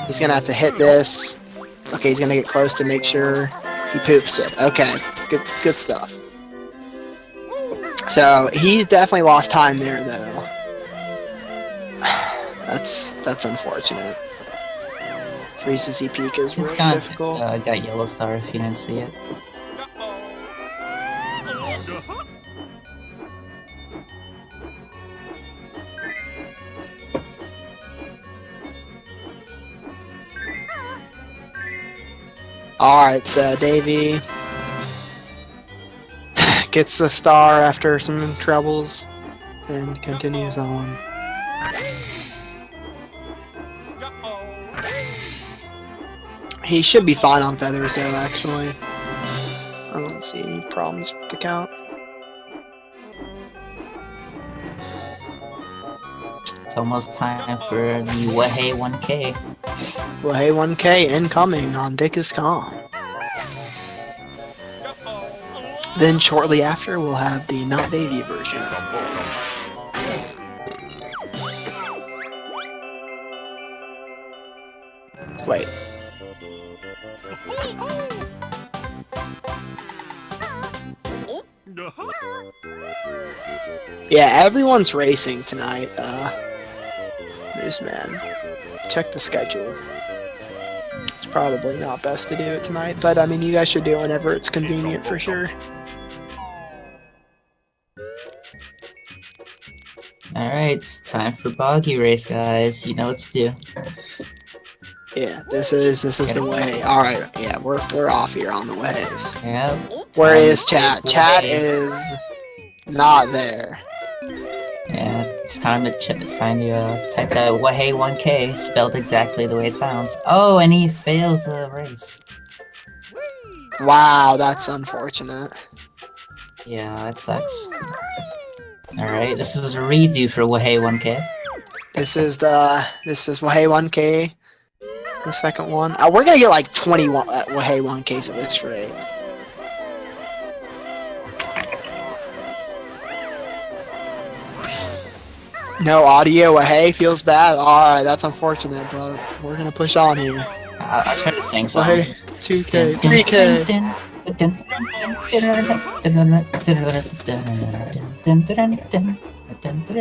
He's gonna have to hit this. Okay, he's gonna get close to make sure he poops it. Okay, good stuff. So he's definitely lost time there, though. That's unfortunate. Freezes Peak is really difficult. Got yellow star if you didn't see it. Alright, so Davey gets the star after some troubles and continues on. He should be fine on feathers though, actually. I don't see any problems with the count. It's almost time for the Wahey 1K. Wahey 1K incoming on Dickhiskhan. Then shortly after, we'll have the NotDavie version. Wait. Yeah, everyone's racing tonight, Newsman. Check the schedule. It's probably not best to do it tonight, but I mean, you guys should do it whenever it's convenient for sure. Alright, it's time for Boggy Race, guys. You know what to do. Yeah, this is the way. Alright, yeah, we're off here on the ways. Yeah. Where is chat? Chat is not there. Yeah, it's time to type that Wahey 1K spelled exactly the way it sounds. Oh, and he fails the race. Wow, that's unfortunate. Yeah, that sucks. Alright, this is a redo for Wahey 1K. This is Wahey 1K. The second one. We're gonna get like 21 Wahey 1Ks at this rate. No audio, Wahey feels bad. Alright, that's unfortunate, but we're gonna push on here. I'll try to sing something. Wahey 2K, 3K.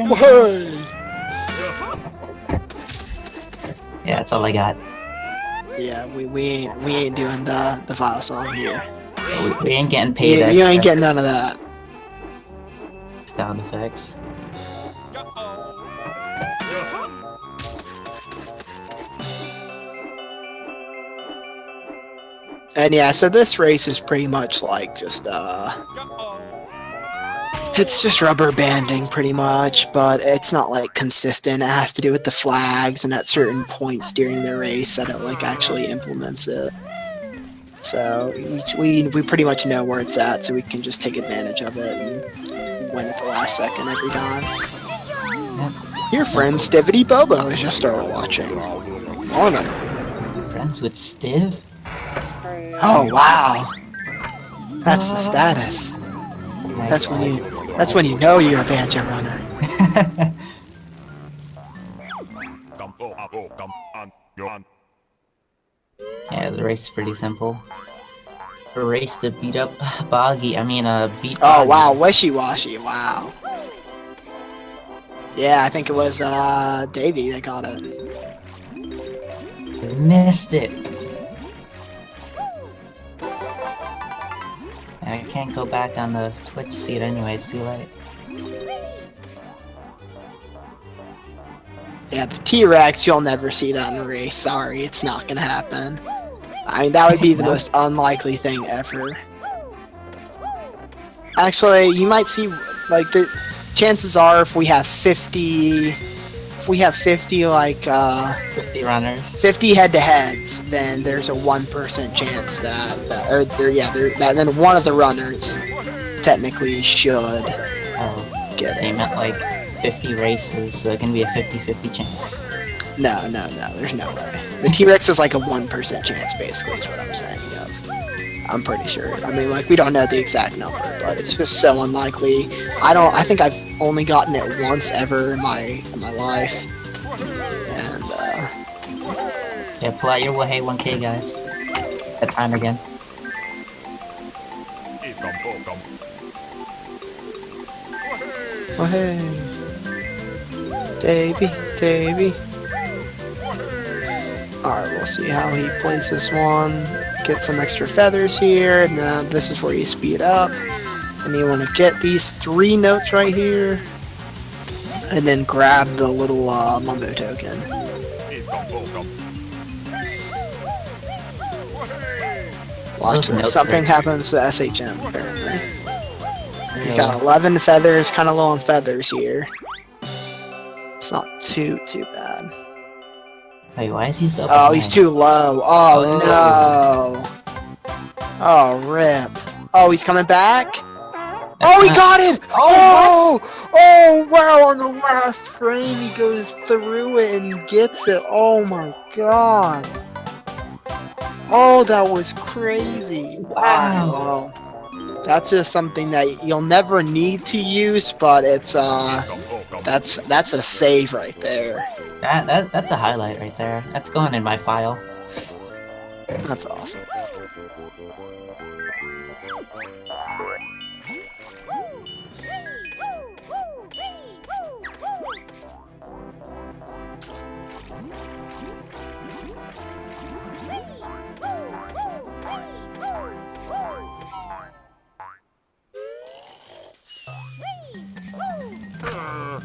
Wahey! Yeah, that's all I got. Yeah, we ain't doing the file song here. We ain't getting paid. You ain't getting none of that. Sound effects. And yeah, so this race is pretty much like just it's just rubber banding pretty much, but it's not like consistent. It has to do with the flags and at certain points during the race that it like actually implements it. So we pretty much know where it's at, so we can just take advantage of it and win at the last second every time. Your friend Stivity Bobo has just started watching. Morning. Friends with Stiv? Oh wow. That's the status. Nice. That's when you know you're a banjo runner. Yeah, the race is pretty simple. A race to beat up Boggy. Beat Oh Boggy. wow, wishy-washy, wow. Yeah, I think it was Davey that got it. Missed it. I can't go back on the Twitch seat anyway, it's too late. Yeah, the T-Rex, you'll never see that in a race. Sorry, it's not gonna happen. I mean, that would be the most unlikely thing ever. Actually, you might see, like, the chances are if we have 50 like, 50 runners. 50 head-to-heads, then there's a 1% chance then one of the runners technically should get it. They meant like 50 races, so it can be a 50-50 chance. No, there's no way. The T-Rex is like a 1% chance, basically, is what I'm saying. I'm pretty sure. I mean, like, we don't know the exact number, but it's just so unlikely. I think I've only gotten it once ever in my life. And, Yeah, pull out your Wahey 1K, guys. That time again. oh, hey. Davey. Alright, we'll see how he plays this one. Get some extra feathers here, and then this is where you speed up. And you want to get these 3 notes right here. And then grab the little Mumbo token. Watch this. Something happens to SHM, apparently. He's got 11 feathers, kind of low on feathers here. It's not too bad. Wait, why is he so Oh, he's too low. Oh, no. Oh, rip. Oh, he's coming back? Oh, he got it! Oh, wow, on the last frame he goes through it and gets it. Oh my god. Oh, that was crazy. Wow. That's just something that you'll never need to use, but it's that's a save right there. That's a highlight right there. That's going in my file. That's awesome.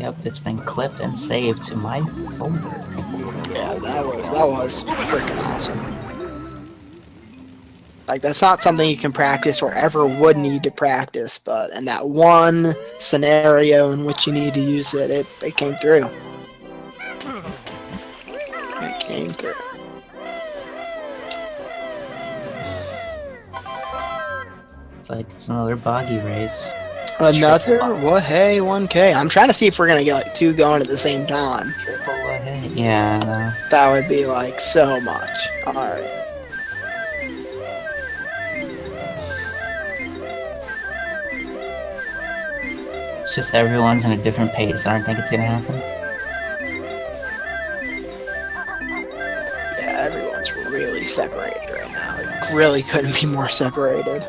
Yep, it's been clipped and saved to my folder. Yeah, that was freaking awesome. Like, that's not something you can practice or ever would need to practice, but in that one scenario in which you need to use it, it came through. It came through. It's like it's another boggy race. Another Wahey 1K. I'm trying to see if we're gonna get like 2 going at the same time. Triple Wahey. Yeah, I know. That would be like so much. Alright. It's just everyone's in a different pace. I don't think it's gonna happen. Yeah, everyone's really separated right now. It really couldn't be more separated.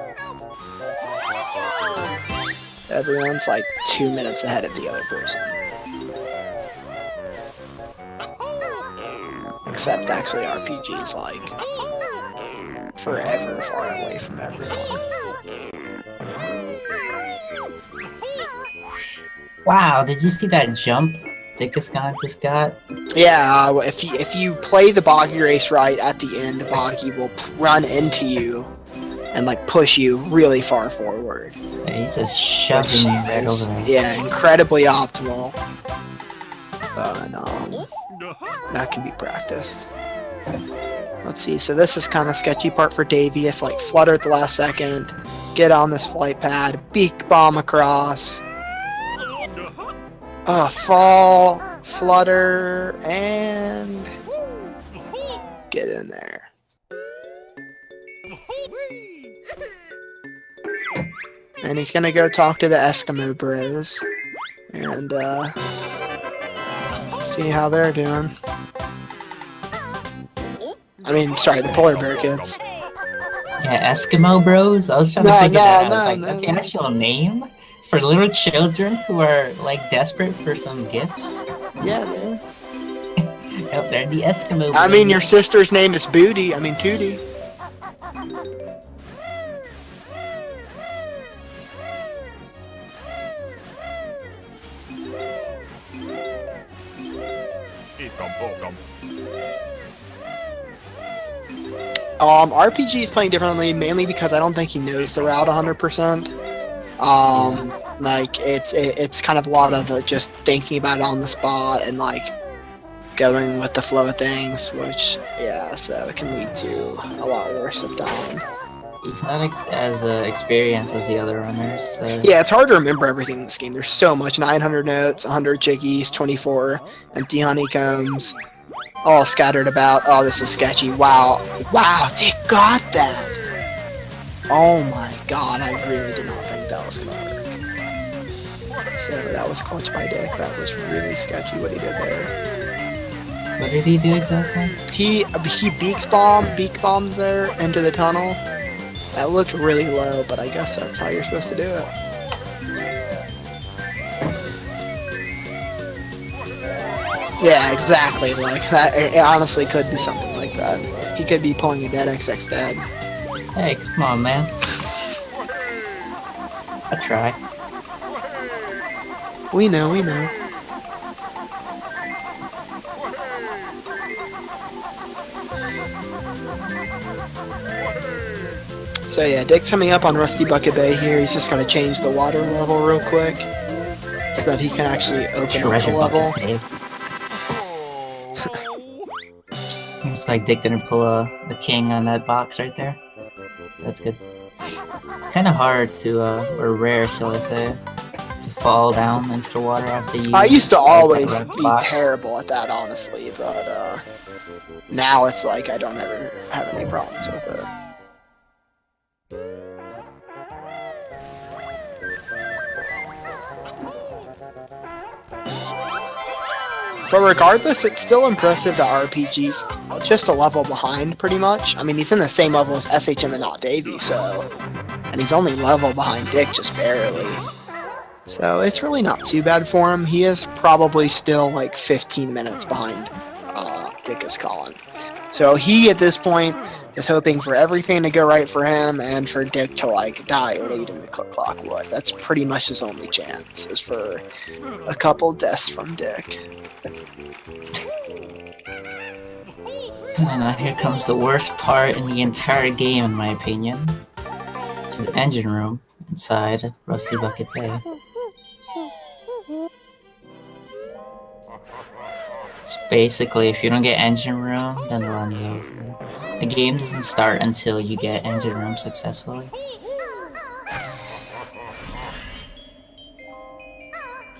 Everyone's like 2 minutes ahead of the other person. Except actually RPG is like forever far away from everyone. Wow, did you see that jump Dickhiskhan just got? Yeah, if you play the boggy race right at the end, the boggy will run into you and like push you really far forward. Yeah, he's just shoving you right over there. Yeah, incredibly optimal. But that can be practiced. Let's see, so this is kind of sketchy part for Davey. It's like flutter at the last second, get on this flight pad, beak bomb across. Fall, flutter, and get in there. And he's gonna go talk to the Eskimo bros and see how they're doing. I mean, sorry, the polar bear kids. Yeah, Eskimo bros? I was trying to figure that out. That's the actual name? For little children who are, like, desperate for some gifts? Yeah, man. Out there, the Eskimo bros. I mean, your sister's name is Tootie. RPG is playing differently, mainly because I don't think he knows the route 100%. Like, it's kind of a lot of just thinking about it on the spot and, like, going with the flow of things, which, yeah, so it can lead to a lot worse of dying. He's not as experienced as the other runners, so... Yeah, it's hard to remember everything in this game. There's so much. 900 notes, 100 chickies, 24 empty honeycombs, all scattered about. Oh, this is sketchy. Wow, they got that! Oh my god, I really did not think that was gonna work. So that was clutch by Dick. That was really sketchy what he did there. What did he do exactly? He beak bombs there into the tunnel. That looked really low, but I guess that's how you're supposed to do it. Yeah, exactly. Like that. It honestly could be something like that. He could be pulling a dead XX dead. Hey, come on, man. I try. We know, we know. So yeah, Dick's coming up on Rusty Bucket Bay here. He's just gonna change the water level real quick so that he can actually open up the level. It's like Dick didn't pull a king on that box right there. That's good. Kind of hard to, or rare, shall I say, to fall down into the water after you. I used to always that be box. terrible at that, honestly, but now it's like I don't ever have any problems with it. But regardless, it's still impressive that RPG's just a level behind, pretty much. I mean, he's in the same level as SHM and NotDavie, so... And he's only level behind Dick, just barely. So it's really not too bad for him. He is probably still like 15 minutes behind Dickhiskhan. So he, at this point, is hoping for everything to go right for him and for Dick to like die late in the clock wood. That's pretty much his only chance, is for a couple deaths from Dick. And now here comes the worst part in the entire game, in my opinion. Which is engine room inside Rusty Bucket Bay. It's basically, if you don't get engine room, then the run's over. The game doesn't start until you get engine room successfully.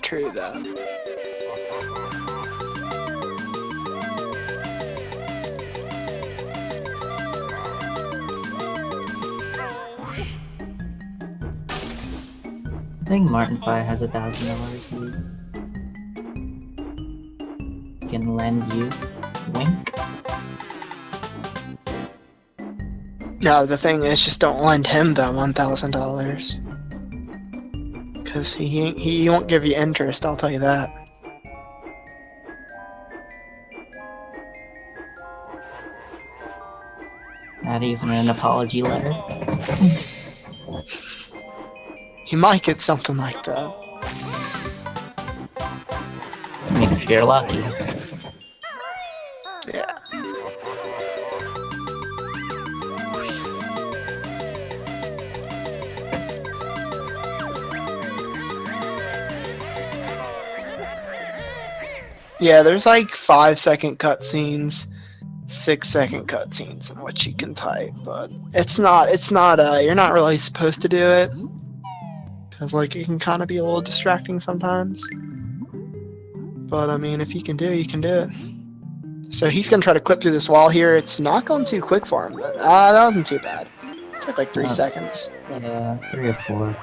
True that. I think Martin Pie has $1,000 he can lend you. Wink. No, the thing is, just don't lend him the $1,000. Because he won't give you interest, I'll tell you that. Not even an apology letter. He might get something like that. I mean, if you're lucky. Yeah. Yeah, there's like 5-second cutscenes, 6-second cutscenes in which you can type, but it's not, you're not really supposed to do it. Because, like, it can kind of be a little distracting sometimes. But, I mean, if you can do it, you can do it. So he's going to try to clip through this wall here. It's not going too quick for him, but that wasn't too bad. It took like 3 seconds. Yeah, 3 or 4.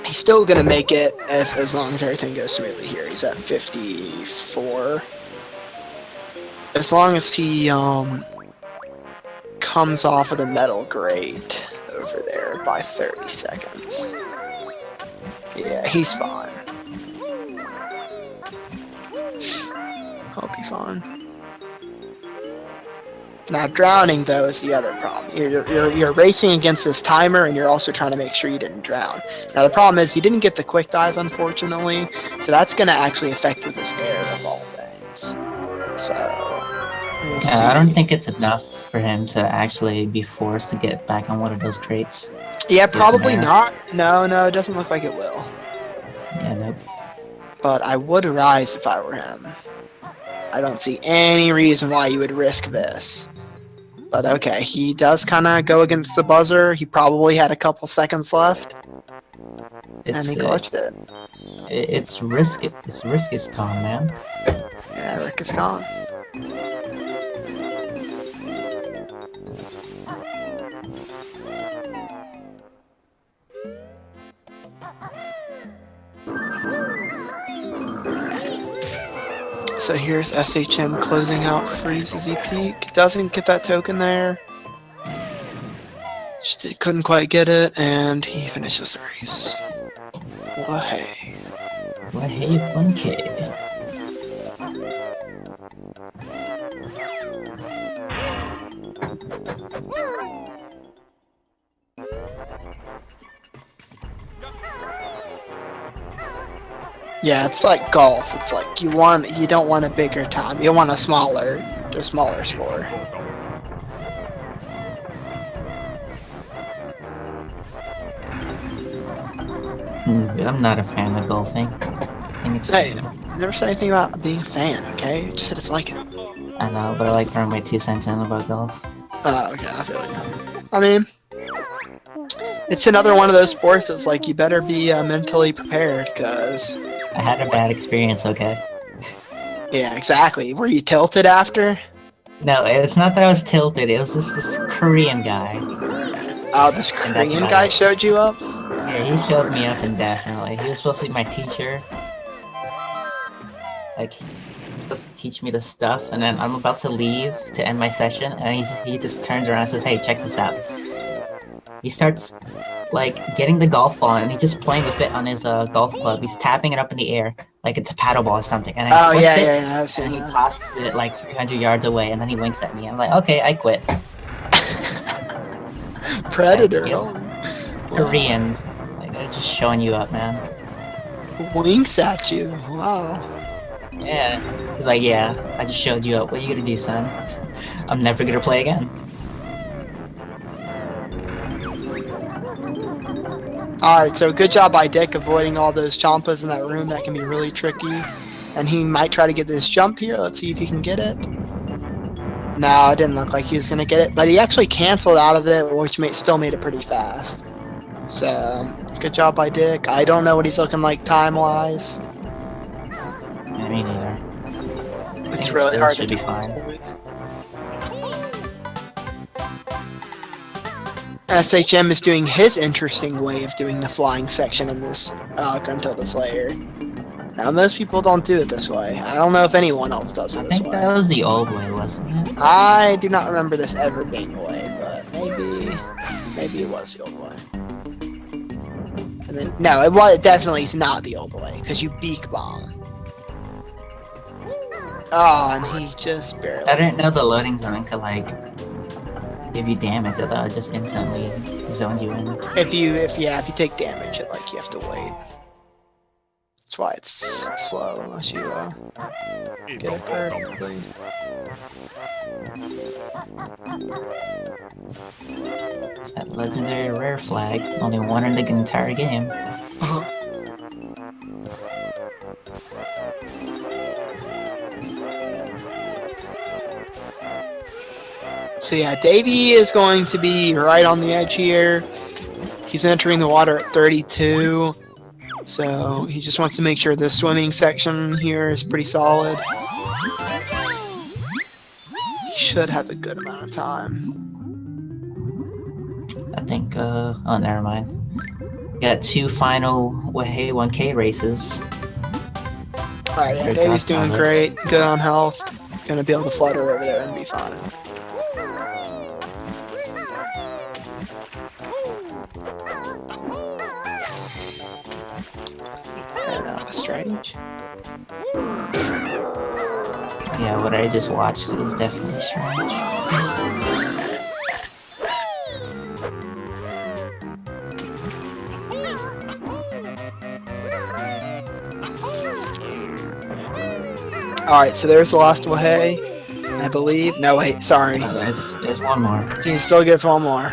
He's still going to make it as long as everything goes smoothly here. He's at 54. As long as he comes off of the metal grate over there by 30 seconds. Yeah, he's fine. Hope he's fine. Now, drowning, though, is the other problem. You're racing against this timer, and you're also trying to make sure you didn't drown. Now, the problem is he didn't get the quick dive, unfortunately, so that's going to actually affect with this air of all things. So... Yeah, I don't think it's enough for him to actually be forced to get back on one of those crates. Yeah, probably not. No, it doesn't look like it will. Yeah, nope. But I would rise if I were him. I don't see any reason why you would risk this. But okay, he does kind of go against the buzzer. He probably had a couple seconds left. And he clutched it. It's Dickhiskhan, man. Yeah, Dickhiskhan. so here's SHM closing out Freeze as he peak. Doesn't get that token there. Just couldn't quite get it, and he finishes the race. Well, hey. Well, hey, 1K. Yeah, it's like golf. It's like you don't want a bigger time. You want a smaller score. I'm not a fan of golfing. Hey, I never said anything about being a fan, okay? I just said it's like it. I know, but I like throwing my 2 cents in about golf. Oh, okay, I feel you. I mean, it's another one of those sports that's like you better be mentally prepared, because... I had a bad experience, okay? Yeah, exactly. Were you tilted after? No, it's not that I was tilted, it was just this Korean guy. Oh, this Korean guy showed you up? Yeah, he showed me up indefinitely. He was supposed to be my teacher. Like, he was supposed to teach me the stuff, and then I'm about to leave to end my session, and he just turns around and says, hey, check this out. He starts, like, getting the golf ball, and he's just playing with it on his golf club. He's tapping it up in the air, like it's a paddle ball or something, and then he flips it, I've seen and that. he tosses it, like, 300 yards away, and then he winks at me. I'm like, okay, I quit. Predator. Koreans. Like, they're just showing you up, man. Winks at you. Wow. Yeah. He's like, yeah, I just showed you up. What are you gonna do, son? I'm never gonna play again. Alright, so good job by Dick avoiding all those chompas in that room. That can be really tricky. And he might try to get this jump here. Let's see if he can get it. No, it didn't look like he was going to get it. But he actually canceled out of it, which still made it pretty fast. So, good job by Dick. I don't know what he's looking like time-wise. Yeah, me neither. It's really hard to be do. fine. SHM is doing his interesting way of doing the flying section in this Gruntilda Slayer. Now, most people don't do it this way. I don't know if anyone else does it this way. I think that was the old way, wasn't it? I do not remember this ever being the way, but maybe it was the old way. And then, no, it definitely is not the old way, because you beak bomb. Oh, and he just barely... I didn't know the loading zone could, like, give you damage. I thought it just instantly zoned you in. If you take damage, you have to wait. That's why it's slow unless you get it perfectly. It's that legendary rare flag. Only one in the entire game. So yeah, Davey is going to be right on the edge here. He's entering the water at 32. So he just wants to make sure the swimming section here is pretty solid. He should have a good amount of time. I think, oh, never mind. We got 2 final Wahey 1K races. Alright, yeah, Davey's doing great. Good on health. Gonna be able to flutter over there and be fine. And that was strange. Yeah, what I just watched was definitely strange. Alright, so there's the last Wahey, I believe. No, wait, sorry. No, there's one more. He still gets one more.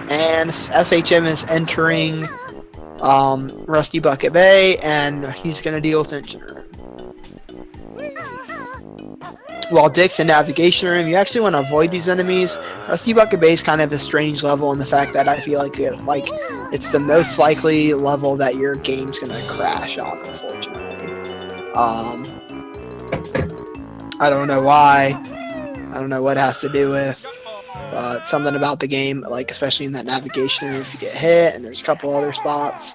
And SHM is entering Rusty Bucket Bay, and he's going to deal with Engine Room. While Dick's in Navigation Room, you actually want to avoid these enemies. Rusty Bucket Bay is kind of a strange level in the fact that I feel like it's the most likely level that your game's going to crash on, unfortunately. I don't know why. I don't know what it has to do with. But something about the game, like especially in that navigation room, if you get hit, and there's a couple other spots.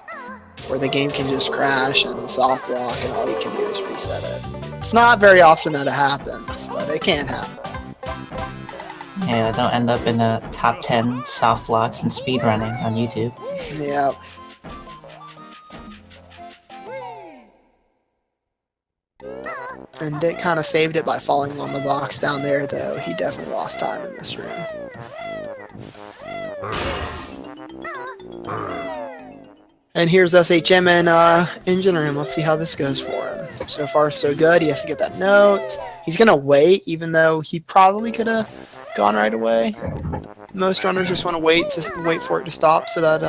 where the game can just crash and soft lock and all you can do is reset it. It's not very often that it happens, but it can happen. Yeah, don't end up in the top 10 soft locks and speedrunning on YouTube. Yep. And Dick kind of saved it by falling on the box down there, though. He definitely lost time in this room. And here's SHM in engine room. Let's see how this goes for him. So far, so good. He has to get that note. He's gonna wait, even though he probably could have gone right away. Most runners just want to wait for it to stop so that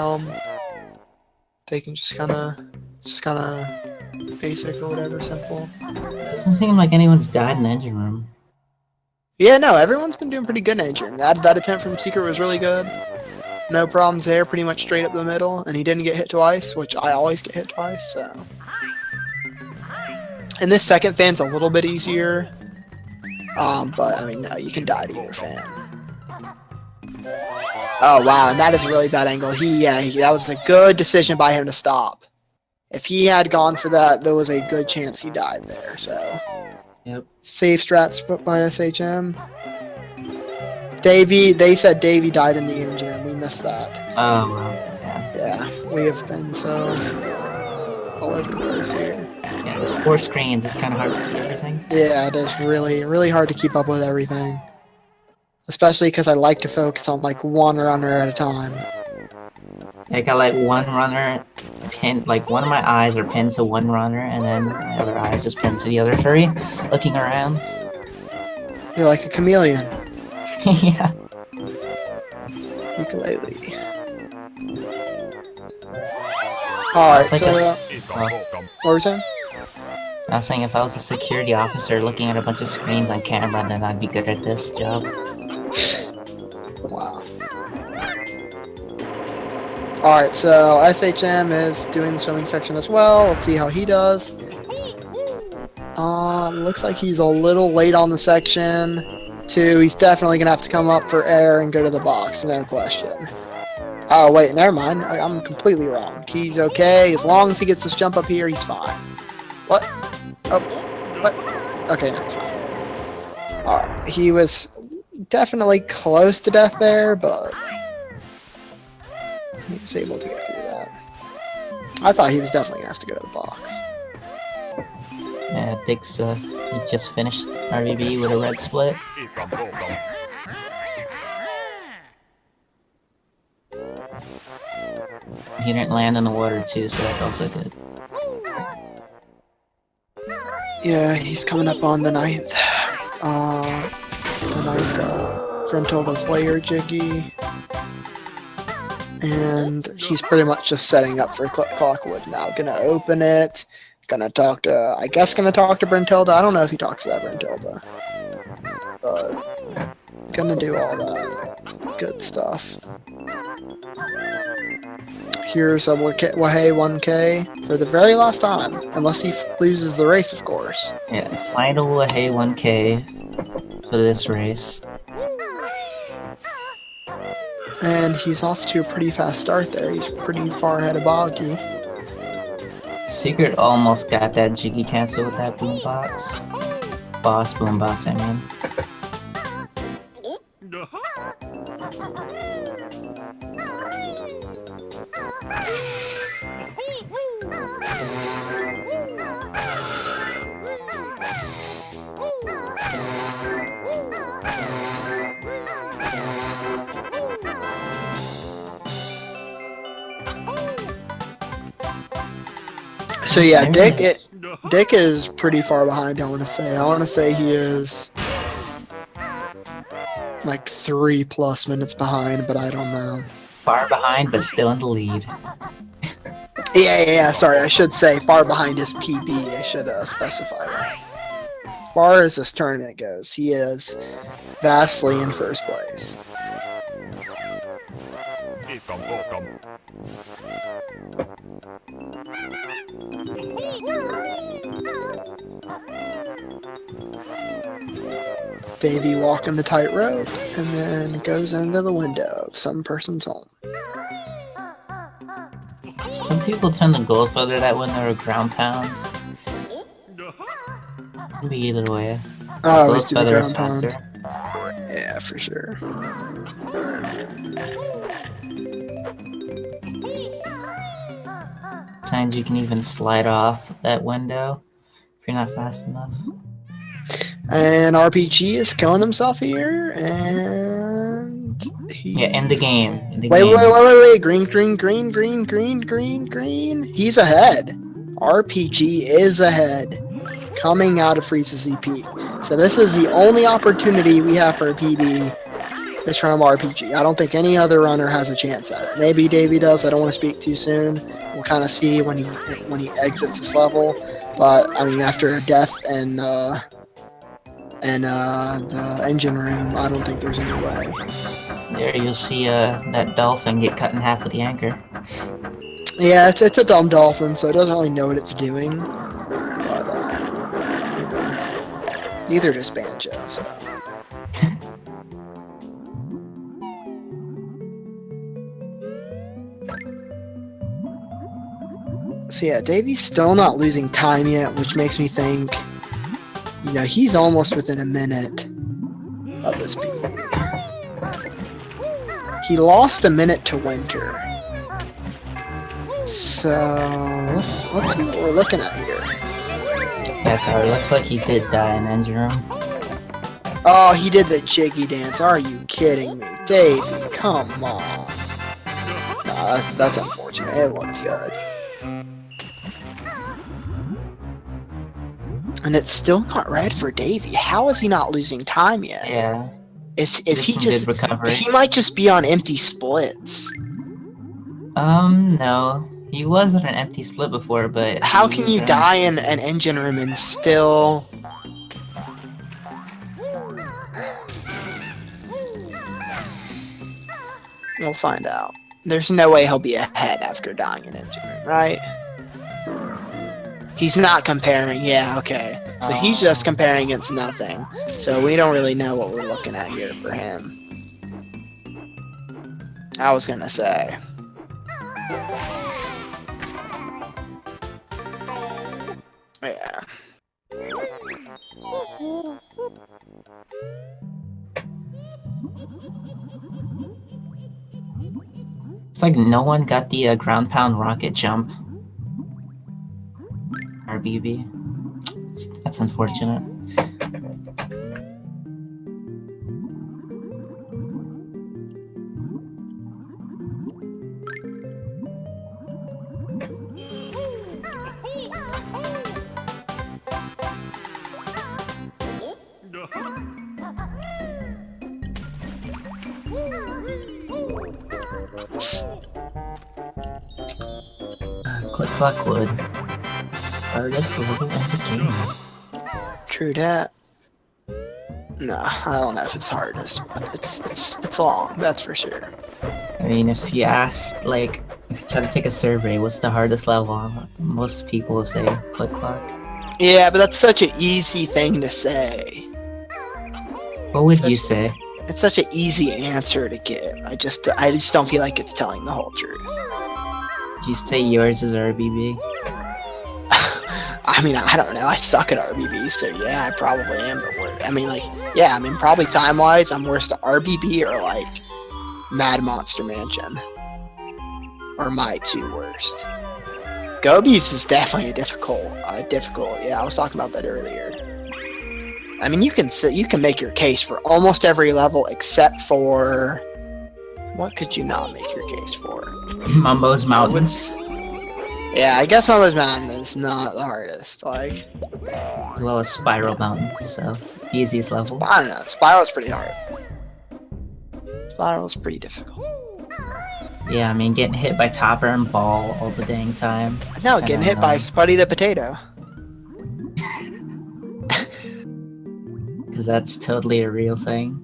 they can just kind of basic or whatever, simple. Doesn't seem like anyone's died in the engine room. Yeah, no, everyone's been doing pretty good in engine. That attempt from Secret was really good. No problems there, pretty much straight up the middle, and he didn't get hit twice, which I always get hit twice, so. And this second fan's a little bit easier, but I mean, no, you can die to your fan. Oh wow, and that is a really bad angle. That was a good decision by him to stop. If he had gone for that, there was a good chance he died there, so. Yep. Safe strats by SHM. Davey, they said Davey died in the engine, and we missed that. Oh, well, yeah. Yeah, we have been so all over the place here. Yeah, there's 4 screens, it's kind of hard to see everything. Yeah, it is really, really hard to keep up with everything. Especially because I like to focus on like one runner at a time. I got like one runner pinned, like one of my eyes are pinned to one runner, and then my other eye is just pinned to the other 3, looking around. You're like a chameleon. Yeah. Ukulele. Alright, Like so what were you saying? I was saying if I was a security officer looking at a bunch of screens on camera, then I'd be good at this job. Wow. Alright, so SHM is doing the swimming section as well. Let's see how he does. Looks like he's a little late on the section. 2, he's definitely gonna have to come up for air and go to the box, no question. Oh wait, never mind. I'm completely wrong. He's okay. As long as he gets this jump up here, he's fine. What? Oh, what? Okay, no, he's fine. Alright, he was definitely close to death there, but he was able to get through that. I thought he was definitely gonna have to go to the box. Yeah, Dick's, he just finished RVB with a red split. He didn't land in the water too, so that's also good. Yeah, he's coming up on the 9th. Frontilda's layer jiggy. And he's pretty much just setting up for Clockwood now. Gonna open it. Gonna talk to Brentilda. I don't know if he talks to that Brentilda. But gonna do all that good stuff. Here's a Wahey 1K for the very last time. Unless he loses the race, of course. Yeah, final Wahey 1K for this race. And he's off to a pretty fast start there. He's pretty far ahead of Boggy. Secret almost got that jiggy cancel with that boombox. Boss boombox, I mean. So yeah, Dick is pretty far behind, I want to say. I want to say he is like 3+ minutes behind, but I don't know. Far behind, but still in the lead. Yeah, sorry, I should say far behind his PB. I should specify that. As far as this tournament goes, he is vastly in first place. Davey walking the tightrope and then goes into the window of some person's home. Some people tend to Goldfeather that when they're a ground pound. Could be either way. I always do the Goldfeather is ground pound. faster. Yeah, for sure. Sometimes you can even slide off that window if you're not fast enough. And RPG is killing himself here, and he's... Yeah, in the game. Wait. Green. He's ahead. RPG is ahead. Coming out of Freeze's EP. So this is the only opportunity we have for a PB is from RPG. I don't think any other runner has a chance at it. Maybe Davey does. I don't want to speak too soon. We'll kind of see when he exits this level. But I mean, after a death and the engine room, I don't think there's any way. There you'll see that dolphin get cut in half with the anchor. Yeah, it's a dumb dolphin, so it doesn't really know what it's doing. But neither does Banjo. So. So yeah, Davey's still not losing time yet, which makes me think, you know, he's almost within a minute of this PB. He lost a minute to Winter. So let's see what we're looking at here. Yeah, sorry, looks like he did die in engine room. Oh, he did the jiggy dance. Are you kidding me? Davey, come on. No, that's unfortunate. It looked good. And it's still not red for Davey. How is he not losing time yet? Yeah. Is he just... good recovery. He might just be on empty splits. No. He was in an empty split before, but... How can you die in an engine room and still... We'll find out. There's no way he'll be ahead after dying in engine room, right? He's not comparing. Yeah, okay. So he's just comparing against nothing. So we don't really know what we're looking at here for him. I was gonna say. Yeah. It's like no one got the ground pound rocket jump. RBB. That's unfortunate. Click Clock Wood. Hardest level in the game. True that. No, I don't know if it's hardest, but it's long, that's for sure. I mean, if you asked, like, if you try to take a survey, what's the hardest level? Most people will say Click Clock. Yeah, but that's such an easy thing to say. What would you say? It's such an easy answer to give. I just don't feel like it's telling the whole truth. Would you say yours is RBB? I mean, I don't know. I suck at RBB, so yeah, I probably am. But I mean, like, yeah, I mean, probably time-wise, I'm worse to RBB or like Mad Monster Mansion, or my two worst. Gobies is definitely a difficult. Yeah, I was talking about that earlier. I mean, you can make your case for almost every level except for... What could you not make your case for? Mumbo's Mountain. Yeah, I guess Mumbo's Mountain is not the hardest. Like, as well as Spiral Mountain, so easiest levels. I don't know. Spiral's pretty hard. Spiral's pretty difficult. Yeah, I mean, getting hit by Topper and Ball all the dang time. No, getting hit by Spuddy the Potato. Because that's totally a real thing.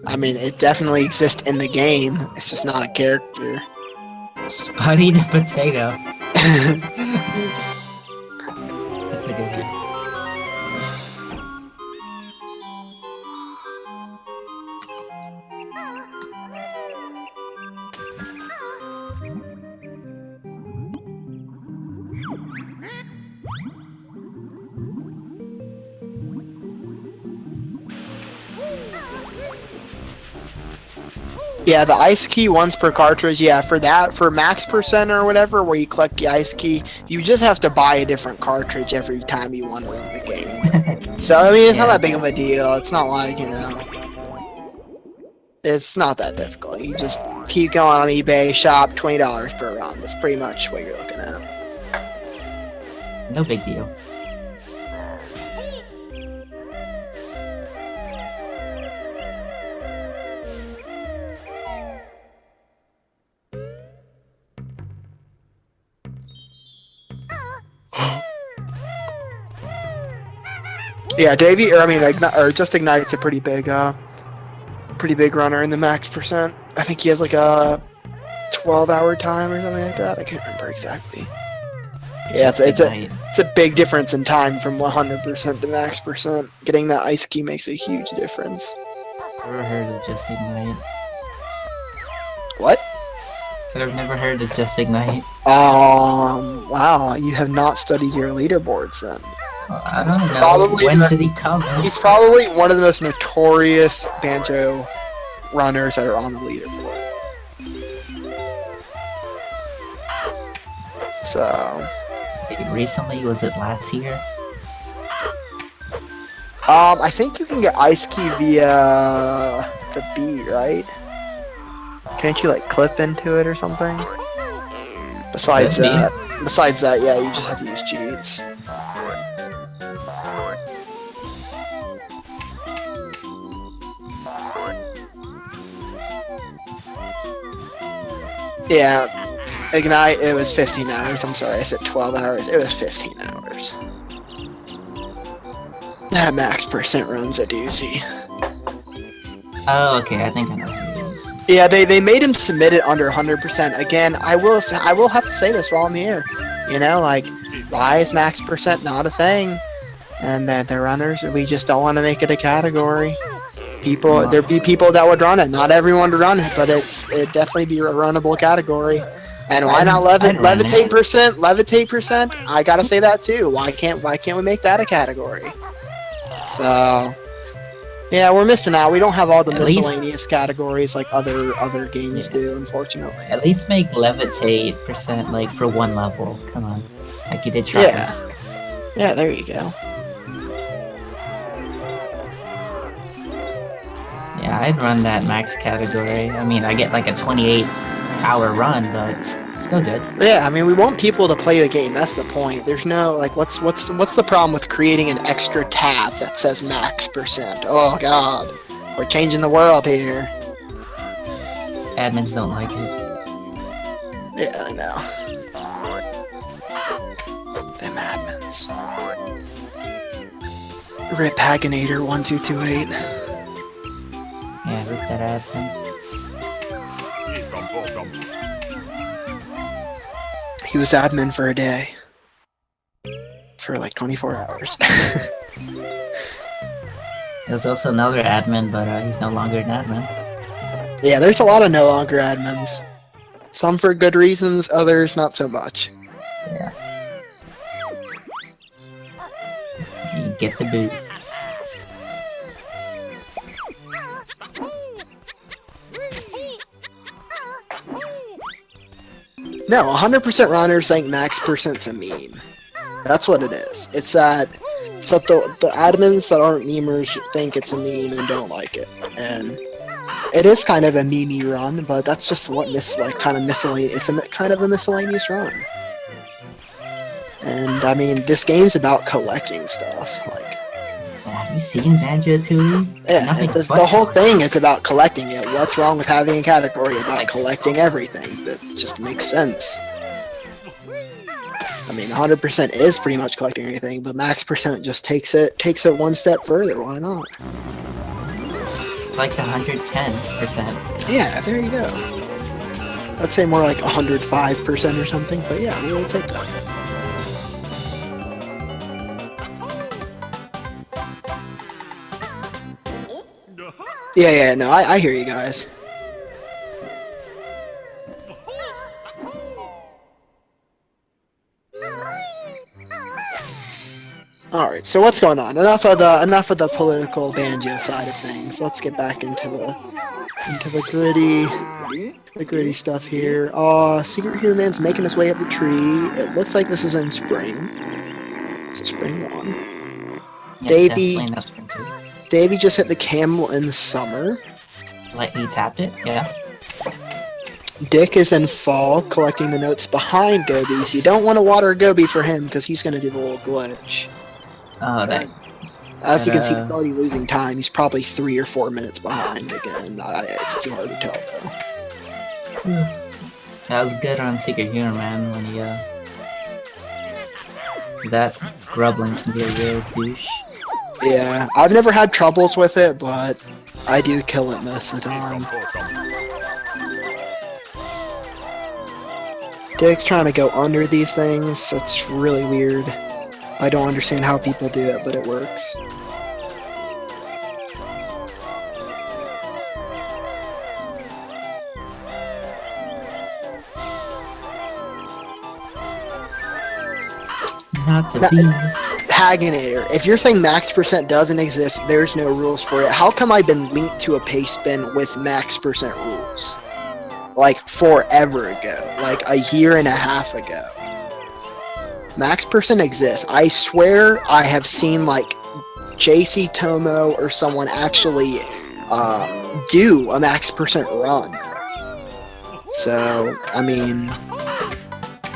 I mean, it definitely exists in the game. It's just not a character. Spuddy the Potato. That's a good one. Yeah, the ice key once per cartridge. Yeah, for that, for max percent or whatever, where you collect the ice key, you just have to buy a different cartridge every time you want to run the game. So I mean, it's not Yeah. that big of a deal. It's not like it's not that difficult. You just keep going on eBay, shop $20 per run. That's pretty much what you're looking at. No big deal. Yeah, Davey, or I mean, or Just Ignite's a pretty big runner in the max percent. I think he has like a 12-hour time or something like that. I can't remember exactly. Yeah, it's a big difference in time from 100% to max percent. Getting that ice key makes a huge difference. Never heard of Just Ignite. What? So I've never heard of Just Ignite. Wow, you have not studied your leaderboards then. Well, I don't know. When did he come? He's probably one of the most notorious Banjo runners that are on the leaderboard. So. Recently? Was it last year? I think you can get ice key via the B, right? Can't you like clip into it or something? Besides that, yeah, you just have to use cheats. Yeah. Ignite, it was 15 hours. I'm sorry, I said 12 hours. It was 15 hours. That max percent runs a doozy. Oh, okay. I think I know who it is. Yeah, they made him submit it under 100%. Again, I will have to say this while I'm here. You know, like, why is max percent not a thing? And that the runners, we just don't want to make it a category. There'd be people that would run it. Not everyone would run it, but it'd definitely be a runnable category. And why not levitate percent? Levitate percent? I gotta say that too. Why can't we make that a category? So, yeah, we're missing out. We don't have all the miscellaneous categories like other games do, unfortunately. At least make levitate percent like for one level. Come on, like you did Travis. Yeah, there you go. Yeah, I'd run that max category. I mean, I get like a 28-hour run, but it's still good. Yeah, I mean, we want people to play the game. That's the point. There's no like, what's the problem with creating an extra tab that says max percent? Oh God, we're changing the world here. Admins don't like it. Yeah, I know. Them admins. Rip Haginator 1228. Yeah, rip that admin. He was admin for a day. For like 24 hours. There's also another admin, but he's no longer an admin. Yeah, there's a lot of no longer admins. Some for good reasons, others not so much. Yeah. You get the boot. No, 100% runners think max percent's a meme. That's what it is. It's that the admins that aren't memers think it's a meme and don't like it. And it is kind of a meme run, but that's just what kind of miscellaneous. It's a kind of a miscellaneous run. And I mean, this game's about collecting stuff. Like, have you seen Banjo-Kazooie? Yeah, the whole thing is about collecting it. What's wrong with having a category about collecting everything? That just makes sense. I mean, 100% is pretty much collecting everything, but max percent just takes it one step further. Why not? It's like the 110%. Yeah, there you go. I'd say more like 105% or something, but yeah, we'll take that. Yeah, no, I hear you guys. Alright, so what's going on? Enough of the political banjo side of things. Let's get back into into the gritty stuff here. SecretHumorMan's making his way up the tree. It looks like this is in spring. It's spring 1. Yeah, Davey, definitely not spring 2. Davey just hit the camel in the summer. Lightly tapped it, yeah. Dick is in fall, collecting the notes behind Gobies. You don't want to water a Goby for him, because he's going to do the little glitch. Oh, As you can see, he's already losing time. He's probably 3 or 4 minutes behind again. It's too hard to tell, though. That was good on SecretHumorMan when he, that Grublin can be a real douche. Yeah, I've never had troubles with it, but I do kill it most of the time. Dick's trying to go under these things. That's really weird. I don't understand how people do it, but it works. Not the bees. Haginator, if you're saying max percent doesn't exist, there's no rules for it. How come I've been linked to a paste bin with max percent rules? Like forever ago, like a year and a half ago. Max percent exists. I swear I have seen like JC Tomo or someone actually do a max percent run. So, I mean,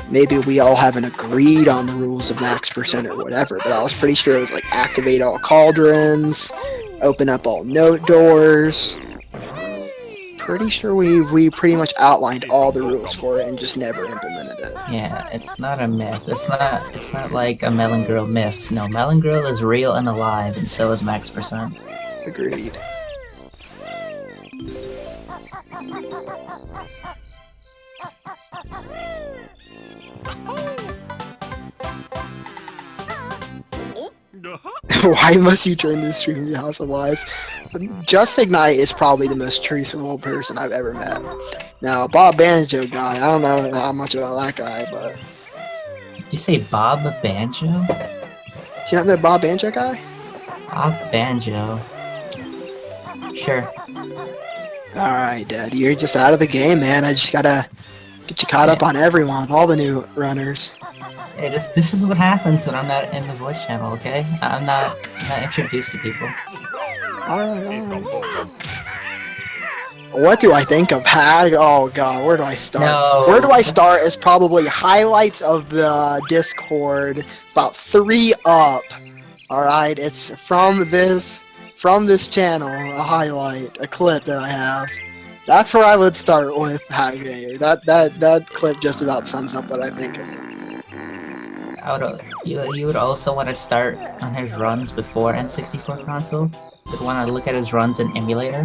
maybe we all haven't agreed on the rules of max percent or whatever, but I was pretty sure it was like activate all cauldrons, open up all note doors. Pretty sure we pretty much outlined all the rules for it and just never implemented it. Yeah, it's not a myth. It's not like a Melon Girl myth. No, Melon Girl is real and alive, and so is max percent. Agreed. Why must you join this stream in your House of Lies? Just Ignite is probably the most truthful person I've ever met. Now, Bob Banjo guy, I don't know how much about that guy, but... Did you say Bob Banjo? Do you not know Bob Banjo guy? Bob Banjo. Sure. Alright, Dad, you're just out of the game, man. I just gotta get you caught up on everyone, all the new runners. Hey, this is what happens when I'm not in the voice channel, okay? I'm not introduced to people. Alright. What do I think of Hag? Oh god, where do I start? No. Where do I start is probably highlights of the Discord, about 3 up. Alright, it's from this channel, a highlight, a clip that I have. That's where I would start with Hag. That clip just about sums up what I think of him. You would also want to start on his runs before N64 console. You'd want to look at his runs in emulator.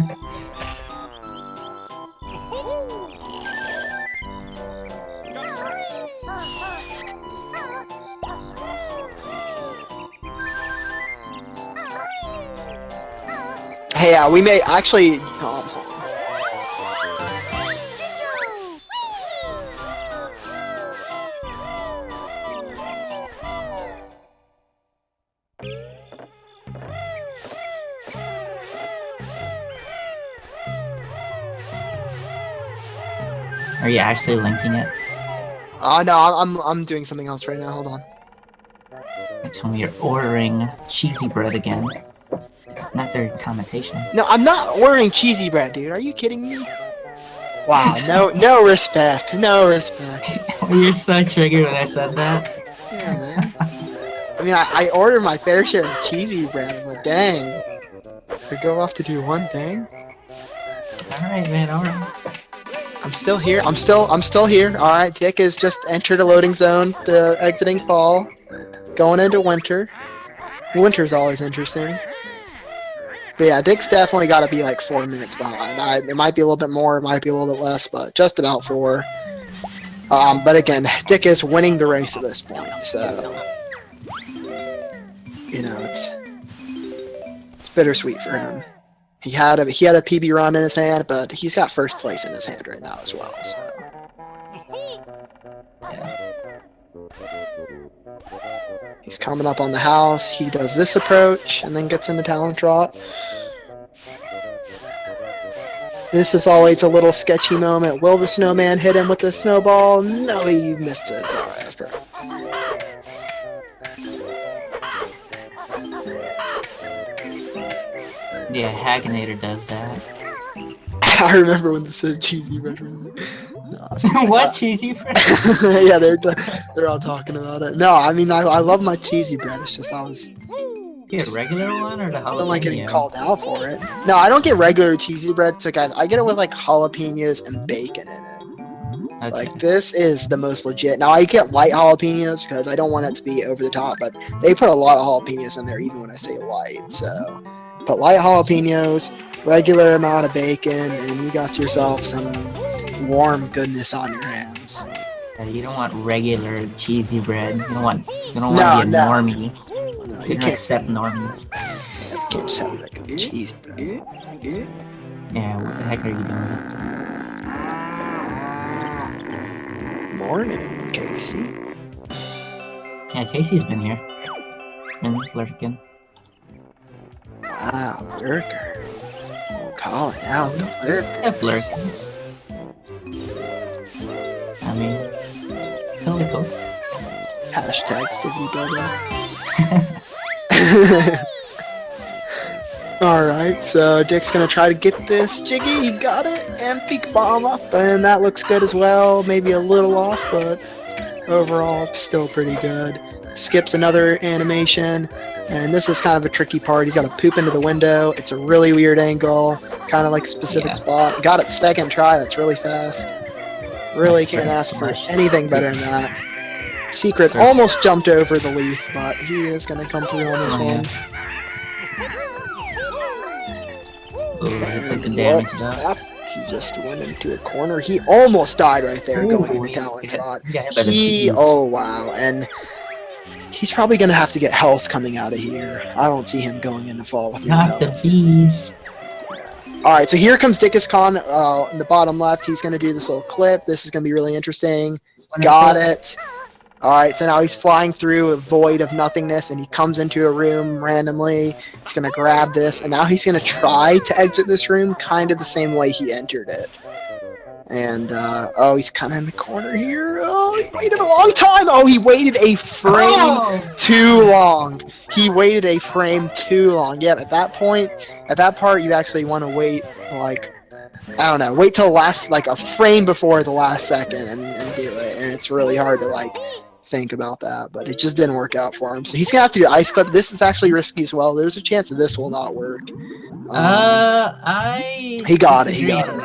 Hey, we may actually... Are you actually linking it? No, I'm doing something else right now. Hold on. Tell me you're ordering cheesy bread again. Not their commentation. No, I'm not ordering cheesy bread, dude. Are you kidding me? Wow, no respect. No respect. You're so triggered when I said that. Yeah, man. I mean, I ordered my fair share of cheesy bread, but dang. I go off to do one thing. Alright, man, alright. I'm still here. I'm still here. Alright, Dick has just entered a loading zone, the exiting fall. Going into winter. Winter's always interesting. But yeah, Dick's definitely got to be like 4 minutes behind. It might be a little bit more, it might be a little bit less, but just about 4. But again, Dick is winning the race at this point, so... You know, it's bittersweet for him. He had a PB run in his hand, but he's got first place in his hand right now as well, so... He's coming up on the house, he does this approach, and then gets into Talon Trot. This is always a little sketchy moment. Will the snowman hit him with the snowball? No, he missed it. Alright, that's perfect. Yeah, Hackinator does that. I remember when this said cheesy bread. No, What cheesy bread? yeah, they're all talking about it. No, I mean I love my cheesy bread. It's just Get a regular one or the jalapeno? I don't like getting called out for it. No, I don't get regular cheesy bread. So guys, I get it with like jalapenos and bacon in it. Okay. Like this is the most legit. Now I get light jalapenos because I don't want it to be over the top, but they put a lot of jalapenos in there even when I say light. So put light jalapenos, regular amount of bacon, and you got yourself some warm goodness on your hands. Yeah, you don't want regular cheesy bread. You don't want to be a normie. No, You can't accept normies. You can't just have regular cheesy bread. Yeah, what the heck are you doing? Morning, Casey. Yeah, Casey's been here. Been lurking. Wow, lurker. Calling out the lurker. Yeah, lurkers. I mean, totally cool. Hashtag Stevie Dodo. Alright, so Dick's gonna try to get this Jiggy. He got it, and peek bomb up, and that looks good as well. Maybe a little off, but overall, still pretty good. Skips another animation, and this is kind of a tricky part. He's got to poop into the window. It's a really weird angle, kind of like a specific spot. Got it second try. That's really fast. Really can't ask for anything better than that. Secret almost jumped over the leaf, but he is going to come through on this one. Ooh, took the damage though. He just went into a corner. He almost died right there going into talent shot. Oh wow, and he's probably going to have to get health coming out of here. I don't see him going in the fall with no health. Not the bees. Alright, so here comes Dickhiskhan in the bottom left. He's going to do this little clip. This is going to be really interesting. Got it. Alright, so now he's flying through a void of nothingness, and he comes into a room randomly. He's going to grab this, and now he's going to try to exit this room kind of the same way he entered it. And, oh, he's kind of in the corner here. Oh, he waited a long time. Oh, he waited a frame too long. He waited a frame too long. Yeah, at that point, at that part, you actually want to wait, like, I don't know, wait till last, like, a frame before the last second and do it. And it's really hard to, like, think about that, but it just didn't work out for him. So he's gonna have to do ice clip. This is actually risky as well. There's a chance that this will not work. He got it. He got it.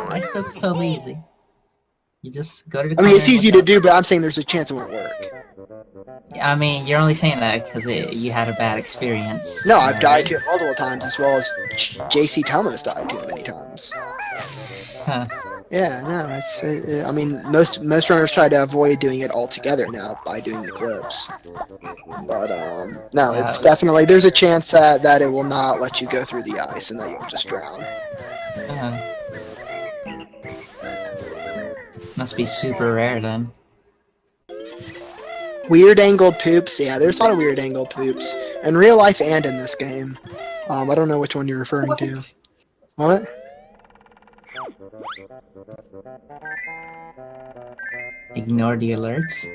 Ice clip is totally easy. You just go to the. I mean, it's easy to do, but I'm saying there's a chance it won't work. I mean, you're only saying that because you had a bad experience. No, I've died to it multiple times, as well as JC Thomas died to it many times. Huh. Yeah, no, it's. I mean, most runners try to avoid doing it altogether now by doing the clips. But no, it's definitely there's a chance that it will not let you go through the ice and that you'll just drown. Must be super rare then. Weird angled poops. Yeah, there's a lot of weird angled poops in real life and in this game. I don't know which one you're referring to. What? Ignore the alerts.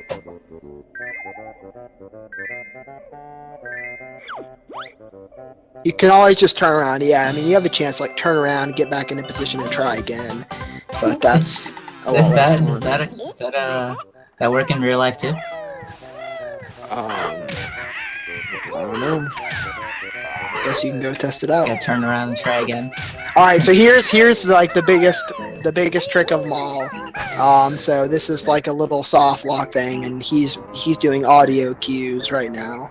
You can always just turn around. Yeah, I mean, you have a chance to, like, turn around, get back into position, and try again. But that's Does that work in real life too? I don't know. Guess you can go test it out. Just gotta turn around and try again. All right, so here's like the biggest trick of them all. So this is like a little soft lock thing, and he's doing audio cues right now,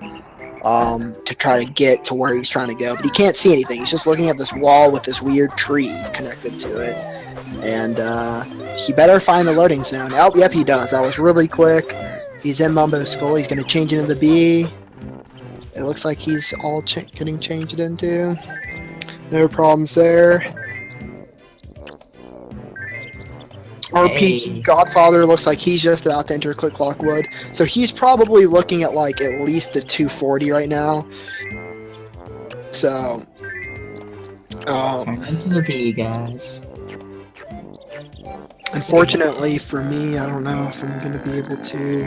to try to get to where he's trying to go, but he can't see anything. He's just looking at this wall with this weird tree connected to it, and he better find the loading zone. Oh, yep, he does. That was really quick. He's in Mumbo's skull. He's gonna change it into B. It looks like he's all getting changed into. No problems there. RPGodfather looks like he's just about to enter Click Clock Wood. So he's probably looking at like at least a 240 right now. So turn into the B, guys. Unfortunately for me, I don't know if I'm gonna be able to.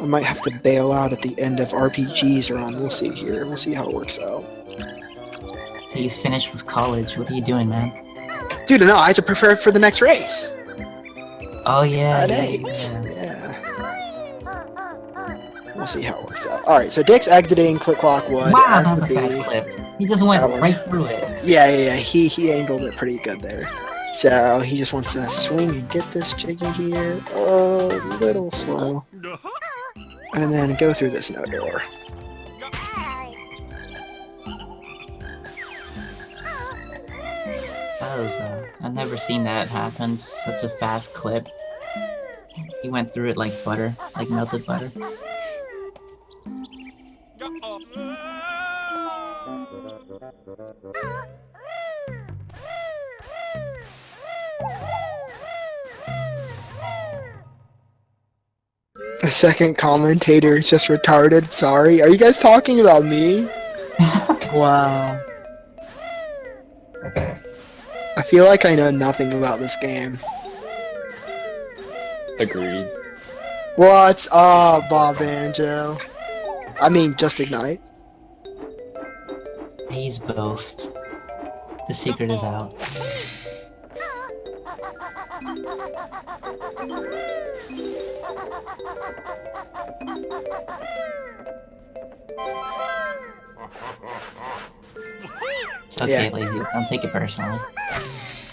I might have to bail out at the end of RPG's run. We'll see here. We'll see how it works out. Hey, you finished with college. What are you doing, man? Dude, no, I have to prepare for the next race. Oh yeah, At yeah, 8. yeah. Yeah. We'll see how it works out. Alright, so Dick's exiting Click Clock Wood. Wow, as that was the a fast bee. clip. He just went That was- right through it. Yeah. He angled it pretty good there. So he just wants to swing and get this Jiggy here. A little slow. And then go through this no door. That was, I've never seen that happen. Just such a fast clip. He went through it like butter, like melted butter. The second commentator is just retarded. Sorry. Are you guys talking about me? Wow. I feel like I know nothing about this game. Agreed. What's up, Bob Banjo? I mean, just Ignite. He's both. The secret is out. It's okay, Yeah. Lazy. Don't take it personally.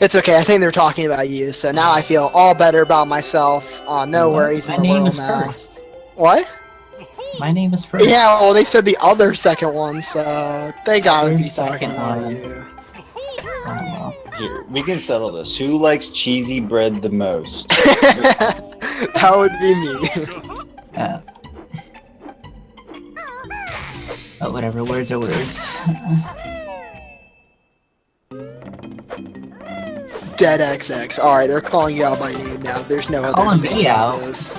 It's okay. I think they're talking about you, so now I feel all better about myself. No worries My in the name world is now. first. What? My name is first. Yeah, well, they said the other second one, so they gotta Other be talking second about one. you. Oh, well. Here, we can settle this. Who likes cheesy bread the most? That would be me. But whatever, words are words. Dead XX. Alright, they're calling you out by name now. There's no other Calling debate me about out? this.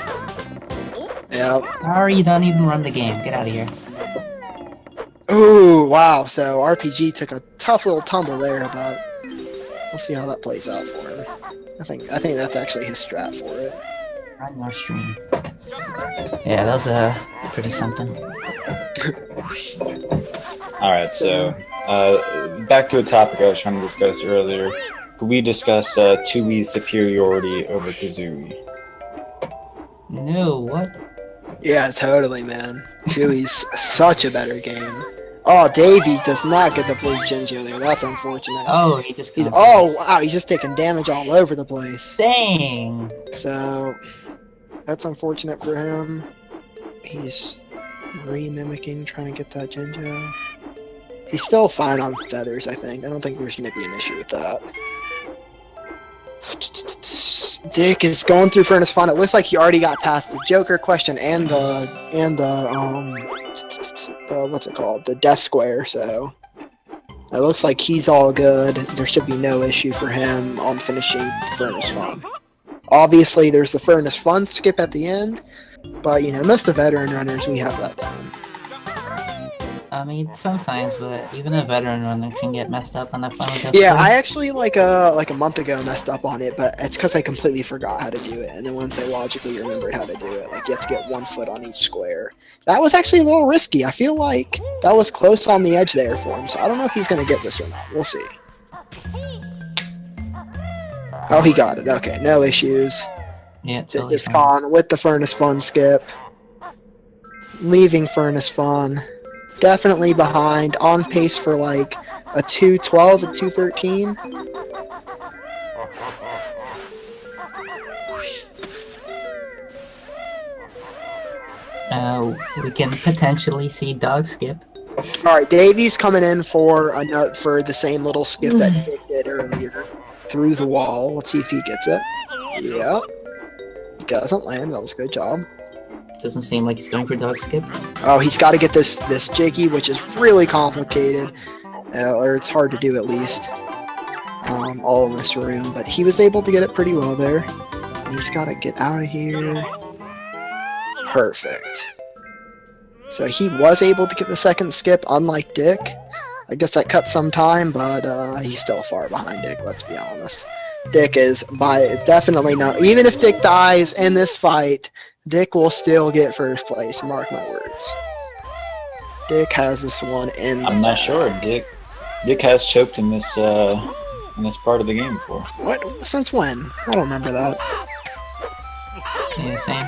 Yep. Sorry, you don't even run the game. Get out of here. Ooh, wow. So RPG took a tough little tumble there, but we'll see how that plays out for him. I think that's actually his strat for it. Run our stream. Yeah, that was pretty something. Alright, so back to a topic I was trying to discuss earlier. Could we discuss Tui's superiority over Kazooie? No, what? Yeah, totally, man. Chewy's such a better game. Oh, Davey does not get the blue Jinjo there. That's unfortunate. Oh, he just. He's comes wow, he's just taking damage all over the place. Dang. So that's unfortunate for him. He's re-mimicking, trying to get that Jinjo. He's still fine on feathers, I think. I don't think there's gonna be an issue with that. Dick is going through Furnace Fun. It looks like he already got past the Joker question and the what's it called? The Death Square, so it looks like he's all good. There should be no issue for him on finishing Furnace Fun. Obviously there's the Furnace Fun skip at the end, but you know, most of the veteran runners we have that down. I mean, sometimes, but even a veteran runner can get messed up on that final death. Yeah, square. I actually like a month ago messed up on it, but it's because I completely forgot how to do it, and then once I logically remembered how to do it, like you have to get 1 foot on each square. That was actually a little risky. I feel like that was close on the edge there for him, so I don't know if he's gonna get this or not. We'll see. Oh, he got it. Okay, no issues. Yeah, totally fine. Dickhiskhan with the Furnace Fun skip, leaving Furnace Fun. Definitely behind, on pace for like a 2:12, a 2:13. We can potentially see dog skip. Alright, Davey's coming in for a note for the same little skip that Dick did earlier. Through the wall. Let's see if he gets it. Yep. Doesn't land. That was a good job. Doesn't seem like he's going for dog skip. Oh, he's got to get this Jiggy, which is really complicated. Or it's hard to do at least. All in this room. But he was able to get it pretty well there. He's got to get out of here. Perfect. So he was able to get the second skip, unlike Dick. I guess that cut some time, but he's still far behind Dick, let's be honest. Dick is definitely not. Even if Dick dies in this fight, Dick will still get first place. Mark my words. Dick has this one in the I'm not bag. sure. Dick has choked in this part of the game before. What? Since when? I don't remember that. Yeah, same.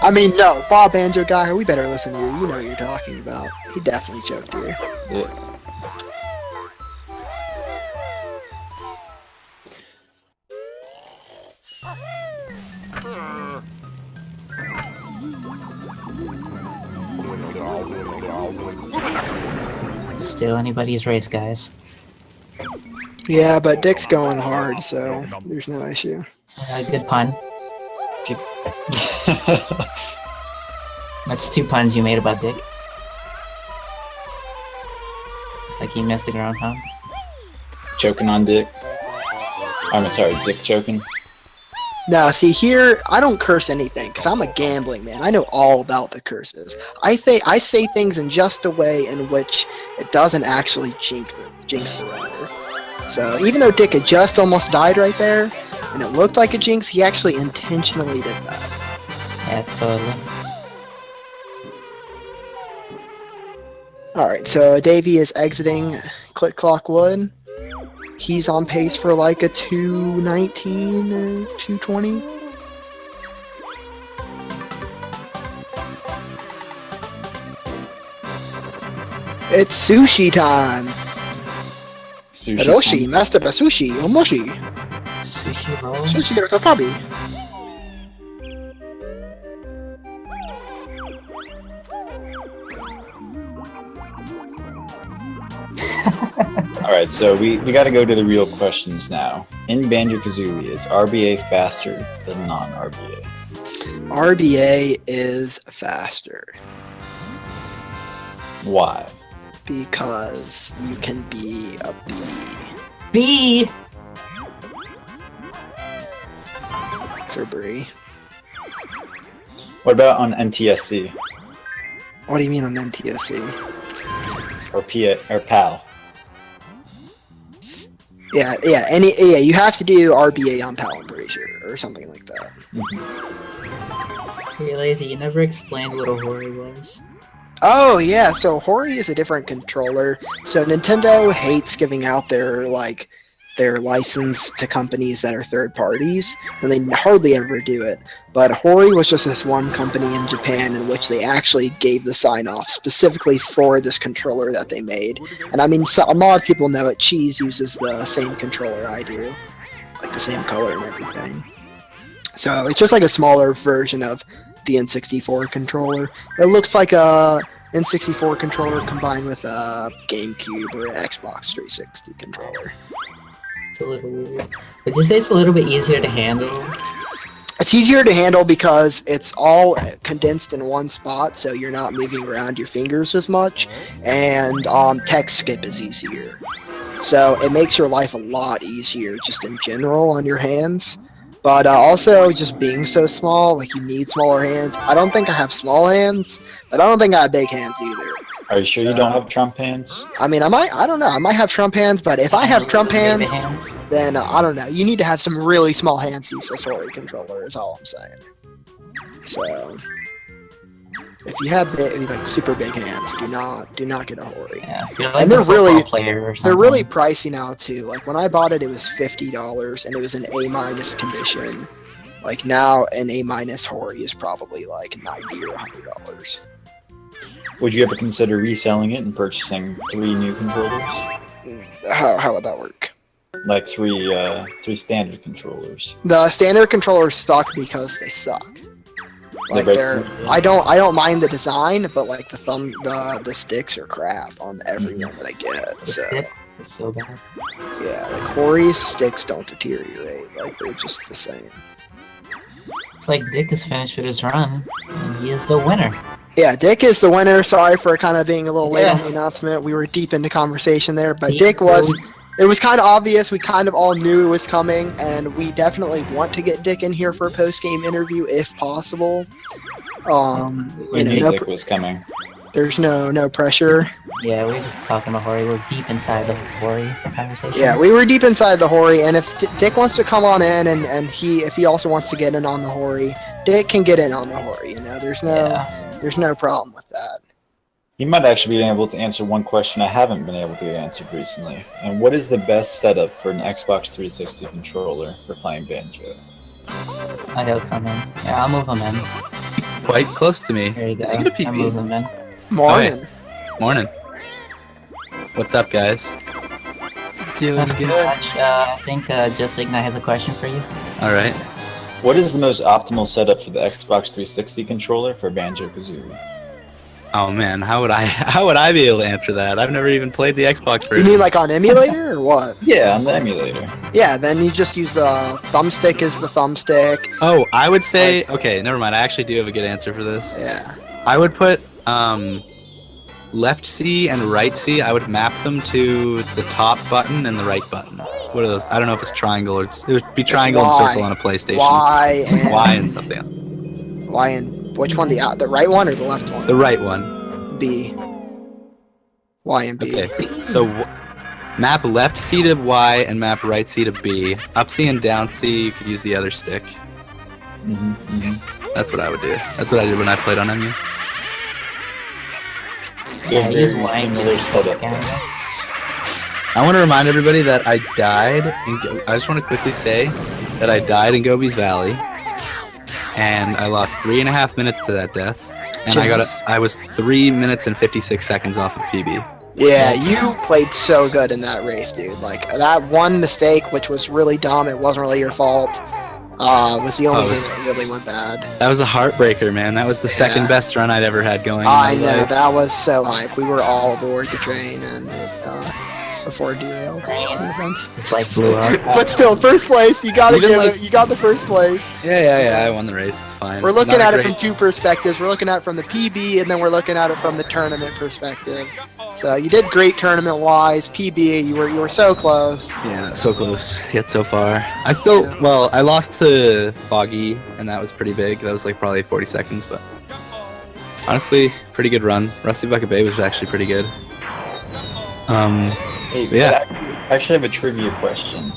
I mean, no, Bob Banjo guy, we better listen to you. You know what you're talking about. He definitely choked here. Yeah. Still anybody's race, guys. Yeah, but Dick's going hard, so there's no issue. Good pun. That's 2 puns you made about Dick. It's like he missed the ground, huh? Choking on Dick. I'm sorry, Dick choking. Now, see here, I don't curse anything because I'm a gambling man. I know all about the curses. I say things in just a way in which it doesn't actually jinx the runner. So even though Dick had just almost died right there, and it looked like a jinx, he actually intentionally did that. Yeah, totally. All right, so Davey is exiting Click Clock Wood. He's on pace for like a 219 or 220. It's sushi time. Sushi Hiroshi, time. master of sushi, omoshi. Sushi roll? Sushi no tatabi. Alright, so we gotta go to the real questions now. In Banjo-Kazooie, is RBA faster than non-RBA? RBA is faster Why? because you can be a bee. B! For Bree. What about on NTSC? What do you mean on NTSC? Or PAL? Yeah, you have to do RBA on PAL, I'm pretty sure, or something like that. Hey, Lazy, you never explained what a Hori was. Oh yeah, so Hori is a different controller. So Nintendo hates giving out their license to companies that are third parties, and they hardly ever do it. But Hori was just this one company in Japan in which they actually gave the sign-off specifically for this controller that they made. And I mean, a lot of people know it. Cheese uses the same controller I do, like the same color and everything. So it's just like a smaller version of the N64 controller. It looks like a N64 controller combined with a GameCube or Xbox 360 controller. It's a little weird. Would you say it's a little bit easier to handle? It's easier to handle because it's all condensed in one spot, so you're not moving around your fingers as much, and text skip is easier. So it makes your life a lot easier just in general on your hands. But also, just being so small, like you need smaller hands. I don't think I have small hands, but I don't think I have big hands either. Are you sure you don't have Trump hands? I mean, I don't know. I might have Trump hands, but if I have Trump hands, then I don't know. You need to have some really small hands to use this Hori controller, is all I'm saying. So, if you have super big hands, do not get a Hori. Yeah, if you're like And they're a football really player or something. They're really pricey now too. Like when I bought it, it was $50, and it was an A- condition. Like now, an A- Hori is probably like $90 or $100. Would you ever consider reselling it and purchasing 3 new controllers? How would that work? Like three standard controllers. The standard controllers suck because they suck. Like I don't mind the design, but like the sticks are crap on every one that I get. The So stick is so bad. yeah, like Hori's sticks don't deteriorate. Like they're just the same. It's like Dick is finished with his run, and he is the winner. Yeah, Dick is the winner. Sorry for kind of being a little late on the announcement. We were deep into conversation there, but Dick was. It was kind of obvious. We kind of all knew it was coming, and we definitely want to get Dick in here for a post-game interview if possible. We knew Dick was coming. There's no pressure. Yeah, we were just talking to Hori. We're deep inside the Hori conversation. Yeah, we were deep inside the Hori, and if Dick wants to come on in, and if he also wants to get in on the Hori, Dick can get in on the Hori. You know, there's no problem with that. You might actually be able to answer one question I haven't been able to get answered recently. And what is the best setup for an Xbox 360 controller for playing Banjo? I gotta come in. Yeah, I'll move him in. Quite close to me. There you go. Is he gonna I'll PB? move him in. Morning. Morning. What's up, guys? Doing Nothing good. much. I think Just Ignite has a question for you. All right. What is the most optimal setup for the Xbox 360 controller for Banjo-Kazooie? Oh man, how would I be able to answer that? I've never even played the Xbox You version. mean like on emulator or what? Yeah, on the emulator. Yeah, then you just use thumbstick as the thumbstick. Oh, I would say okay. Never mind. I actually do have a good answer for this. Yeah. I would put left C and right C. I would map them to the top button and the right button. What are those? I don't know if it's triangle or it would be triangle and Y. circle on a PlayStation. Y and Y and something else. Y and which one? The right one or the left one? The right one. B. Y and B. Okay. So map left C to Y and map right C to B. Up C and down C, you could use the other stick. That's what I would do. That's what I did when I played on MU. Yeah, use Very Y and similar B. setup. I want to remind everybody that I died. I just want to quickly say that I died in Gobi's Valley, and I lost 3.5 minutes to that death, and Jeez. I was 3 minutes and 56 seconds off of PB. Yeah, you played so good in that race, dude. Like that one mistake, which was really dumb. It wasn't really your fault. Was the only thing that really went bad. That was a heartbreaker, man. That was the second best run I'd ever had going. I in my know, life. that was so hype. We were all aboard the train, and it, before it derailed. No offense. Just like blew up. But still, first place. You gotta Even give like- it. You got the first place. Yeah. I won the race. It's fine. We're looking Not at a it from great- two perspectives. We're looking at it from the PB, and then we're looking at it from the tournament perspective. So you did great tournament-wise. PB, you were so close. Yeah, so close, yet so far. I lost to Foggy, and that was pretty big. That was like probably 40 seconds, but honestly, pretty good run. Rusty Bucket Bay was actually pretty good. Hey, Yeah. I actually have a trivia question.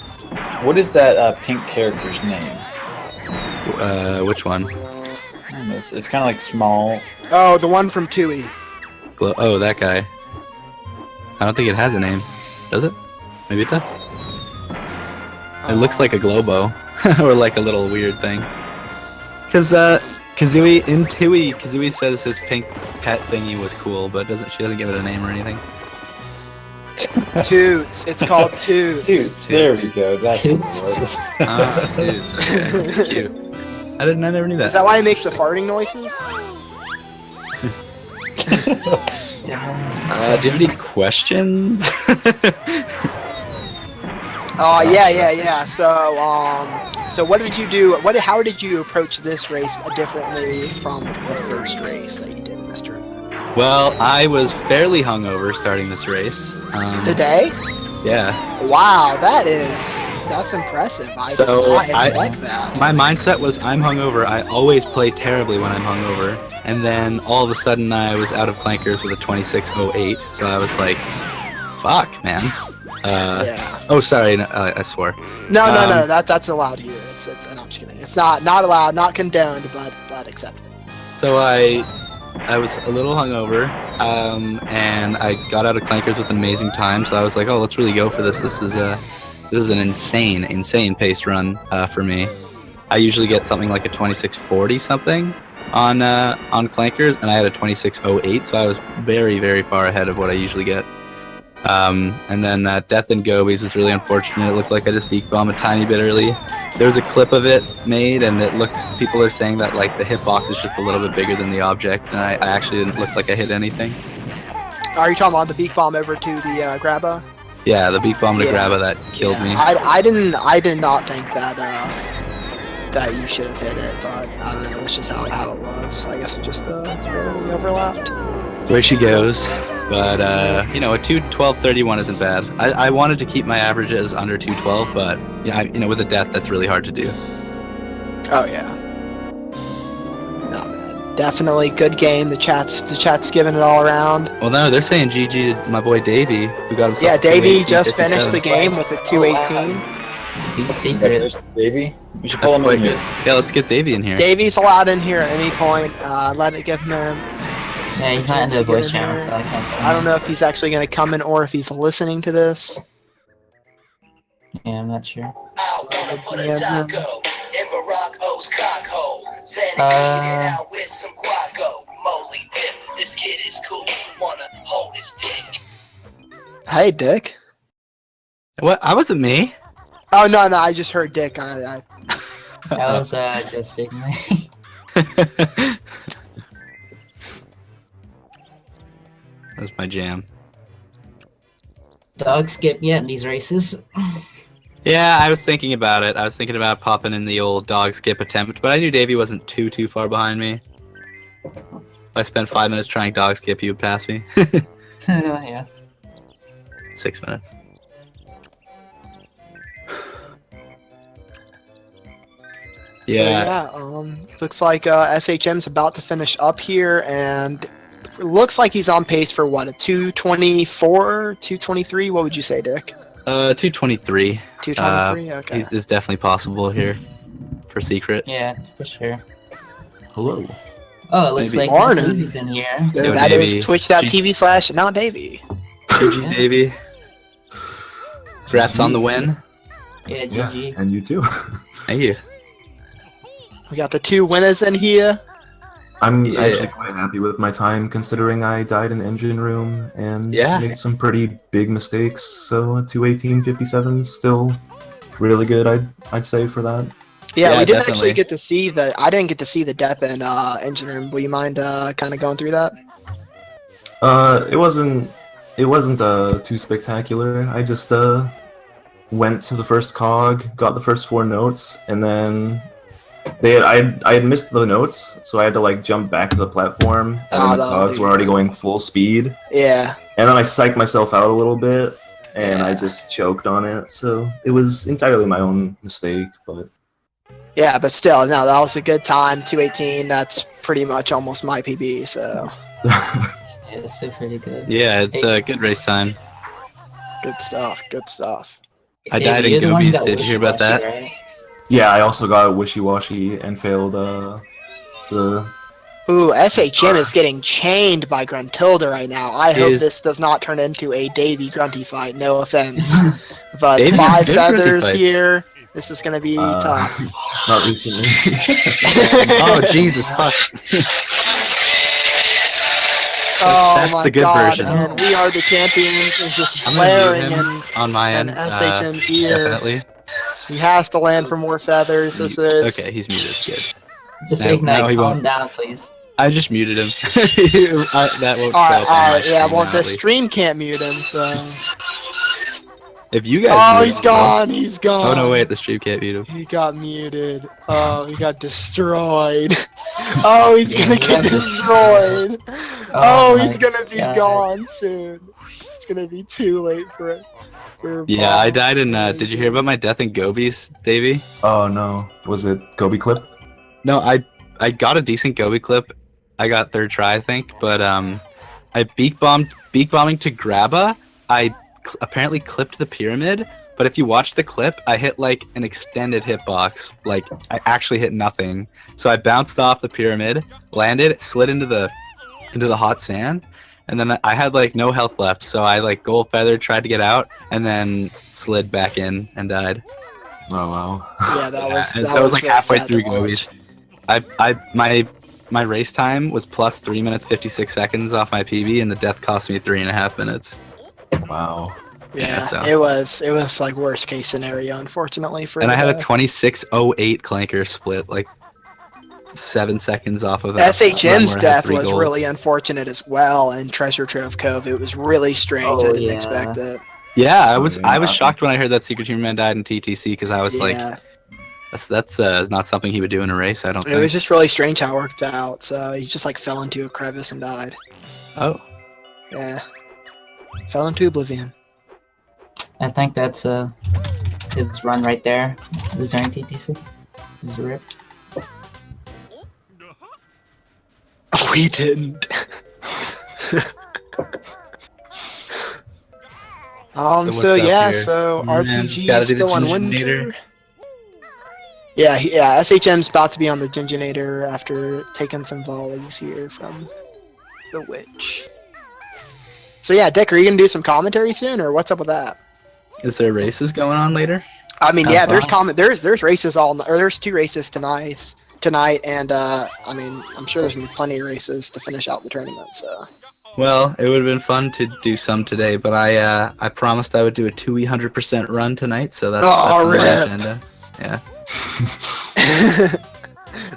What is that pink character's name? Which one? It's kind of like small. Oh, the one from Tui. Oh, that guy. I don't think it has a name. Does it? Maybe it does. It looks like a Globo. or like a little weird thing. Because, Kazooie, in Tui, Kazooie says his pink pet thingy was cool, but she doesn't give it a name or anything. Toots. It's called Toots. Toots. There we go. That's what it was. Ah, Toots. Okay. Cute. I never knew Is that. that why it makes the farting noises? Do you have any questions? Oh yeah. So what did you do? How did you approach this race differently from the first race that you did in this tournament? Well, I was fairly hungover starting this race. Today? Yeah. Wow, that's impressive. I did not expect that. My mindset was I'm hungover. I always play terribly when I'm hungover. And then all of a sudden I was out of clankers with a 26.08. So I was like, fuck, man. Yeah. Oh, sorry. No, I swore. No. That's allowed here. No, I'm just kidding. It's not allowed, not condoned, but accepted. So I was a little hungover, and I got out of clankers with an amazing time. So I was like, oh, let's really go for this. This is an insane pace run for me. I usually get something like a 26.40 something on clankers, and I had a 26.08, so I was very, very far ahead of what I usually get. And then Death in Gobies was really unfortunate. It looked like I just beak bombed a tiny bit early. There was a clip of it made, and people are saying that like the hitbox is just a little bit bigger than the object, and I actually didn't look like I hit anything. Are you talking about the beak bomb over to the Grabba? Yeah, the beak bomb to Grabba that killed me. I did not think that you should have hit it, but I don't know. That's just how it was. I guess it just barely overlapped. Where she goes. But, a 2:12.31 isn't bad. I wanted to keep my averages under 2:12, but, with a death, that's really hard to do. Oh, yeah. No, man. Definitely good game. The chat's giving it all around. Well, no, they're saying GG to my boy Davey, who got himself. Yeah, a Davey 218, just finished the 57. game with a 218. He's secret. Congratulations, Davey. We should pull That's him quite in good. here. Yeah, let's get Davey in here. Davey's allowed in here at any point. Give him a Yeah, he's not in chance the to get voice in channel, here. so I can't. I don't know if he's actually going to come in or if he's listening to this. Yeah, I'm not sure. I wanna put a taco in Barack O's cock hole. Then eat it out with some guaco. Moly dip. This kid is cool. Wanna hold his dick. Hey, Dick. What? I wasn't me. Oh, no, I just heard Dick. I That was just signaling. That's my jam. Dog skip yet in these races. Yeah, I was thinking about it. I was thinking about popping in the old dog skip attempt, but I knew Davey wasn't too far behind me. If I spent 5 minutes trying dog skip, you would pass me. Yeah. 6 minutes. Yeah. So, looks like SHM's about to finish up here, and it looks like he's on pace for what, a 224, 223? What would you say, Dick? 223. 223. Okay. It's definitely possible here for secret. Yeah, for sure. Hello. Oh, it looks Maybe. like Morning. Davey's in here. Yo, That Davey. is twitch.tv/NotDavie. GG, Yeah. Davey. Congrats on the win. Yeah, Yeah, GG. and you too. Thank you. We got the two winners in here. I'm Yeah. actually quite happy with my time, considering I died in engine room and Yeah. made some pretty big mistakes. So a 218.57 is still really good. I'd say for that. Yeah, Yeah, we didn't definitely. actually get to see I didn't get to see the death in engine room. Will you mind kind of going through that? It wasn't too spectacular. I just went to the first cog, got the first 4 notes, and then I had missed the notes, so I had to like jump back to the platform, and then the that'll cogs do were already that. going full speed, Yeah. and then I psyched myself out a little bit, and I Yeah. just choked on it. So it was entirely my own mistake, but Yeah, but still, no, that was a good time. 218. That's pretty much almost my PB. So Yeah, it's still pretty good. Yeah, it's a good race time. good stuff. Good stuff. I Davey, died in you're the one who Gobies. got Did you hear about that? wishy-washy, right? yeah, I also got wishy-washy and failed the Ooh, SHM is getting chained by Gruntilda right now. I hope Is- this does not turn into a Davey Grunty fight. No offense, but Davey has 5 good Grunty feathers fights. here. This is gonna be tough. not recently. Oh, Jesus, fuck. Oh that's my the good god, version. man. We are the champions is just I'm gonna blaring mute him and on my and end. SHM's here. Definitely. He has to land for more feathers. This is Okay, he's muted. Good. Just No, Ignite, no, he calm won't. down, please. I just muted him. That won't show Alright, up on my alright, yeah, stream well now, the at least. stream can't mute him, so If you guys oh, mute he's him, gone, he's gone. Oh no, wait, the stream can't mute him. He got muted. Oh, he got destroyed. Oh, he's gonna get destroyed. Oh, my he's gonna be God. gone soon. It's gonna be too late for it. Yeah, I died in. Did you hear about my death in Gobies, Davey? Oh no, was it Gobi clip? No, I got a decent Gobi clip. I got 3rd try, I think, but I beak bombing to Grabba. I apparently clipped the pyramid, but if you watch the clip, I hit like an extended hitbox. Like I actually hit nothing. So I bounced off the pyramid, landed, slid into the hot sand, and then I had like no health left. So I like gold feathered, tried to get out, and then slid back in and died. Oh wow. Yeah, that was. And That so I was like really halfway sad to through watch. Gobies. My race time was plus 3 minutes 56 seconds off my PB, and the death cost me 3.5 minutes. Wow. Yeah, so- it was like worst case scenario, unfortunately for. And I had a the- 26:08 clanker split, like 7 seconds off of that. SHM's Run where I had death 3 was golds. really unfortunate as well, and Treasure Trove Cove. It was really strange. Oh, I didn't yeah. expect it. Yeah, I was yeah. shocked when I heard that SecretHumorMan died in TTC because I was like, Yeah, that's not something he would do in a race. I don't it think. was just really strange how it worked out. So he just like fell into a crevice and died. Oh, Yeah, fell into oblivion. I think that's his run right there. Is during TTC. This is a rip. We didn't. what's up here? So Man, RPG gotta is do the still on Ginginator. winter. Yeah, SHM's about to be on the Ginginator after taking some volleys here from the witch. So yeah, Dick, are you gonna do some commentary soon, or what's up with that? Is there races going on later? I mean, Sounds yeah, there's fine. there's races there's 2 races tonight, and I mean, I'm sure there's gonna be plenty of races to finish out the tournament. So Well, it would have been fun to do some today, but I promised I would do a 200% run tonight, so that's on my rip. agenda. Yeah.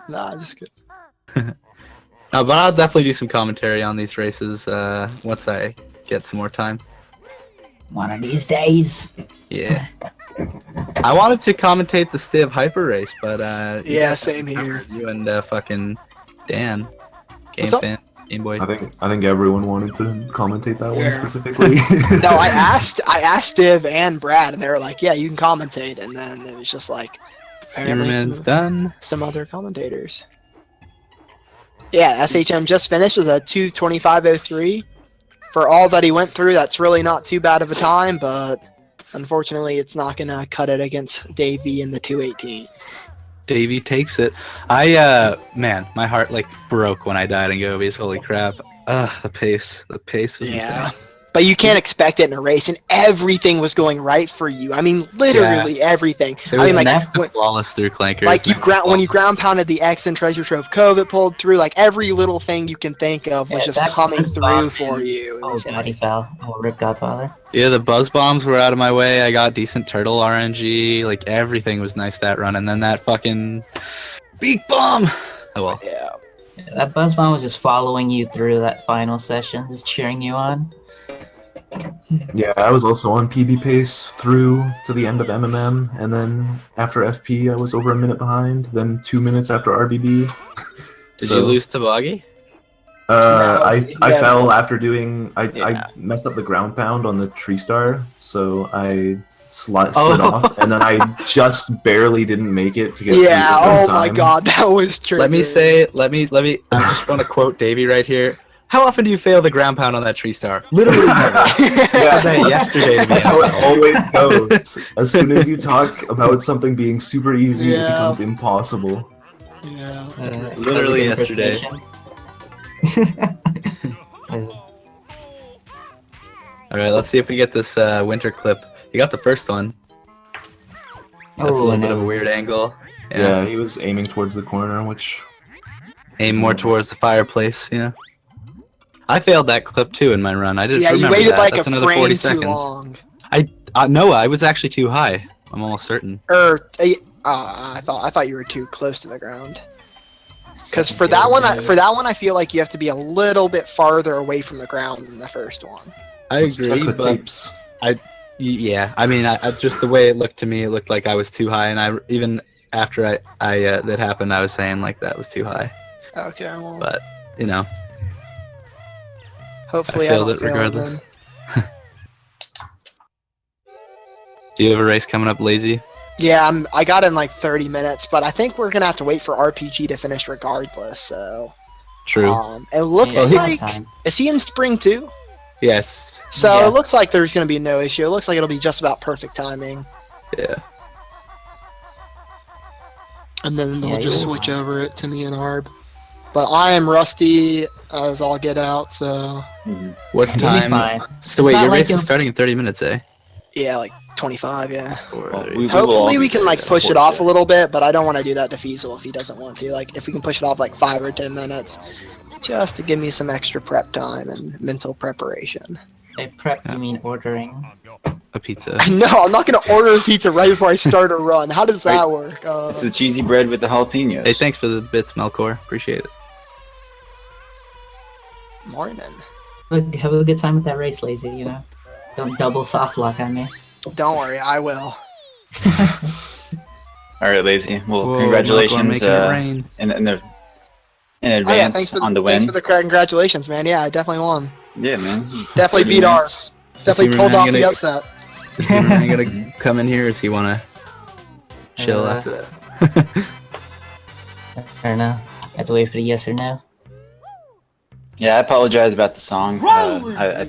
Nah, just kidding. No, but I'll definitely do some commentary on these races once I get some more time. One of these days. Yeah. I wanted to commentate the Stiv Hyper race, but Yeah, same here. you and fucking Dan, What's up? Game Boy. I think everyone wanted to commentate that one Yeah. specifically. No, I asked Steve and Brad, and they were like, "Yeah, you can commentate." And then it was just like, apparently Humorman's done. some other commentators. Yeah, SHM just finished with a 2:25:03. For all that he went through, that's really not too bad of a time, but unfortunately, it's not gonna cut it against Davey in the 2:18. Davey takes it. Man, my heart like broke when I died in Gobies. Holy crap! Ugh, the pace was Yeah. insane. But you can't expect it in a race, and everything was going right for you. I mean, literally everything. It I was mean, next to when, flawless through clankers. like when you ground pounded the X and Treasure Trove Cove, it pulled through. Like every little thing you can think of was Yeah, just that coming was through bomb, for man. you. It Oh was god, he like, fell. Oh, rip Godfather. Yeah, the buzz bombs were out of my way. I got decent turtle RNG. Like everything was nice that run, and then that fucking beak bomb. Oh well. yeah. Yeah, that Buzzbomb was just following you through that final session, just cheering you on. Yeah, I was also on PB pace through to the end of MMM, and then after FP, I was over a minute behind. Then 2 minutes after RBB. Did you lose to Boggy? I yeah. fell after doing. I Yeah. messed up the ground pound on the tree star, so I slid Oh. off, and then I just barely didn't make it to get. Yeah. through Oh the my time. God, that was true. Let me. I just want to quote Davey right here. How often do you fail the ground pound on that tree star? Literally never. I said that yesterday to me. That's how it always goes. As soon as you talk about something being super easy, it Yeah. becomes impossible. Yeah. Literally Cardigan yesterday. impersonation. All right, let's see if we get this winter clip. You got the first one. That's a little bit of a weird angle. Yeah, he was aiming towards the corner, which Aim more towards the fireplace. Yeah. I failed that clip too in my run. I just Yeah, you remember waited that. like That's a another frame 40 too seconds. long. No, I was actually too high. I'm almost certain. I thought you were too close to the ground. Because for that one, I feel like you have to be a little bit farther away from the ground than the first one. I let's check agree, the but tapes. yeah, I mean, I just the way it looked to me, it looked like I was too high, and I even after I that happened, I was saying like that was too high. Okay, well, But you know, hopefully I failed don't it fail regardless. then. Do you have a race coming up, Lazy? Yeah, I got in like 30 minutes, but I think we're gonna have to wait for RPG to finish regardless. So, True. it looks Yeah, like time. is he in spring too? Yes. So Yeah. it looks like there's gonna be no issue. It looks like it'll be just about perfect timing, Yeah. and then they'll Yeah, just you'll be switch fine. over it to me and Arb. But I am rusty as all get out, so What You'll be time? fine. So It's wait, not your like race you'll- is starting in 30 minutes, eh? yeah, like 25, yeah. Well, we will Hopefully all we be can like there, push of it course, off a yeah. little bit, but I don't want to do that to Fiesel if he doesn't want to. Like if we can push it off like 5 or 10 minutes, just to give me some extra prep time and mental preparation. By prep, you mean ordering. A pizza. No, I'm not gonna order a pizza right before I start a run. How does that work? It's the cheesy bread with the jalapenos. Hey, thanks for the bits, Melkor. Appreciate it. Morning. But have a good time with that race, Lazy, you know? Don't double soft lock on me. Don't worry, I will. All right, Lazy. Well, Whoa, Melkor congratulations making it rain. in advance Oh yeah, thanks for on the thanks win. for the congratulations, man. Yeah, I definitely won. Yeah, man. Definitely 30 beat minutes. ours. Definitely Superman pulled off the gonna- upset. Is Superman gonna come in here, or does he want to chill after that? I don't know. I have to wait for the yes or no. Yeah, I apologize about the song. I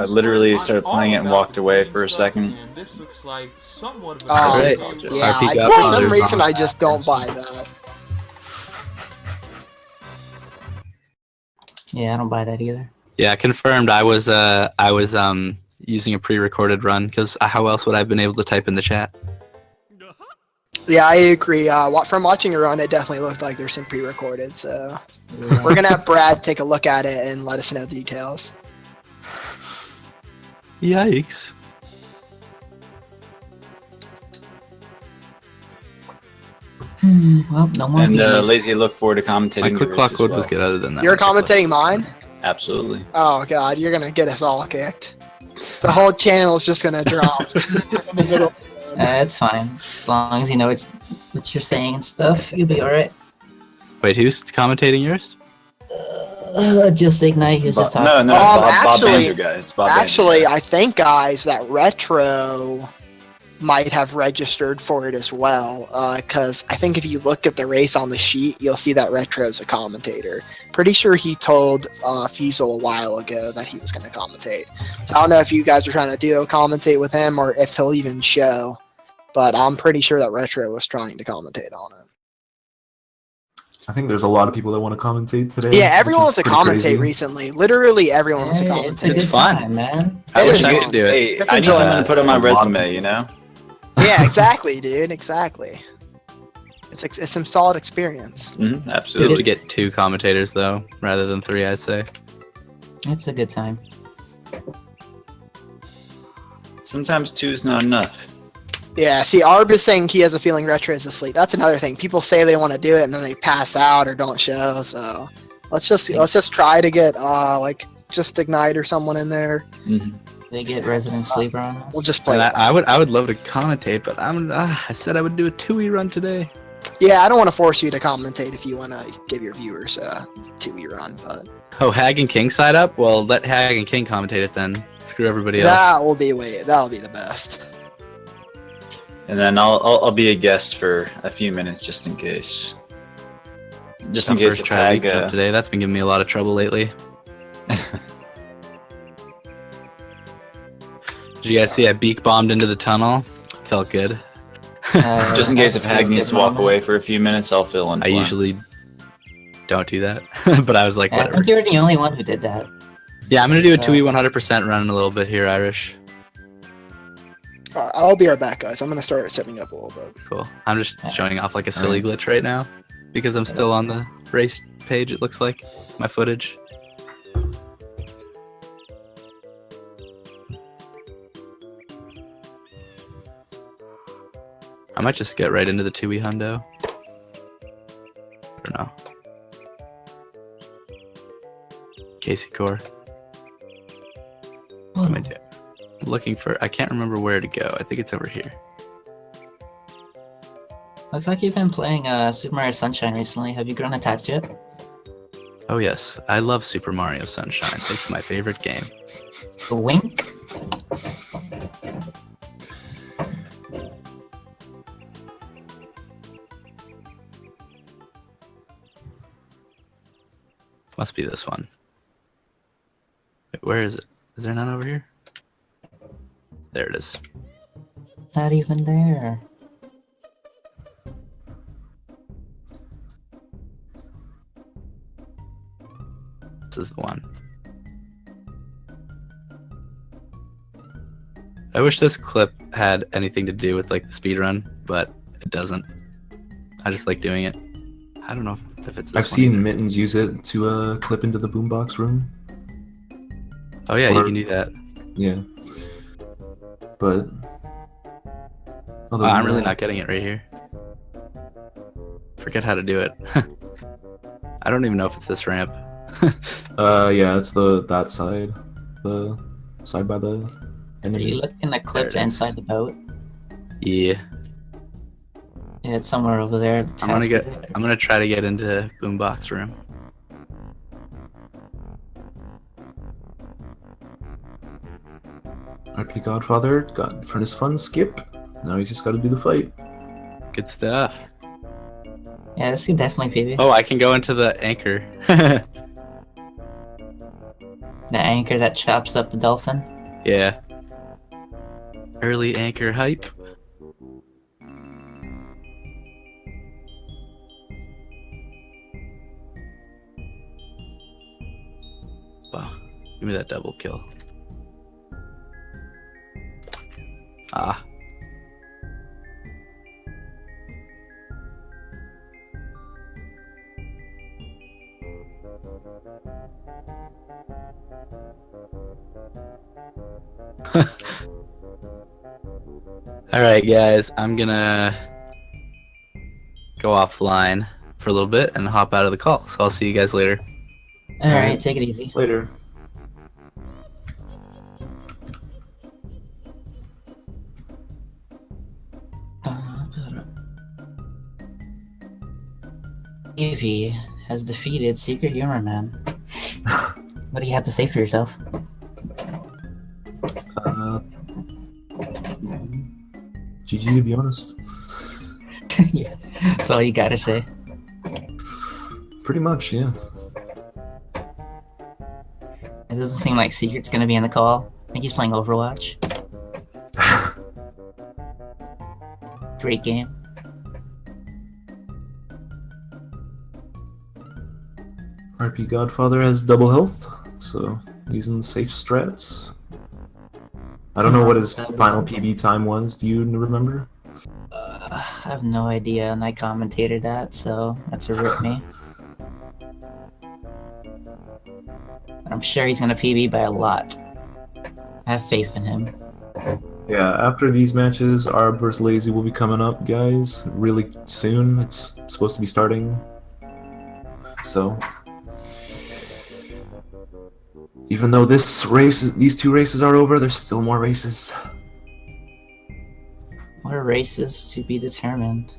literally started playing it and walked away for a second. Alright. Yeah, RP for Godfather some is reason on. I just don't buy that. Yeah, I don't buy that either. Yeah, confirmed. I was using a pre-recorded run because how else would I have been able to type in the chat? Yeah, I agree. From watching it run, it definitely looked like there's some pre-recorded. So we're gonna have Brad take a look at it and let us know the details. Yikes. Well, no more. And bees. Lazy, look forward to commentating. My the quick race clock as code well. was good other than that. You're commentating mine? Absolutely. Oh god, you're gonna get us all kicked. The whole channel is just gonna drop in the middle. It's fine. As long as you know what you're saying and stuff, you'll be alright. Wait, who's commentating yours? Just Ignite, he was just talking. No, Bob actually- Banjo guy. It's Bob Actually, Banjo guy. I think, guys, that Retro might have registered for it as well, because I think if you look at the race on the sheet, you'll see that Retro's a commentator. Pretty sure he told Fiesel a while ago that he was going to commentate. So I don't know if you guys are trying to commentate with him or if he'll even show, but I'm pretty sure that Retro was trying to commentate on it. I think there's a lot of people that want to commentate today. Yeah, which everyone is wants to pretty commentate crazy. recently. Literally everyone wants to It's a commentate. good It's fun. time, man. I It wish is I fun. could do it. Hey, Let's I need enjoy something to put on my It's a lot of- resume, you know? Yeah, exactly, dude. Exactly. It's some solid experience. Mm-hmm, You have absolutely. to get 2 commentators though, rather than 3, I'd say. It's a good time. Sometimes 2 is not enough. Yeah, see, Arb is saying he has a feeling Retro is asleep. That's another thing. People say they want to do it and then they pass out or don't show. So let's just try to get just Ignite or someone in there. Mm-hmm. They get Resident Sleeper on us. We'll just play. And it. I would love to commentate, but I said I would do a 2E run today. Yeah, I don't want to force you to commentate if you want to give your viewers a 2E run, but Oh, Hag and King side up? Well, let Hag and King commentate it then. Screw everybody else. that'll be the best. And then I'll be a guest for a few minutes just in case. Just in case First if try Hag, leap jump today. That's been giving me a lot of trouble lately. Did you guys see I beak bombed into the tunnel? Felt good. just in case if Hag needs to walk moment. away for a few minutes, I'll fill in. I for him. usually don't do that, but I was like, I whatever. think you were the only one who did that. Yeah, I'm gonna do a So- 2E 100% run in a little bit here, Irish. I'll be right back, guys. I'm gonna start setting up a little bit. Cool. I'm just showing off like a silly glitch right now because I'm still on the race page. It looks like my footage. I might just get right into the 2E hundo. I don't know. Casey Core. What am I doing? Looking for. I can't remember where to go. I think it's over here. Looks like you've been playing Super Mario Sunshine recently. Have you grown attached to it? Oh yes, I love Super Mario Sunshine. It's my favorite game. Wink. Must be this one. Wait, where is it? Is there none over here? There it is. Not even there. This is the one. I wish this clip had anything to do with like the speed run, but it doesn't. I just like doing it. I don't know if it's this I've one seen either. Mittens use it to clip into the boombox room. Oh yeah, you or- can do that. Yeah. But other I'm than really that- not getting it right here. Forget how to do it. I don't even know if it's this ramp. yeah, it's that side. The side by the Are enemy. you looking at clips There it is. inside the boat? Yeah. Yeah, it's somewhere over there. I'm gonna try to get into boombox room. RPGodfather got Furnace Fun skip. Now he's just got to do the fight. Good stuff. Yeah, this could definitely be. Oh, I can go into the anchor. The anchor that chops up the dolphin. Yeah. Early anchor hype. Wow. Give me that double kill. Ah. Alright guys, I'm gonna go offline for a little bit and hop out of the call. So I'll see you guys later. Alright, take it easy. Later. Davey has defeated SecretHumorMan. What do you have to say for yourself? GG, to be honest. Yeah, that's all you gotta say. Pretty much, yeah. It doesn't seem like Secret's gonna be in the call. I think he's playing Overwatch. Great game. RPGodfather has double health, so using safe strats. I don't know what his final PB time was. Do you remember? I have no idea, and I commentated that, so that's a rip me. But I'm sure he's gonna PB by a lot. I have faith in him. Yeah, after these matches, Arb vs. Lazy will be coming up, guys, really soon. It's supposed to be starting. So, even though these two races are over, there's still more races. More races to be determined.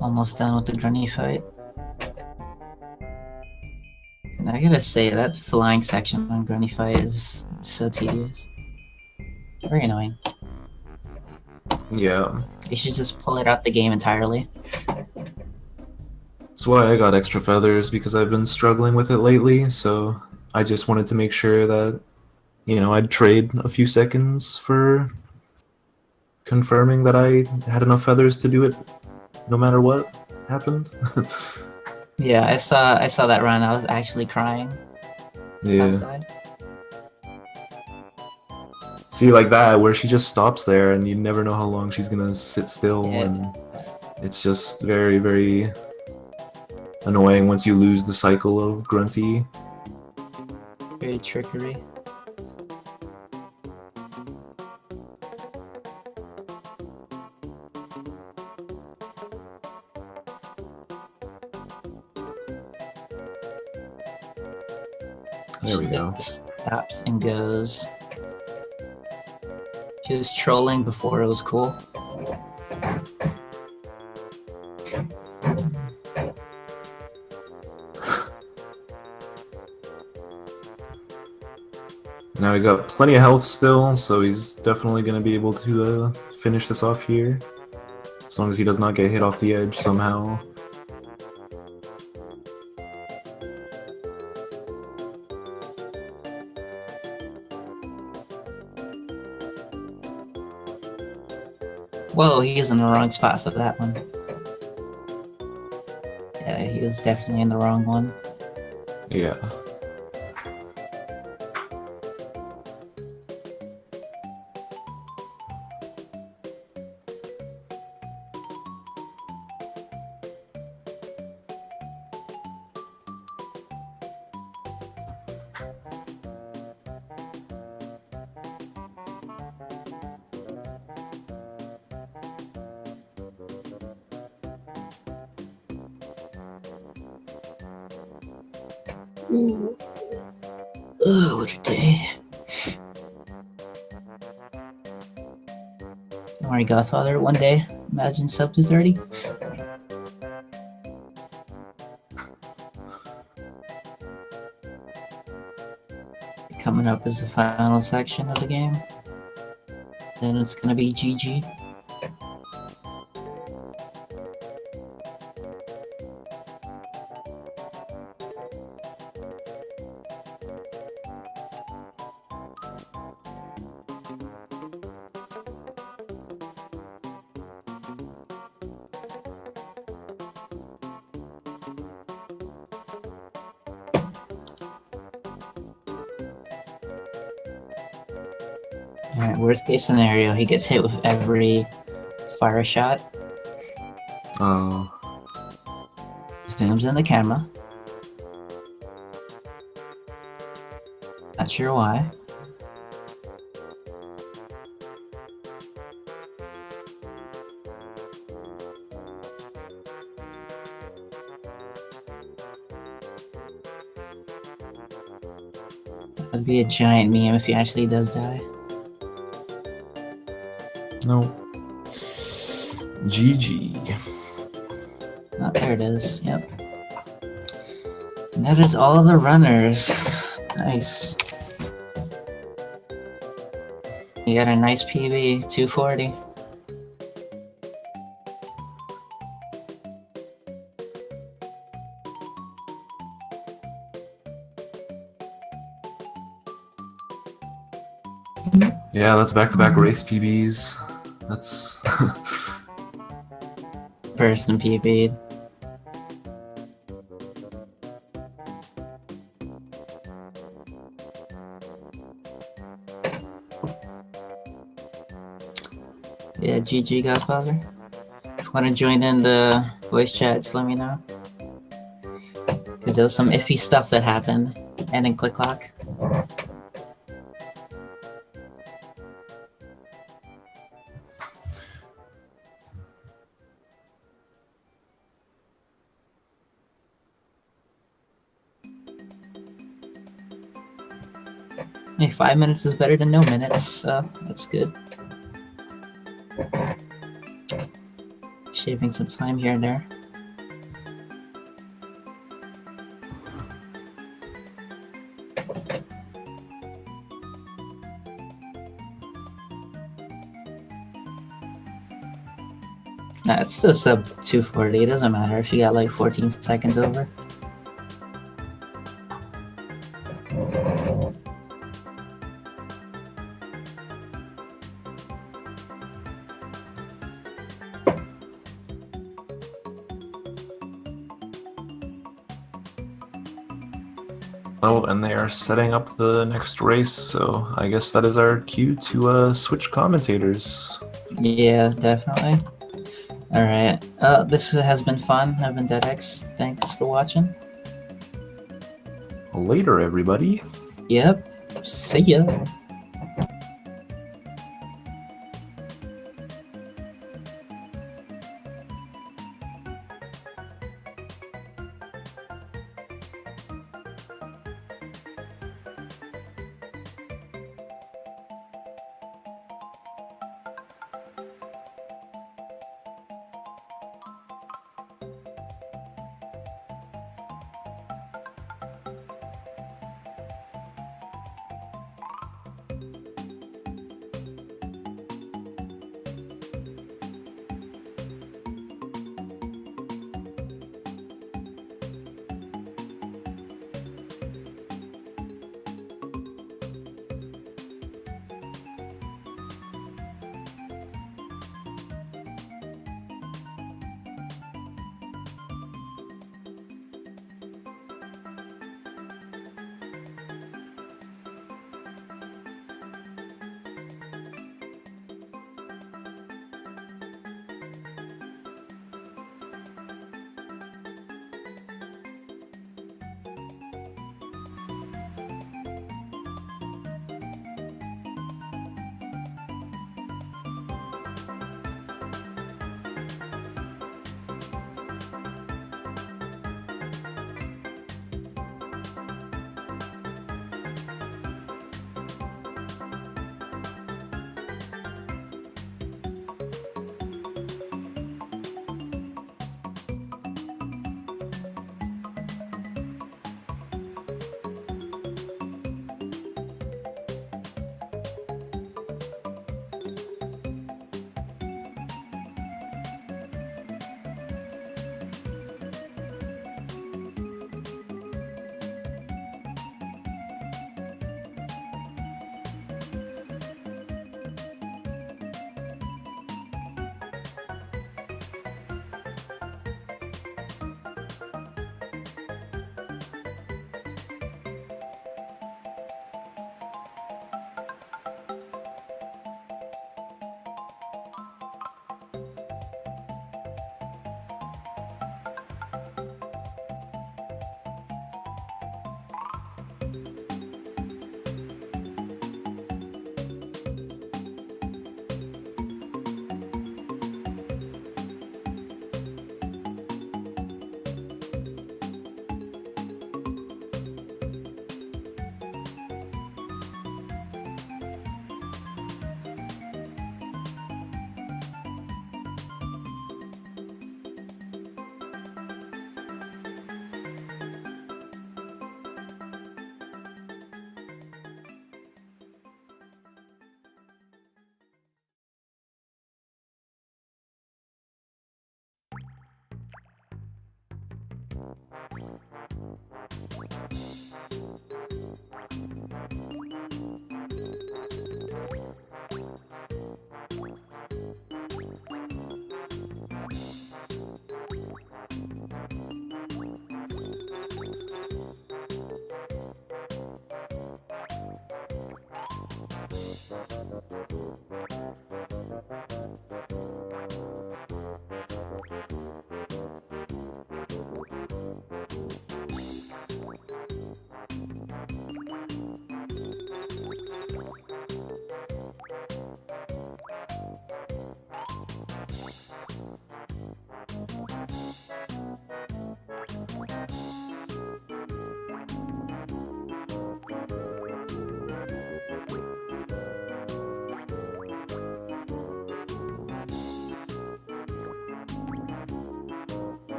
Almost done with the Grunny fight. And I gotta say, that flying section on Grunny fight is so tedious. Very annoying. Yeah. They should just pull it out the game entirely. That's why I got extra feathers, because I've been struggling with it lately, so I just wanted to make sure that, you know, I'd trade a few seconds for confirming that I had enough feathers to do it no matter what happened. Yeah, I saw that run. I was actually crying. Yeah. See, like that, where she just stops there and you never know how long she's gonna sit still, Yeah. and it's just very, very annoying once you lose the cycle of Grunty. Very trickery. There we go. Stops and goes. She was trolling before it was cool. Now he's got plenty of health still, so he's definitely going to be able to finish this off here. As long as he does not get hit off the edge somehow. Whoa, he is in the wrong spot for that one. Yeah, he was definitely in the wrong one. Yeah. Ugh, what a day. Don't worry, Godfather, one day, imagine sub to 30. Coming up is the final section of the game. Then it's gonna be GG. Alright, worst case scenario, he gets hit with every fire shot, Oh. zooms in the camera. Not sure why. That'd be a giant meme if he actually does die. No. GG. Oh, there it is. Yep. And that is all the runners. Nice. You got a nice PB, 240. Yeah, that's back-to-back race PBs. That's Person PB. Yeah, GG Godfather. If you want to join in the voice chat, just let me know. Because there was some iffy stuff that happened. And in Click Clock. Hey, 5 minutes is better than no minutes, so that's good. Shaving some time here and there. Nah, it's still sub 240. It doesn't matter if you got like 14 seconds over. oh, and they are setting up the next race, so I guess that is our cue to switch commentators. Yeah, definitely. Alright. This has been fun. I've been DeadX. Thanks for watching. Later, everybody. Yep. See ya.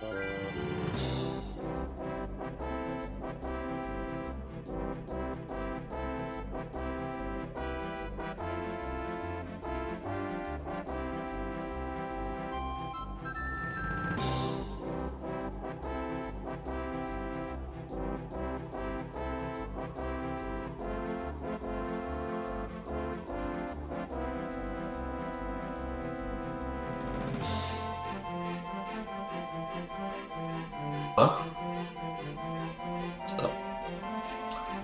So,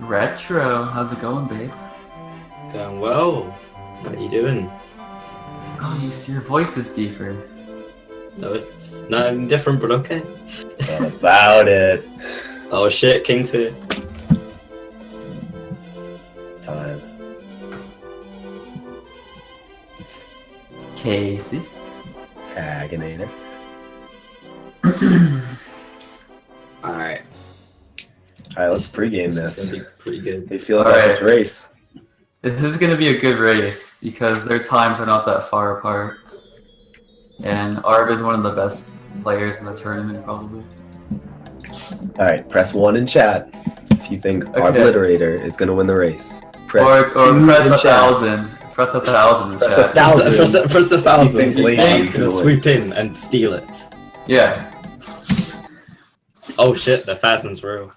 Retro, how's it going, babe? going well. How are you doing? Oh, your voice is deeper. No, it's not any different, but okay. What about it? Oh shit, King's here. Time. Casey. Aginator. Alright. Alright, let's pregame This this. is gonna be pretty good. How do you feel about this race? This is gonna be a good race because their times are not that far apart. And Arb is one of the best players in the tournament, probably. Alright, press 1 in chat if you think Arbliterator is gonna win the race. Press Or 2 press in chat. 1,000. Press 1,000 in Press chat. 1,000. Press 1,000. You think Lazy's gonna gonna swoop in and steal it. Yeah. Oh shit, the Phasm's real.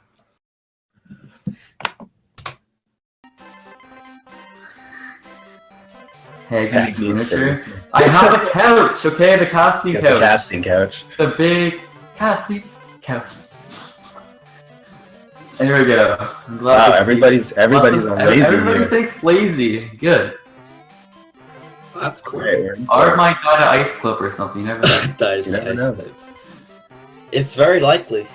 Hag Hag needs needs furniture. I have a couch, okay? The casting Get couch. the casting couch. The big casting couch. And here we go. I'm glad Wow, to see- everybody's on lazy Everybody here. thinks lazy. Good. That's cool. Alright, we're in Arb for it. might die to ice clip or something. You never know. That is You never nice. know. It's very likely.